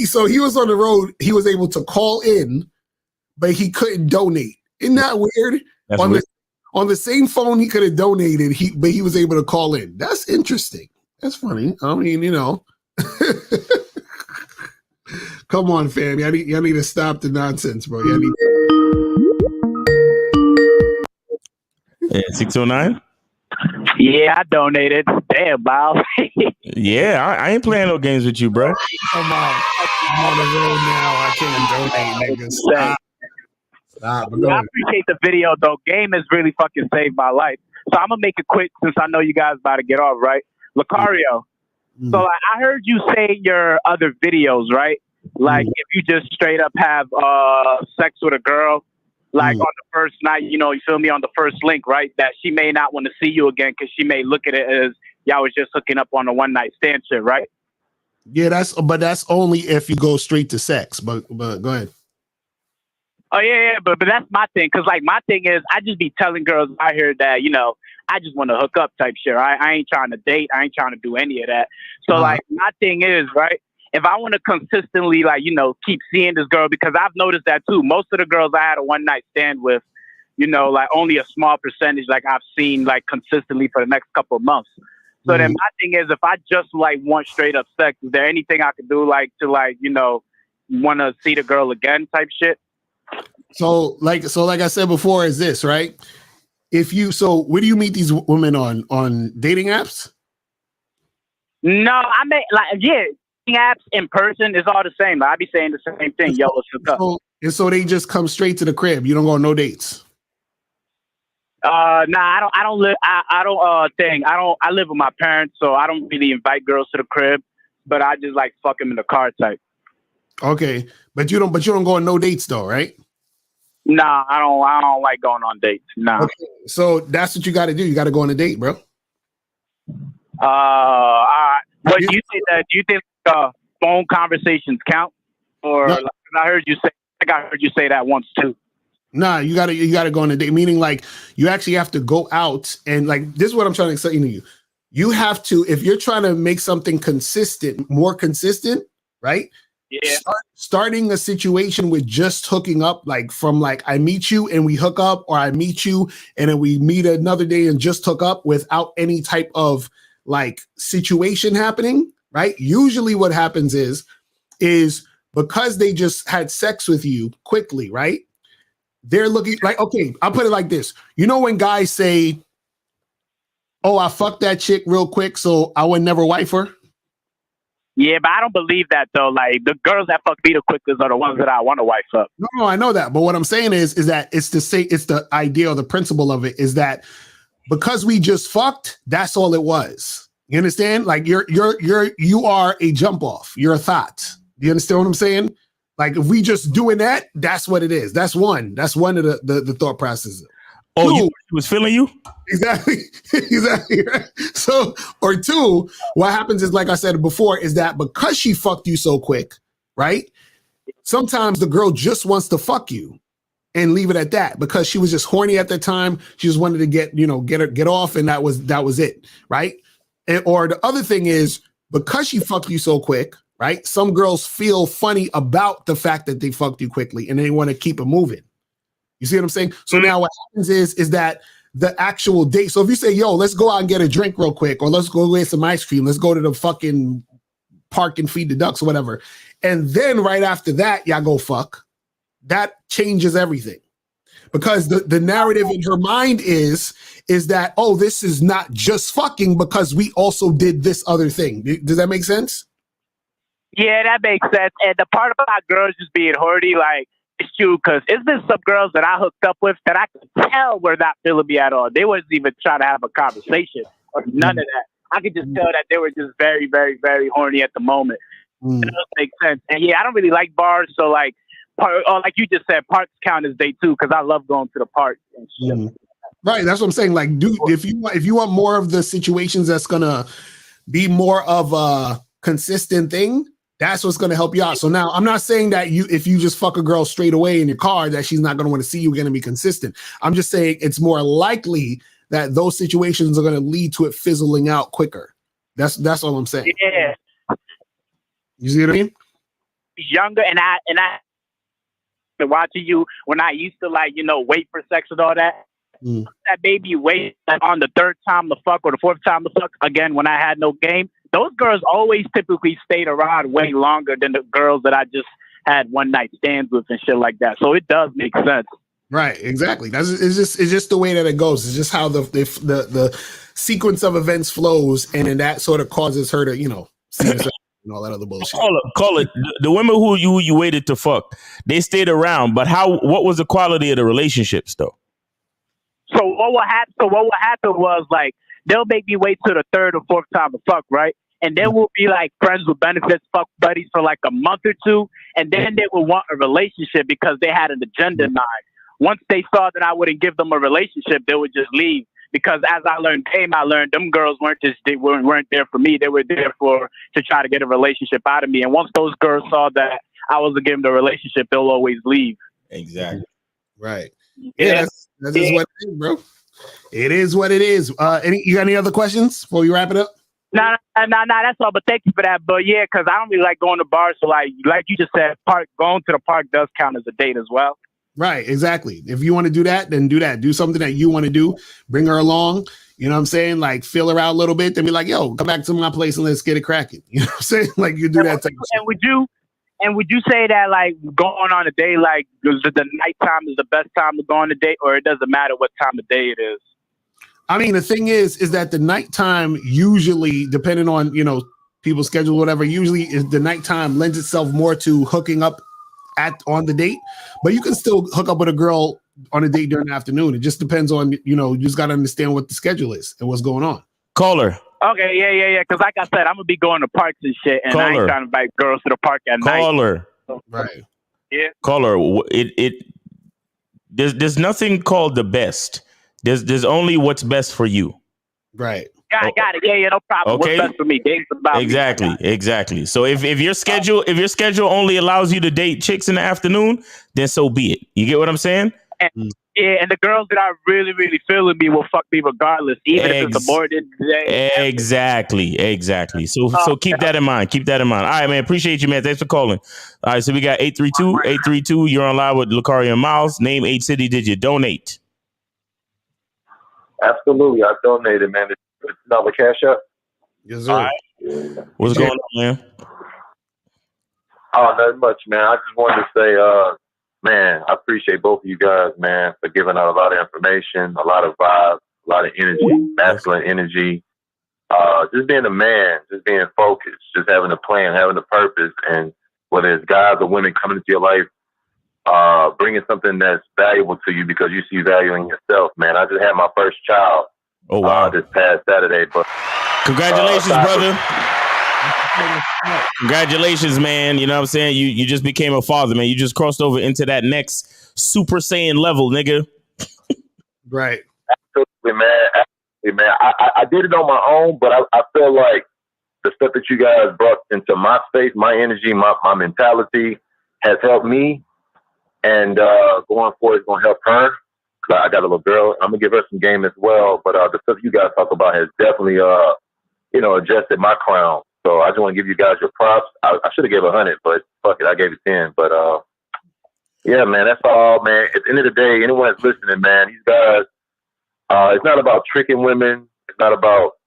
so he was on the road, he was able to call in, but he couldn't donate. Isn't that weird? That's weird. On the same phone he could have donated, but he was able to call in. That's interesting. That's funny. I mean, you know. Come on, fam. Y'all need to stop the nonsense, bro. Y'all need 609? Yeah, I donated. Damn, Bob. Yeah, I ain't playing no games with you, bro. Come on. I'm on the road now. I can't donate, niggas. Stop. I appreciate the video, though. Game has really fucking saved my life. So I'm going to make it quick since I know you guys about to get off, right? Lucario. So I heard you say in your other videos, right? Like if you just straight up have sex with a girl, like on the first night, you know, you feel me, on the first link, right? That she may not want to see you again because she may look at it as y'all was just hooking up on a one night stand shit, right? Yeah, that's only if you go straight to sex. But go ahead. Oh yeah, but that's my thing. Cause like my thing is, I just be telling girls out here that, you know, I just want to hook up type shit. Right? I ain't trying to date. I ain't trying to do any of that. So like my thing is, right, if I want to consistently, like, you know, keep seeing this girl, because I've noticed that too. Most of the girls I had a one night stand with, you know, like only a small percentage, like I've seen like consistently for the next couple of months. So then my thing is, if I just like want straight up sex, is there anything I could do like to like, you know, want to see the girl again type shit? So like I said before, is this right? So where do you meet these women on dating apps? No, I mean, like, yeah, dating apps in person is all the same. Like, I be saying the same thing. Yo, let's hook up. And so they just come straight to the crib. You don't go on no dates. Nah, I don't live. I live with my parents, so I don't really invite girls to the crib. But I just like fuck them in the car type. Okay, but you don't go on no dates though, right? Nah, I don't like going on dates. Nah. Okay, so that's what you got to do. You got to go on a date, bro. What do you think? Do you think phone conversations count? Or No. like, I heard you say that once too. Nah, you gotta go on a date. Meaning, like, you actually have to go out and, like, this is what I'm trying to explain to you. You have to, if you're trying to make something consistent, more consistent, right? Yeah. Starting a situation with just hooking up, like from like I meet you and we hook up, or I meet you and then we meet another day and just hook up without any type of like situation happening, right? Usually what happens is because they just had sex with you quickly, right? They're looking like, okay, I'll put it like this. You know when guys say, oh, I fucked that chick real quick, so I would never wife her? Yeah, but I don't believe that though. Like the girls that fuck me the quickest are the ones that I want to wife up. No, I know that. But what I'm saying is that it's the idea or the principle of it is that because we just fucked, that's all it was. You understand? Like you are a jump off. You're a thought. Do you understand what I'm saying? Like if we just doing that, that's what it is. That's one of the thought processes. Oh, he was feeling you? Exactly. Exactly. Right? So, or two, what happens is, like I said before, is that because she fucked you so quick, right? Sometimes the girl just wants to fuck you and leave it at that because she was just horny at the time. She just wanted to get off, and that was it, right? Or the other thing is, because she fucked you so quick, right? Some girls feel funny about the fact that they fucked you quickly and they want to keep it moving. You see what I'm saying? So now what happens is that the actual date. So if you say, yo, let's go out and get a drink real quick, or let's go get some ice cream, let's go to the fucking park and feed the ducks or whatever. And then right after that, y'all go fuck. That changes everything. Because the narrative in her mind is that, oh, this is not just fucking because we also did this other thing. Does that make sense? Yeah, that makes sense. And the part about girls just being horny, like, it's true, because it's been some girls that I hooked up with that I could tell were not feeling me at all. They wasn't even trying to have a conversation or none of that. I could just tell that they were just very, very, very horny at the moment. It does make sense. And yeah, I don't really like bars, so like, like you just said, parks count as date too, because I love going to the park and shit. Right, that's what I'm saying. Like, dude, if you want more of the situations that's gonna be more of a consistent thing, that's what's gonna help you out. So now I'm not saying that if you just fuck a girl straight away in your car, that she's not gonna want to see you, gonna be consistent. I'm just saying it's more likely that those situations are gonna lead to it fizzling out quicker. That's all I'm saying. Yeah. You see what I mean? Younger, and I been watching you when I used to wait for sex and all that. That baby wait on the third time to fuck or the fourth time to fuck again when I had no game. Those girls always typically stayed around way longer than the girls that I just had one night stands with and shit like that. So it does make sense. Right, exactly. It's just the way that it goes. It's just how the sequence of events flows, and then that sort of causes her to see herself and all that other bullshit. Call it. The women who you waited to fuck, they stayed around, but what was the quality of the relationships though? So what will happen was, like, they'll make me wait till the third or fourth time to fuck, right? And then we'll be like friends with benefits, fuck buddies for like a month or two, and then they will want a relationship because they had an agenda in mind. Once they saw that I wouldn't give them a relationship, they would just leave. Because as I learned game, I learned them girls weren't there for me. They were there to try to get a relationship out of me. And once those girls saw that I wasn't giving them a relationship, they'll always leave. Exactly. Right. Yeah, that's just what it is, bro. It is what it is. You got any other questions before we wrap it up? No, that's all. But thank you for that. But yeah, because I don't really like going to bars. So like you just said, going to the park does count as a date as well. Right, exactly. If you want to do that, then do that. Do something that you want to do. Bring her along. You know what I'm saying? Like, feel her out a little bit. Then be like, yo, come back to my place and let's get it cracking. You know what I'm saying? Like, you do that type of shit. And would you say that, like, going on a date, like, the nighttime is the best time to go on a date, or it doesn't matter what time of day it is? I mean, the thing is that the nighttime usually, depending on, people's schedule, whatever, usually is the nighttime lends itself more to hooking up on the date, but you can still hook up with a girl on a date during the afternoon. It just depends on, you just got to understand what the schedule is and what's going on. Caller. Okay, yeah. Because like I said, I'm gonna be going to parks and shit, and I ain't trying to invite girls to the park at night. Caller. Right. Yeah. Caller. There's nothing called the best. There's only what's best for you. Right. Yeah, I got it. Yeah, no problem. Okay. What's best for me? Date's about Exactly. So if your schedule only allows you to date chicks in the afternoon, then so be it. You get what I'm saying? And the girls that are really, really feeling me will fuck me regardless, even if it's aborted today. Exactly. So keep that in mind. All right, man. Appreciate you, man. Thanks for calling. All right, so we got 832. You're on live with Lucario and Miles. Name, age, city. Did you donate? Absolutely, I donated, man. It's another cash up. Yes, sir. All right. What's going on, man? Oh, not much, man. I just wanted to say, man, I appreciate both of you guys, man, for giving out a lot of information, a lot of vibes, a lot of energy, masculine energy. Just being a man, just being focused, just having a plan, having a purpose, and whether it's guys or women coming into your life, bringing something that's valuable to you because you see value in yourself, man. I just had my first child. Oh, wow. This past Saturday, but congratulations, brother. Congratulations, man. You know what I'm saying? You just became a father, man. You just crossed over into that next Super Saiyan level, nigga. Right. Absolutely, man. I did it on my own, but I feel like the stuff that you guys brought into my space, my energy, my mentality, has helped me, and going forward is going to help her. I got a little girl. I'm going to give her some game as well. But the stuff you guys talk about has definitely, adjusted my crown. So I just want to give you guys your props. I should have gave 100, but fuck it, I gave it 10. But yeah, man, that's all, man. At the end of the day, anyone that's listening, man, these guys, it's not about tricking women. It's not about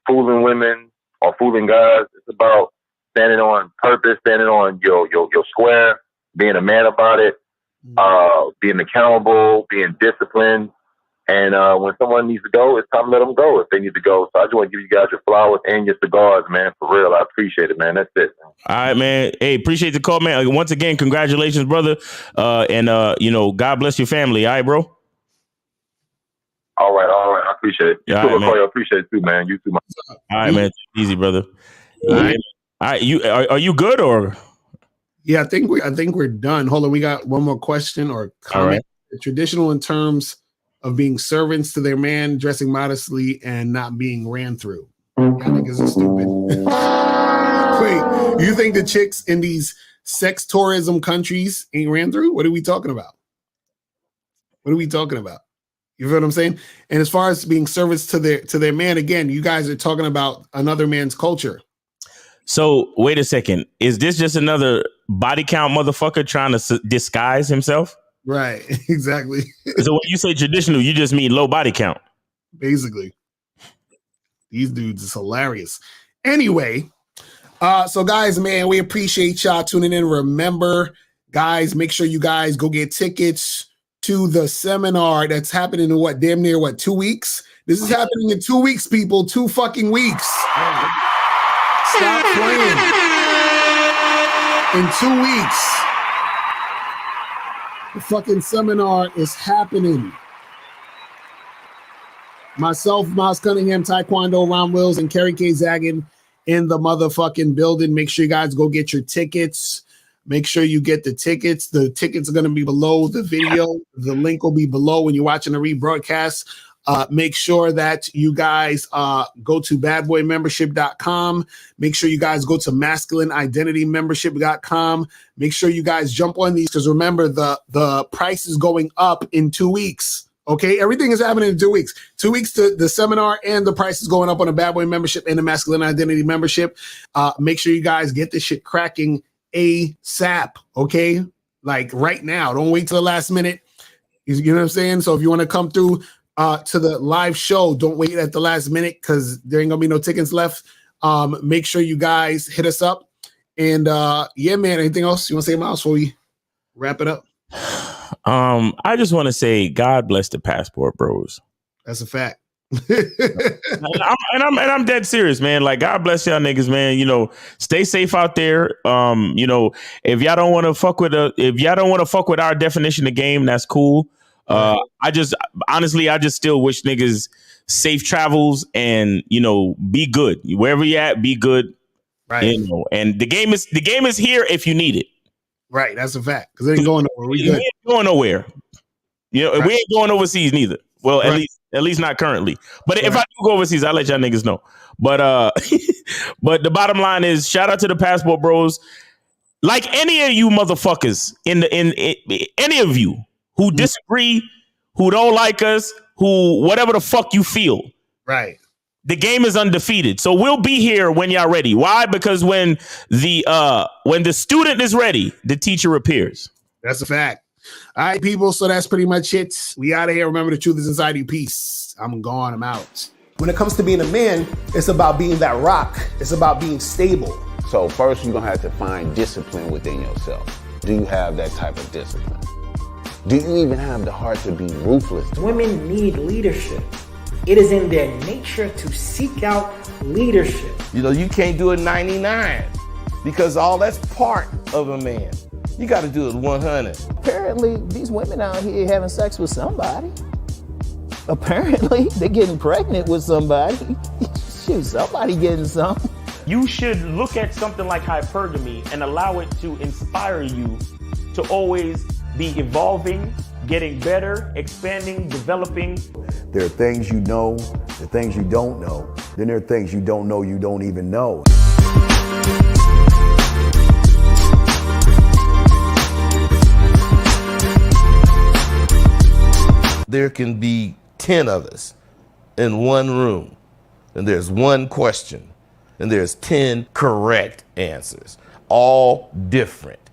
fooling women or fooling guys. It's about standing on purpose, standing on your square, being a man about it, being accountable, being disciplined. And when someone needs to go, it's time to let them go if they need to go. So I just want to give you guys your flowers and your cigars, man. For real, I appreciate it, man. That's it. All right, man. Hey, appreciate the call, man. Once again, congratulations, brother. And God bless your family. All right, bro. All right. I appreciate it. You too, I appreciate it too, man. You too, man. All right, man. Easy, brother. All right. You are you good or? Yeah, I think we're done. Hold on, we got one more question or comment. Right. Traditional in terms of being servants to their man, dressing modestly, and not being ran through. Y'all niggas are stupid. Wait, you think the chicks in these sex tourism countries ain't ran through? What are we talking about? You feel what I'm saying? And as far as being servants to their man, again, you guys are talking about another man's culture. So wait a second. Is this just another body count motherfucker trying to disguise himself? Right, exactly. So when you say traditional, you just mean low body count. Basically. These dudes is hilarious. Anyway, so guys, man, we appreciate y'all tuning in. Remember, guys, make sure you guys go get tickets to the seminar that's happening in damn near 2 weeks? This is happening in 2 weeks, people. 2 fucking weeks. Stop playing. In 2 weeks. The fucking seminar is happening. Myself, Miles Cunningham, Taekwondo, Ron Wills, and Kerry K. Zaggin in the motherfucking building. Make sure you guys go get your tickets. Make sure you get the tickets. The tickets are going to be below the video. The link will be below when you're watching the rebroadcast. Make sure that you guys go to badboymembership.com. Make sure you guys go to masculineidentitymembership.com. Make sure you guys jump on these because remember, the price is going up in 2 weeks. Okay, everything is happening in 2 weeks. 2 weeks to the seminar and the price is going up on the Bad Boy membership and the Masculine Identity membership. Make sure you guys get this shit cracking ASAP. Okay, like right now. Don't wait till the last minute. You know what I'm saying? So if you want to come through to the live show, don't wait at the last minute because there ain't gonna be no tickets left. Make sure you guys hit us up. And yeah, man, anything else you want to say, Miles, before we wrap it up? I just want to say God bless the Passport Bros. That's a fact. I'm dead serious, man. Like, God bless y'all niggas, man. You know, stay safe out there. You know, if y'all don't want to fuck with our definition of game, that's cool. I just still wish niggas safe travels and, you know, be good. Wherever you at, be good. Right. You know, and the game is here if you need it. Right. That's a fact. Because it ain't going nowhere. We ain't going nowhere. You know, we ain't going overseas neither. Well, at least not currently. But if I do go overseas, I'll let y'all niggas know. But but the bottom line is, shout out to the Passport Bros. Like any of you motherfuckers in any of you who disagree, who don't like us, who whatever the fuck you feel. Right. The game is undefeated. So we'll be here when y'all ready. Why? Because when the student is ready, the teacher appears. That's a fact. All right, people. So that's pretty much it. We out of here. Remember, the truth is inside you. Peace. I'm gone. I'm out. When it comes to being a man, it's about being that rock. It's about being stable. So first, you're going to have to find discipline within yourself. Do you have that type of discipline? Do you even have the heart to be ruthless? Women need leadership. It is in their nature to seek out leadership. You know, you can't do it 99 because all that's part of a man. You got to do it 100. Apparently, these women out here having sex with somebody. Apparently, they're getting pregnant with somebody. Shoot, somebody getting some. You should look at something like hypergamy and allow it to inspire you to always be evolving, getting better, expanding, developing. There are things you know, there are things you don't know. Then there are things you don't know you don't even know. there can be 10 of us in one room, and there's one question, and there's 10 correct answers, all different.